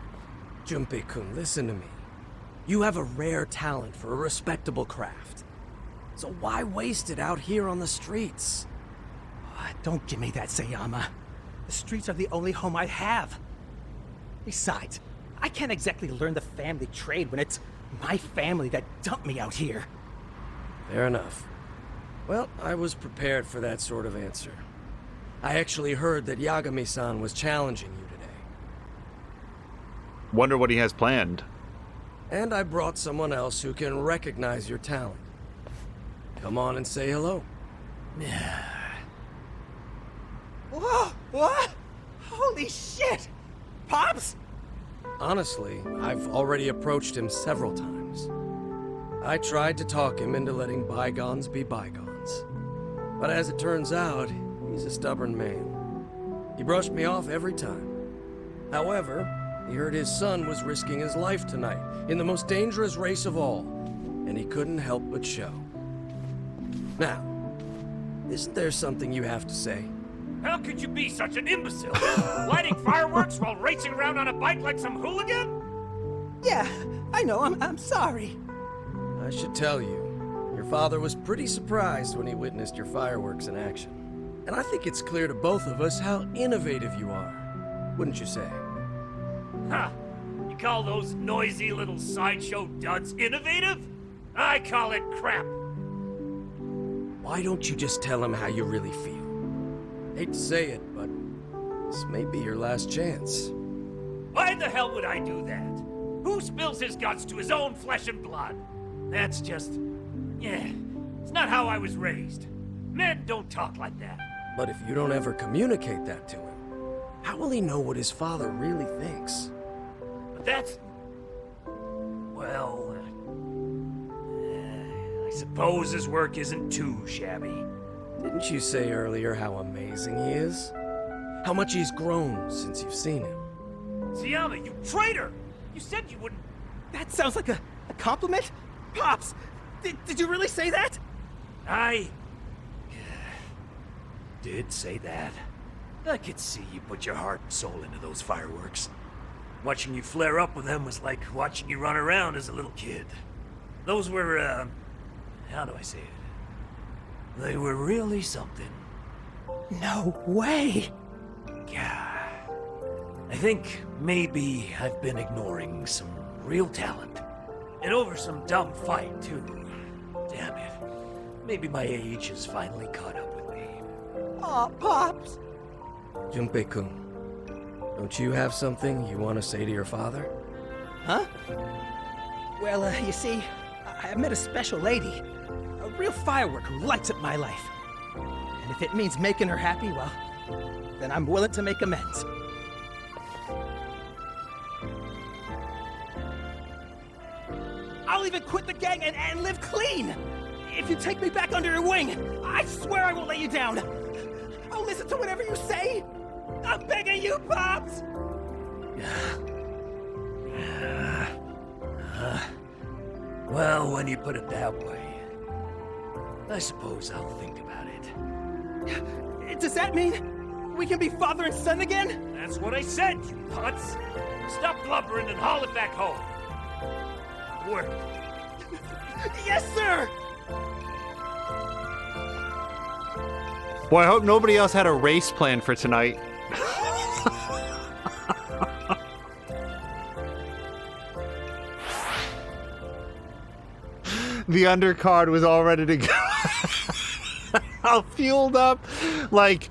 Junpei-kun, listen to me. You have a rare talent for a respectable craft. So why waste it out here on the streets? Don't give me that, Sayama. The streets are the only home I have. Besides, I can't exactly learn the family trade when it's my family that dumped me out here. Fair enough. Well, I was prepared for that sort of answer. I actually heard that Yagami-san was challenging you today. Wonder what he has planned. And I brought someone else who can recognize your talent. Come on and say hello. Whoa! What? Holy shit! Pops? Honestly, I've already approached him several times. I tried to talk him into letting bygones be bygones. But as it turns out, he's a stubborn man. He brushed me off every time. However, he heard his son was risking his life tonight in the most dangerous race of all, and he couldn't help but show. Now, isn't there something you have to say? How could you be such an imbecile? Lighting fireworks while racing around on a bike like some hooligan? Yeah, I know, I'm sorry. I should tell you, your father was pretty surprised when he witnessed your fireworks in action. And I think it's clear to both of us how innovative you are, wouldn't you say? Huh. You call those noisy little sideshow duds innovative? I call it crap. Why don't you just tell him how you really feel? Hate to say it, but this may be your last chance. Why the hell would I do that? Who spills his guts to his own flesh and blood? That's just... yeah, it's not how I was raised. Men don't talk like that. But if you don't ever communicate that to him, how will he know what his father really thinks? But that's... well... I suppose his work isn't too shabby. Didn't you say earlier how amazing he is? How much he's grown since you've seen him? Sayama, you traitor! You said you wouldn't... That sounds like a compliment? Pops! Did you really say that? I did say that. I could see you put your heart and soul into those fireworks. Watching you flare up with them was like watching you run around as a little kid. Those were, how do I say it? They were really something. No way! Yeah. I think maybe I've been ignoring some real talent. And over some dumb fight, too. Damn it. Maybe my age has finally caught up with me. Aw, Pops! Junpei-kun, don't you have something you want to say to your father? Huh? Well, you see, I met a special lady. A real firework who lights up my life. And if it means making her happy, well, then I'm willing to make amends. I'll even quit the gang and live clean! If you take me back under your wing, I swear I won't let you down! I'll listen to whatever you say! I'm begging you, Pops! Well, when you put it that way, I suppose I'll think about it. Does that mean we can be father and son again? That's what I said, you putz! Stop blubbering and haul it back home! Work. Yes, sir! Boy, I hope nobody else had a race plan for tonight. The undercard was all ready to go. All fueled up. Like,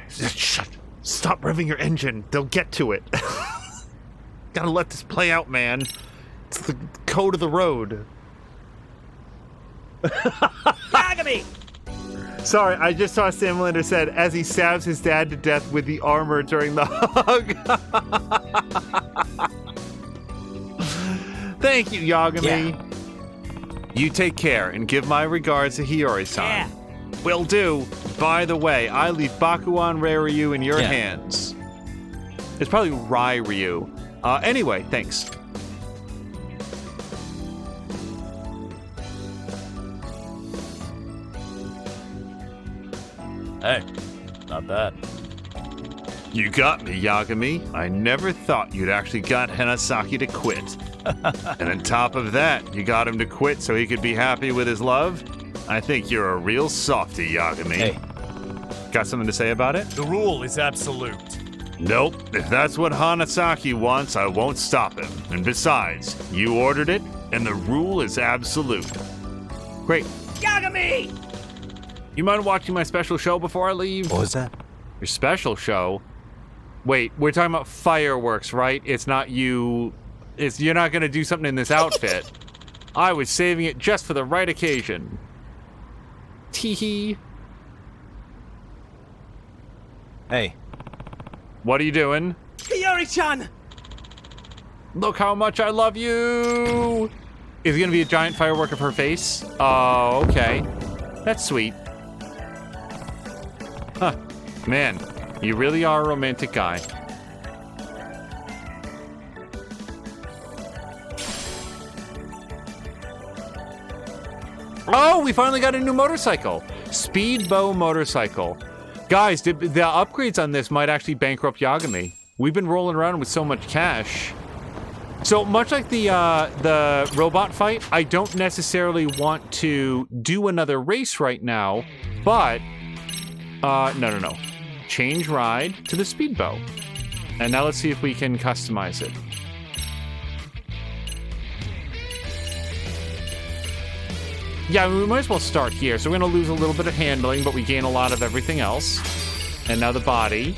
shut. Stop revving your engine. They'll get to it. Gotta let this play out, man. It's the code of the road. Yagami! Sorry, I just saw Sam Linder said as he stabs his dad to death with the armor during the hug. Thank you, Yagami. Yeah. You take care and give my regards to Hiyori-san. Yeah. Will do. By the way, I leave Bakuan Rei-Ryu in your hands. It's probably Rai-Ryu. Anyway, thanks. Hey, not bad. You got me, Yagami. I never thought you'd actually got Hanasaki to quit. And on top of that, you got him to quit so he could be happy with his love? I think you're a real softie, Yagami. Hey. Got something to say about it? The rule is absolute. Nope. If that's what Hanasaki wants, I won't stop him. And besides, you ordered it, and the rule is absolute. Great. Yagami! You mind watching my special show before I leave? What was that? Your special show? Wait, we're talking about fireworks, right? It's not you... You're not going to do something in this outfit. I was saving it just for the right occasion. Tee-hee. Hey. What are you doing? Hiyori-chan! Look how much I love you! Is it going to be a giant firework of her face? Oh, okay. That's sweet. Huh. Man, you really are a romantic guy. Oh, we finally got a new motorcycle. Speedbow motorcycle. Guys, the upgrades on this might actually bankrupt Yagami. We've been rolling around with so much cash. So much like the robot fight, I don't necessarily want to do another race right now, but no. Change ride to the Speedbow. And now let's see if we can customize it. Yeah, we might as well start here. So we're gonna lose a little bit of handling, but we gain a lot of everything else. And now the body.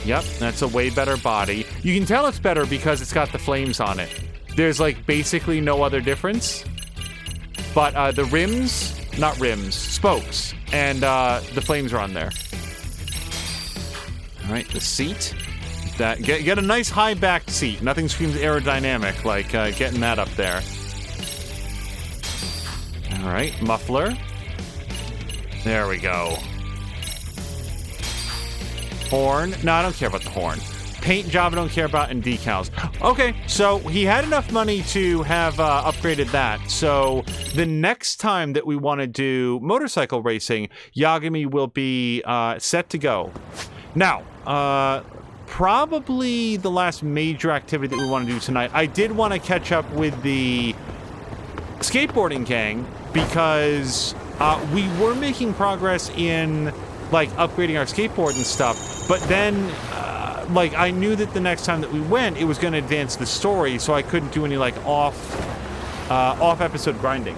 Yep, that's a way better body. You can tell it's better because it's got the flames on it. There's like basically no other difference. But the rims, not rims, spokes, and the flames are on there. All right, the seat. Get a nice high backed seat. Nothing screams aerodynamic like getting that up there. All right, muffler. There we go. Horn. No, I don't care about the horn. paint job I don't care about, and decals. Okay, so he had enough money to have upgraded that. So the next time that we want to do motorcycle racing, Yagami will be set to go. Now, probably the last major activity that we want to do tonight, I did want to catch up with the skateboarding gang because we were making progress in like upgrading our skateboard and stuff, but then like I knew that the next time that we went it was going to advance the story, so I couldn't do any like off episode grinding.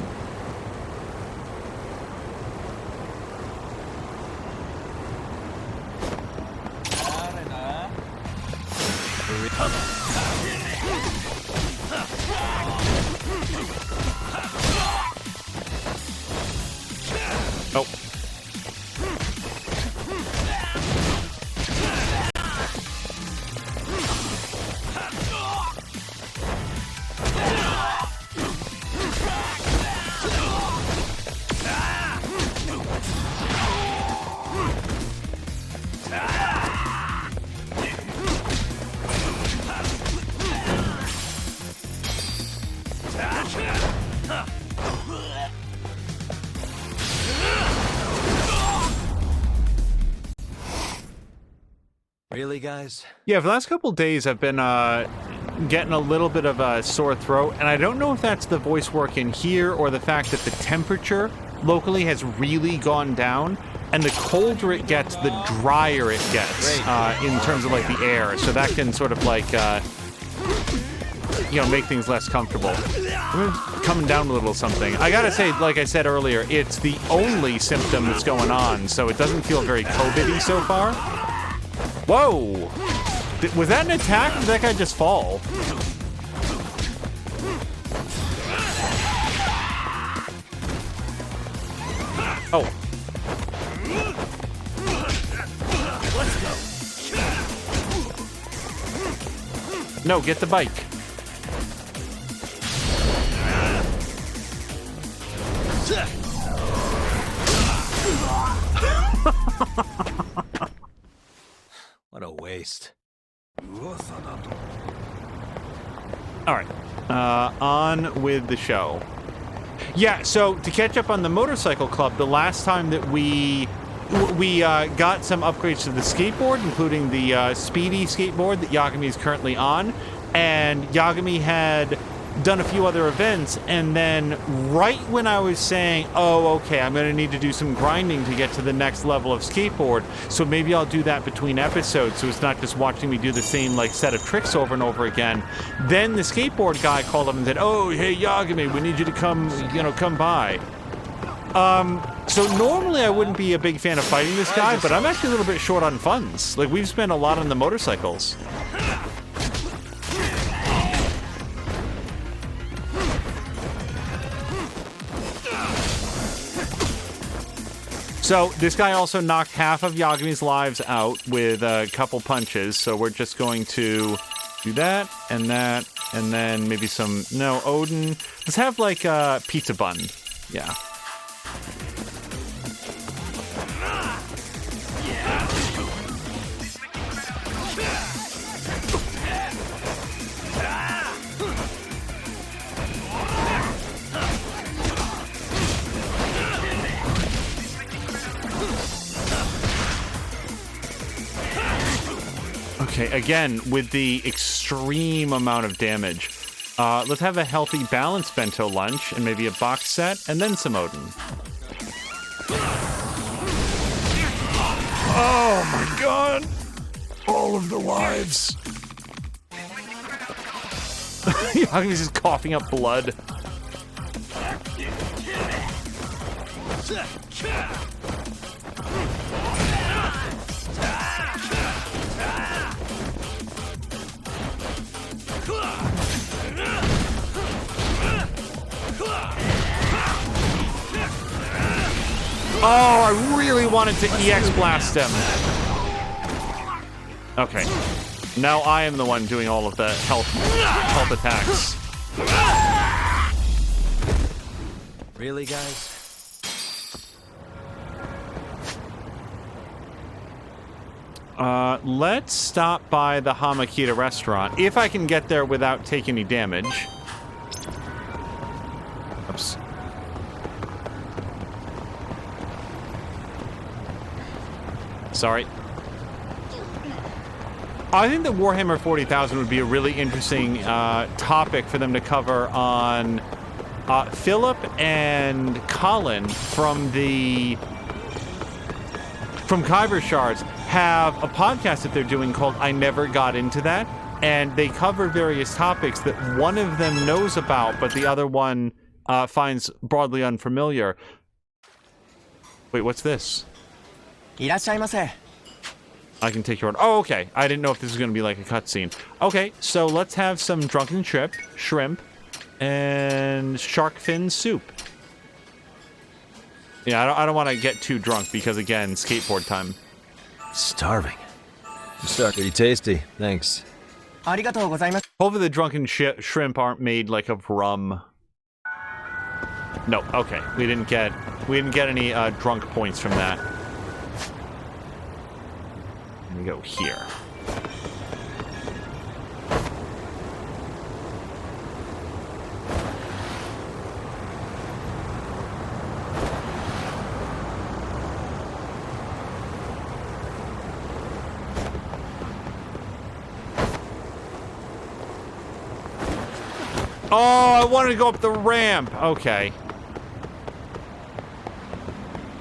Oh. Really, guys? Yeah, for the last couple of days I've been getting a little bit of a sore throat, and I don't know if that's the voice work in here or the fact that the temperature locally has really gone down, and the colder it gets, the drier it gets in terms of like the air, so that can sort of like you know, make things less comfortable. I'm coming down a little something. I gotta say, like I said earlier, it's the only symptom that's going on, so it doesn't feel very COVID-y so far. Whoa! Was that an attack, or did that guy just fall? Oh. No, get the bike. What a waste. All right, on with the show. Yeah, so to catch up on the motorcycle club, the last time that we got some upgrades to the skateboard, including the speedy skateboard that Yagami is currently on, and Yagami had done a few other events, and then right when I was saying, oh, okay, I'm going to need to do some grinding to get to the next level of skateboard, so maybe I'll do that between episodes, so it's not just watching me do the same like set of tricks over and over again. Then the skateboard guy called up and said, oh, hey, Yagami, we need you to come by. So normally I wouldn't be a big fan of fighting this guy, but I'm actually a little bit short on funds. Like, we've spent a lot on the motorcycles. So this guy also knocked half of Yagami's lives out with a couple punches, so we're just going to do that, and then maybe some, no, Odin. Let's have like a pizza bun. Yeah. Okay, again, with the extreme amount of damage. Let's have a healthy, balanced bento lunch, and maybe a box set, and then some Odin. Oh my god! All of the lives. Yagami's just coughing up blood. Oh, I really wanted to EX blast him. Okay. Now I am the one doing all of the health attacks. Really, guys? Let's stop by the Hamakita restaurant, if I can get there without taking any damage. Oops. Sorry. I think that Warhammer 40,000 would be a really interesting topic for them to cover on Philip and Colin from Kyber Shards have a podcast that they're doing called I Never Got Into That, and they cover various topics that one of them knows about, but the other one finds broadly unfamiliar. Wait, what's this? I can take your order. Oh, okay. I didn't know if this was going to be like a cutscene. Okay, so let's have some drunken shrimp, and shark fin soup. Yeah, I don't want to get too drunk because, again, skateboard time. Starving. Pretty tasty. Thanks. Hopefully the drunken shrimp aren't made like of rum. No, okay. We didn't get any drunk points from that. Let me go here. Oh, I wanted to go up the ramp. Okay.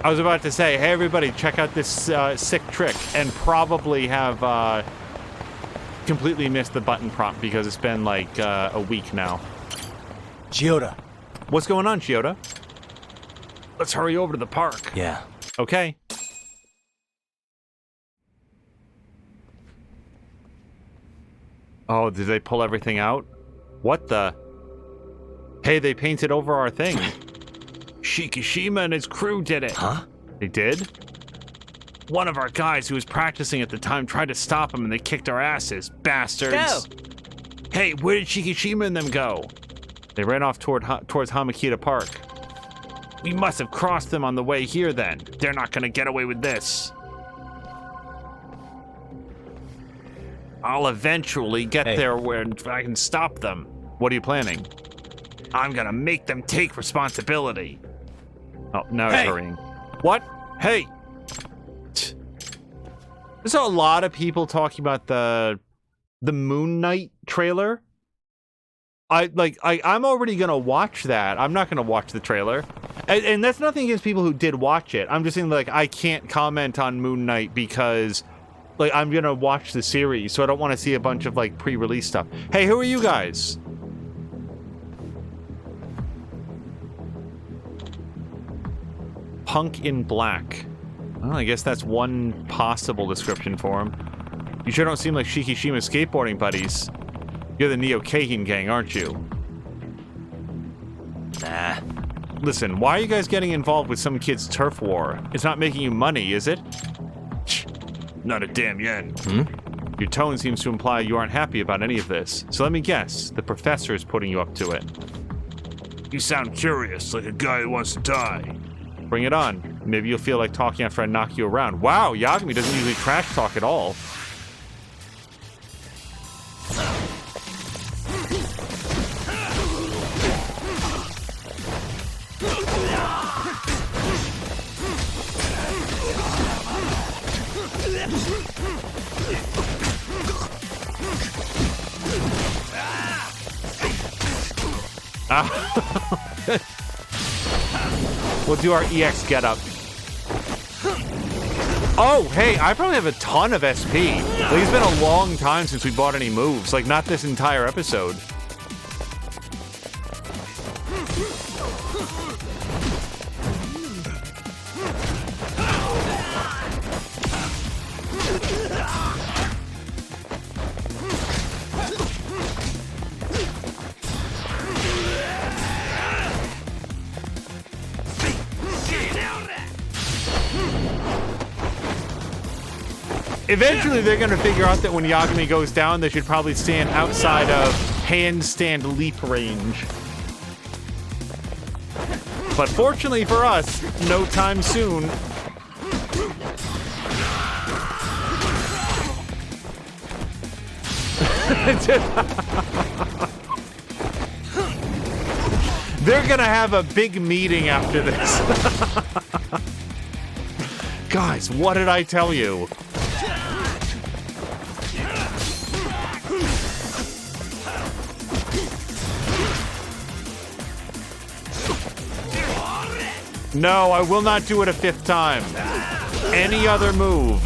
I was about to say, hey, everybody, check out this sick trick, and probably have completely missed the button prompt because it's been like a week now. Chioda. What's going on, Chioda? Let's hurry over to the park. Yeah. Okay. Oh, did they pull everything out? What the? Hey, they painted over our thing. Shikishima and his crew did it. Huh? They did? One of our guys who was practicing at the time tried to stop him and they kicked our asses. Bastards. Go. Hey, where did Shikishima and them go? They ran off towards Hamakita Park. We must have crossed them on the way here then. They're not gonna get away with this. I'll eventually get there where I can stop them. What are you planning? I'm gonna make them take responsibility. Oh, now it's hurrying. What? Hey! There's a lot of people talking about the Moon Knight trailer. I'm already gonna watch that. I'm not gonna watch the trailer. And that's nothing against people who did watch it. I'm just saying, like, I can't comment on Moon Knight because, like, I'm gonna watch the series, so I don't want to see a bunch of, like, pre-release stuff. Hey, who are you guys? Punk in black. Well, I guess that's one possible description for him. You sure don't seem like Shikishima's skateboarding buddies. You're the Neo Kagan gang, aren't you? Nah. Listen, why are you guys getting involved with some kid's turf war? It's not making you money, is it? Not a damn yen. Your tone seems to imply you aren't happy about any of this. So let me guess, the professor is putting you up to it. You sound curious, like a guy who wants to die. Bring it on. Maybe you'll feel like talking after I knock you around. Wow, Yagami doesn't usually trash talk at all. We'll do our EX getup. Oh, hey, I probably have a ton of SP. Like, it's been a long time since we bought any moves. Like, not this entire episode. Eventually, they're going to figure out that when Yagami goes down, they should probably stand outside of handstand leap range. But fortunately for us, no time soon. They're gonna have a big meeting after this. Guys, what did I tell you? No, I will not do it a 5th time. Any other move.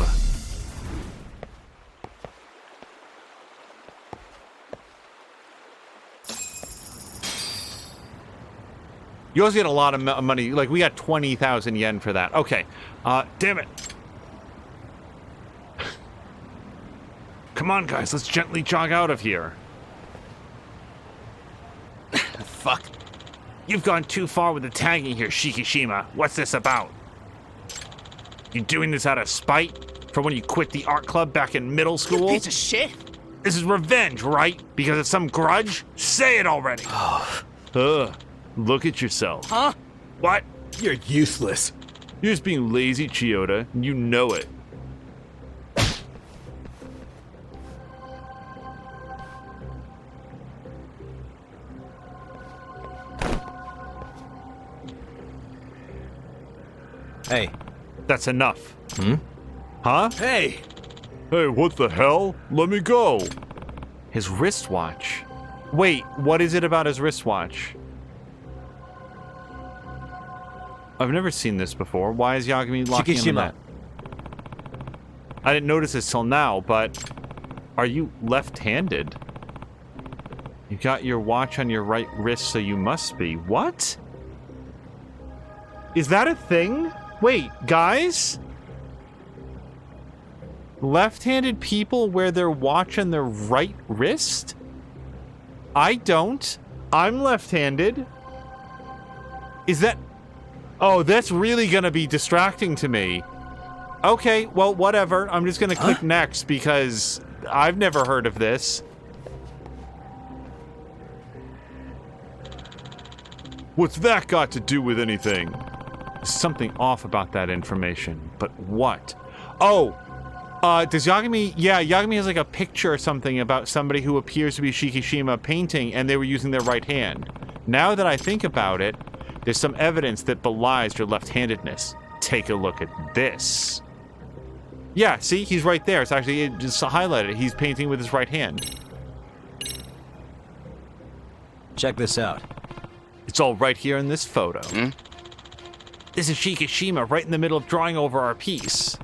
You also get a lot of money. Like, we got 20,000 yen for that. Okay. Damn it. Come on, guys. Let's gently jog out of here. Fuck. You've gone too far with the tagging here, Shikishima. What's this about? You doing this out of spite? For when you quit the art club back in middle school? You piece of shit. This is revenge, right? Because of some grudge? Say it already. Look at yourself. Huh? What? You're useless. You're just being lazy, Chiyoda. You know it. Hey. That's enough. Huh? Hey! Hey, what the hell? Let me go! His wristwatch. Wait, what is it about his wristwatch? I've never seen this before. Why is Yagami locking him in that? I didn't notice this till now, but... Are you left-handed? You got your watch on your right wrist, so you must be. What? Is that a thing? Wait, guys? Left-handed people wear their watch on their right wrist? I don't. I'm left-handed. Is that... Oh, that's really gonna be distracting to me. Okay, well, whatever. I'm just gonna click next because I've never heard of this. What's that got to do with anything? There's something off about that information, but what? Oh, does Yagami... Yeah, Yagami has like a picture or something about somebody who appears to be Shikishima painting, and they were using their right hand. Now that I think about it, there's some evidence that belies your left-handedness. Take a look at this. Yeah, see? He's right there. It's actually it just highlighted. He's painting with his right hand. Check this out. It's all right here in this photo. This is Shikishima right in the middle of drawing over our piece.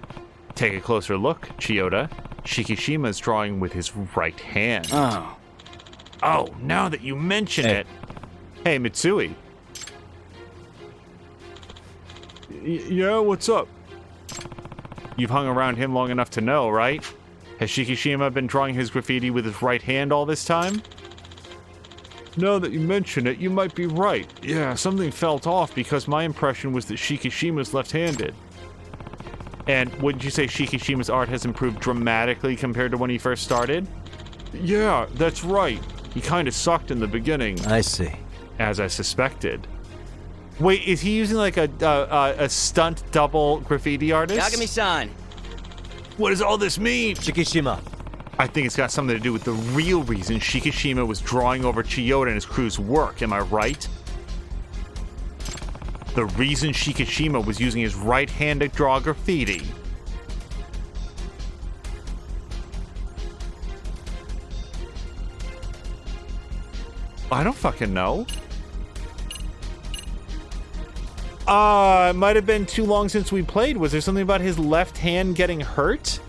Take a closer look, Chiyoda. Shikishima's drawing with his right hand. Oh, now that you mention it. Hey, Mitsui. Yeah, what's up? You've hung around him long enough to know, right? Has Shikishima been drawing his graffiti with his right hand all this time? Now that you mention it, you might be right. Yeah, something felt off because my impression was that Shikishima's left-handed. And wouldn't you say Shikishima's art has improved dramatically compared to when he first started? Yeah, that's right. He kind of sucked in the beginning. I see. As I suspected. Wait, is he using like a stunt double graffiti artist? Yagami-san. What does all this mean? Shikishima. I think it's got something to do with the real reason Shikishima was drawing over Chiyoda and his crew's work, am I right? The reason Shikishima was using his right hand to draw graffiti. I don't fucking know. It might have been too long since we played. Was there something about his left hand getting hurt?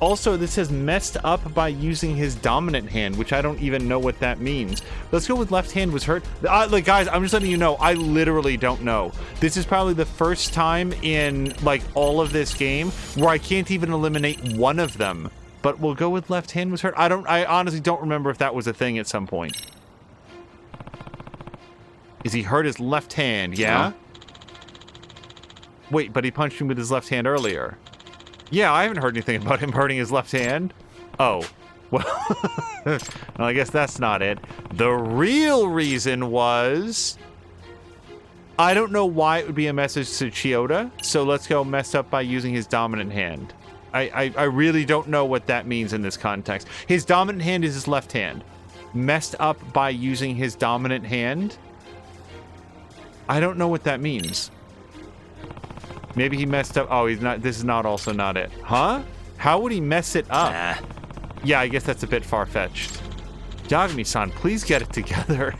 Also, this says messed up by using his dominant hand, which I don't even know what that means. Let's go with left hand was hurt. Like, guys, I'm just letting you know, I literally don't know. This is probably the first time in, like, all of this game where I can't even eliminate one of them. But we'll go with left hand was hurt. I honestly don't remember if that was a thing at some point. Is he hurt his left hand? Yeah? Wait, but he punched him with his left hand earlier. Yeah, I haven't heard anything about him hurting his left hand. Oh. Well, well, I guess that's not it. The real reason was... I don't know why it would be a message to Chiyoda, so let's go messed up by using his dominant hand. I really don't know what that means in this context. His dominant hand is his left hand. Messed up by using his dominant hand? I don't know what that means. Maybe he messed up. Oh, he's not. This is also not it. Huh? How would he mess it up? Yeah, I guess that's a bit far-fetched. Yagami-san, please get it together.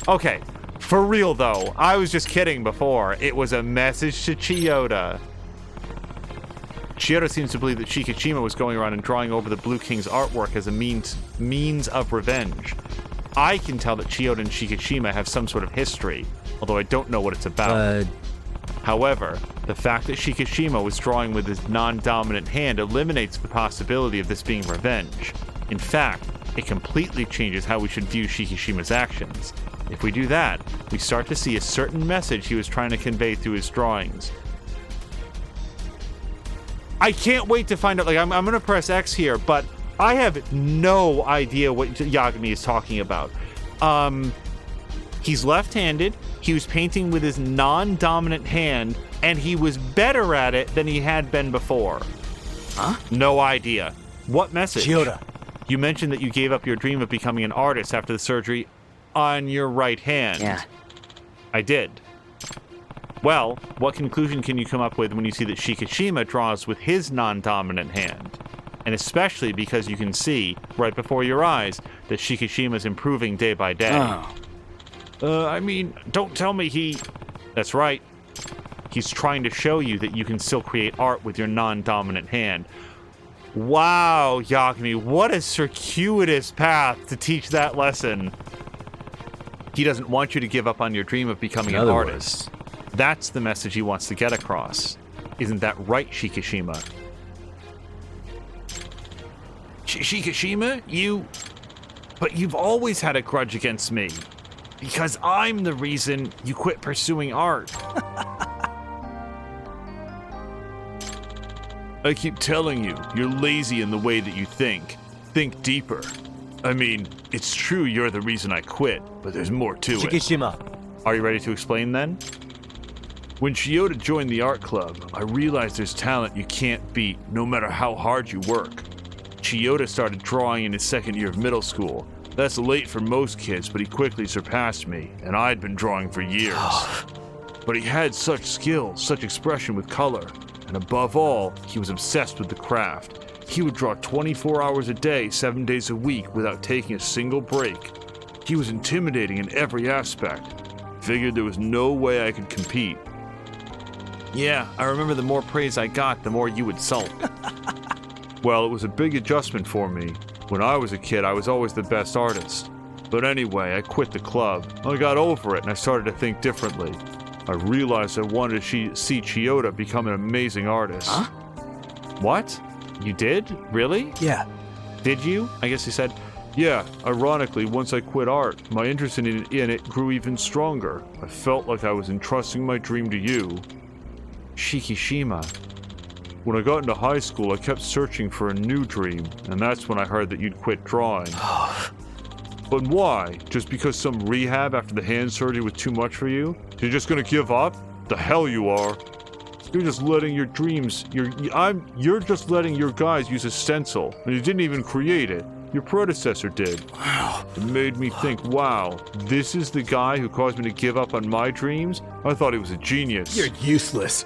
Okay, for real though, I was just kidding before. It was a message to Chiyoda. Chiyoda seems to believe that Shikishima was going around and drawing over the Blue King's artwork as a means of revenge. I can tell that Chiyoda and Shikishima have some sort of history, although I don't know what it's about. However, the fact that Shikishima was drawing with his non-dominant hand eliminates the possibility of this being revenge. In fact, it completely changes how we should view Shikishima's actions. If we do that, we start to see a certain message he was trying to convey through his drawings. I can't wait to find out. Like, I'm going to press X here, but I have no idea what Yagami is talking about. He's left-handed. He was painting with his non-dominant hand, and he was better at it than he had been before. Huh? No idea. What message? Chiyoda. You mentioned that you gave up your dream of becoming an artist after the surgery on your right hand. Yeah. I did. Well, what conclusion can you come up with when you see that Shikishima draws with his non-dominant hand? And especially because you can see, right before your eyes, that Shikishima's improving day by day. I mean, don't tell me he... That's right. He's trying to show you that you can still create art with your non-dominant hand. Wow, Yagami, what a circuitous path to teach that lesson. He doesn't want you to give up on your dream of becoming an artist. That's the message he wants to get across. Isn't that right, Shikishima? Shikishima, But you've always had a grudge against me. Because I'm the reason you quit pursuing art. I keep telling you, you're lazy in the way that you think. Think deeper. I mean, it's true you're the reason I quit, but there's more to it. Shikishima. Are you ready to explain then? When Chiyoda joined the art club, I realized there's talent you can't beat, no matter how hard you work. Chiyoda started drawing in his second year of middle school. That's late for most kids, but he quickly surpassed me, and I'd been drawing for years. But he had such skill, such expression with color, and above all, he was obsessed with the craft. He would draw 24 hours a day, 7 days a week, without taking a single break. He was intimidating in every aspect. Figured there was no way I could compete. Yeah, I remember the more praise I got, the more you would sulk. Well, it was a big adjustment for me. When I was a kid, I was always the best artist. But anyway, I quit the club. I got over it and I started to think differently. I realized I wanted to see Chiyoda become an amazing artist. Huh? What? You did? Really? Yeah. Did you? I guess he said. Yeah, ironically, once I quit art, my interest in it grew even stronger. I felt like I was entrusting my dream to you. Shikishima. When I got into high school, I kept searching for a new dream, and that's when I heard that you'd quit drawing. But why? Just because some rehab after the hand surgery was too much for you? You're just gonna give up? The hell you are. You're just letting your dreams, you're just letting your guys use a stencil, and you didn't even create it. Your predecessor did. Wow. It made me think, wow, this is the guy who caused me to give up on my dreams? I thought he was a genius. You're useless.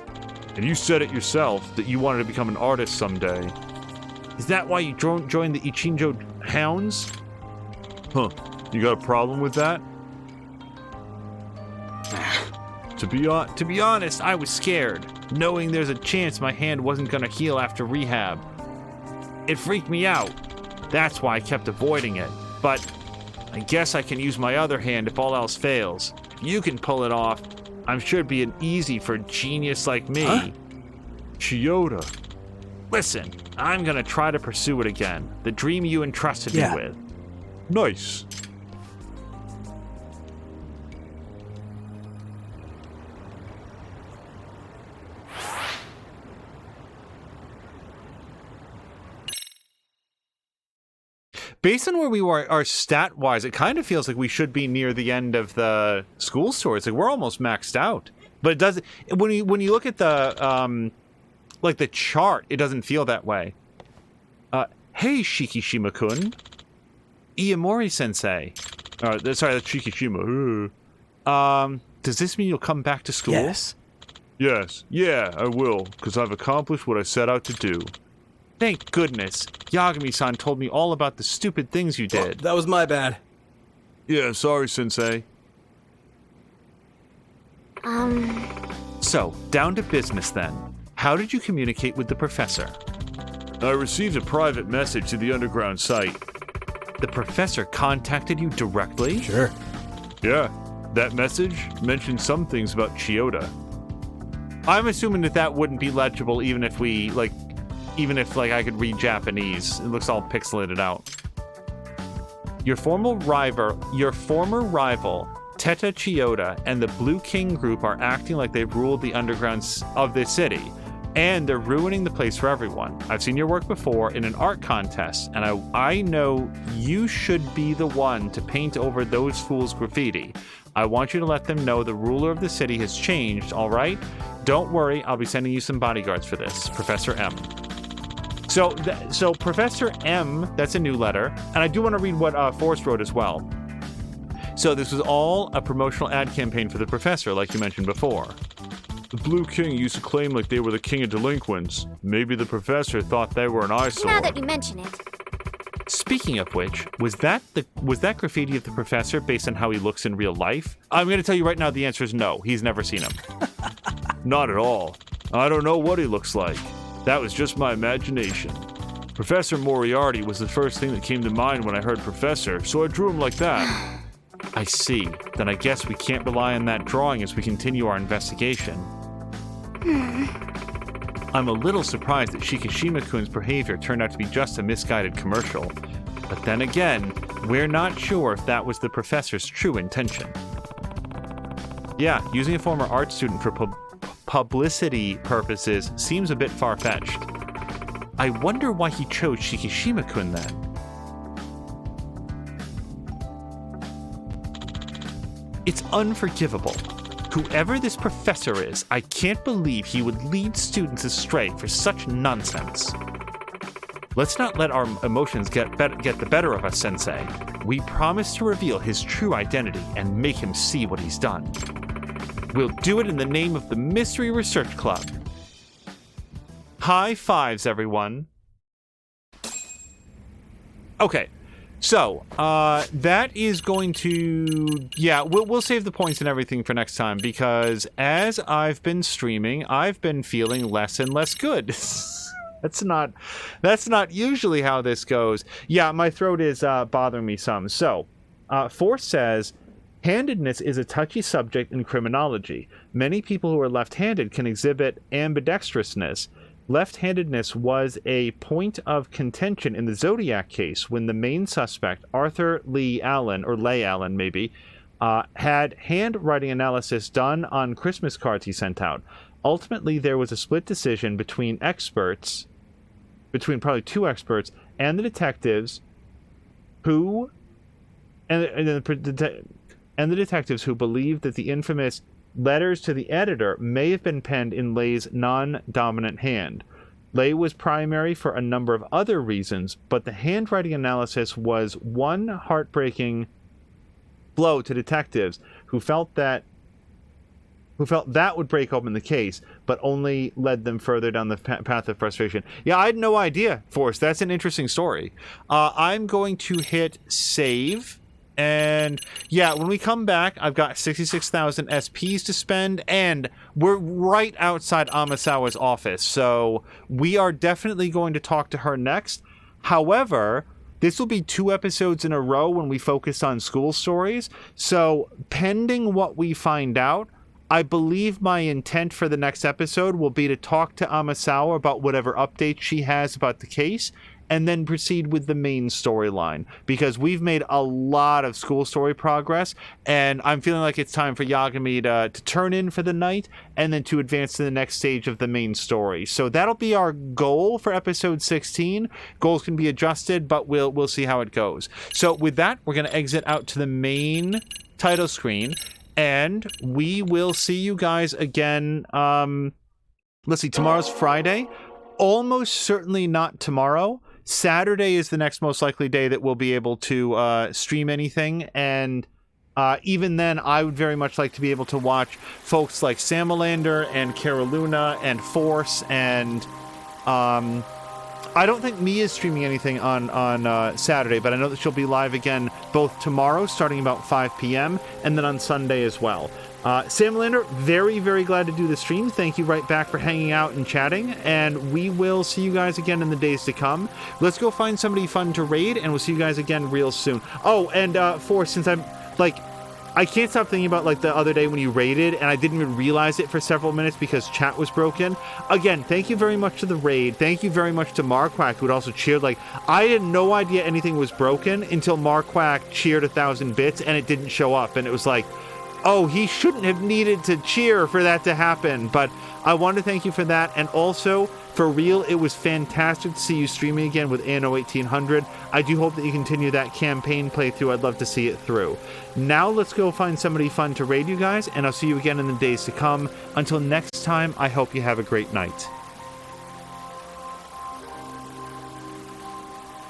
And you said it yourself, that you wanted to become an artist someday. Is that why you joined the Ichinjo Hounds? Huh. You got a problem with that? To be honest, I was scared, knowing there's a chance my hand wasn't gonna heal after rehab. It freaked me out. That's why I kept avoiding it. But I guess I can use my other hand if all else fails. If you can pull it off, I'm sure it'd be easy for a genius like me. Huh? Chiyoda. Listen, I'm gonna try to pursue it again. The dream you entrusted me with. Nice. Based on where we are stat-wise, it kind of feels like we should be near the end of the school story. It's like we're almost maxed out. But it doesn't. When you look at the like the chart, it doesn't feel that way. Hey, Shikishima-kun. Iamori-sensei. Sorry, that's Shikishima. Does this mean you'll come back to school? Yes. Yes, yeah, I will, because I've accomplished what I set out to do. Thank goodness. Yagami-san told me all about the stupid things you did. That was my bad. Yeah, sorry, Sensei. So, down to business then. How did you communicate with the professor? I received a private message to the underground site. The professor contacted you directly? Sure. Yeah, that message mentioned some things about Chiyoda. I'm assuming that wouldn't be legible even if I could read Japanese. It looks all pixelated out. Your former rival, Teta Chiyoda, and the Blue King group are acting like they've ruled the undergrounds of this city, and they're ruining the place for everyone. I've seen your work before in an art contest, and I know you should be the one to paint over those fools' graffiti. I want you to let them know the ruler of the city has changed, all right? Don't worry, I'll be sending you some bodyguards for this. Professor M. So Professor M, that's a new letter, and I do want to read what Forrest wrote as well. So this was all a promotional ad campaign for the professor, like you mentioned before. The Blue King used to claim like they were the king of delinquents. Maybe the professor thought they were an eyesore. Now that you mention it. Speaking of which, was that graffiti of the professor based on how he looks in real life? I'm going to tell you right now the answer is no. He's never seen him. Not at all. I don't know what he looks like. That was just my imagination. Professor Moriarty was the first thing that came to mind when I heard Professor, so I drew him like that. I see. Then I guess we can't rely on that drawing as we continue our investigation. I'm a little surprised that Shikishima-kun's behavior turned out to be just a misguided commercial. But then again, we're not sure if that was the professor's true intention. Yeah, using a former art student for publicity purposes seems a bit far-fetched. I wonder why he chose Shikishima-kun then. It's unforgivable. Whoever this professor is, I can't believe he would lead students astray for such nonsense. Let's not let our emotions get the better of us, Sensei. We promise to reveal his true identity and make him see what he's done. We'll do it in the name of the Mystery Research Club. High fives, everyone. Okay. So, that is going to... Yeah, we'll save the points and everything for next time, because as I've been streaming, I've been feeling less and less good. That's not usually how this goes. Yeah, my throat is bothering me some. So, Force says, handedness is a touchy subject in criminology. Many people who are left-handed can exhibit ambidextrousness. Left-handedness was a point of contention in the Zodiac case when the main suspect, Arthur Lee Allen, or Leigh Allen maybe, had handwriting analysis done on Christmas cards he sent out. Ultimately, there was a split decision between probably two experts, and the detectives who the detectives who believed that the infamous letters to the editor may have been penned in Leigh's non-dominant hand. Leigh was primary for a number of other reasons, but the handwriting analysis was one heartbreaking blow to detectives who felt that would break open the case, but only led them further down the path of frustration. Yeah, I had no idea, Forrest. That's an interesting story. I'm going to hit save. And yeah, when we come back, I've got 66,000 SPs to spend, and we're right outside Amasawa's office, so we are definitely going to talk to her next. However, this will be 2 episodes in a row when we focus on school stories, so pending what we find out, I believe my intent for the next episode will be to talk to Amasawa about whatever updates she has about the case, and then proceed with the main storyline, because we've made a lot of school story progress, and I'm feeling like it's time for Yagami to turn in for the night, and then to advance to the next stage of the main story. So that'll be our goal for episode 16. Goals can be adjusted, but we'll see how it goes. So with that, we're going to exit out to the main title screen, and we will see you guys again let's see, tomorrow's Friday. Almost certainly not tomorrow. Saturday is the next most likely day that we'll be able to stream anything, and even then, I would very much like to be able to watch folks like Samalander and Caroluna and Force, and I don't think Mia's streaming anything on Saturday, but I know that she'll be live again both tomorrow, starting about 5 p.m., and then on Sunday as well. Samalander, very, very glad to do the stream. Thank you right back for hanging out and chatting, and we will see you guys again in the days to come. Let's go find somebody fun to raid, and we'll see you guys again real soon. Oh, and Force, since I'm, I can't stop thinking about, the other day when you raided, and I didn't even realize it for several minutes because chat was broken. Again, thank you very much to the raid. Thank you very much to Marquack, who had also cheered. I had no idea anything was broken until Marquack cheered 1,000 bits, and it didn't show up, and it was like, oh, he shouldn't have needed to cheer for that to happen. But I want to thank you for that, and also, for real, it was fantastic to see you streaming again with Anno 1800. I do hope that you continue that campaign playthrough. I'd love to see it through. Now let's go find somebody fun to raid you guys, and I'll see you again in the days to come. Until next time, I hope you have a great night.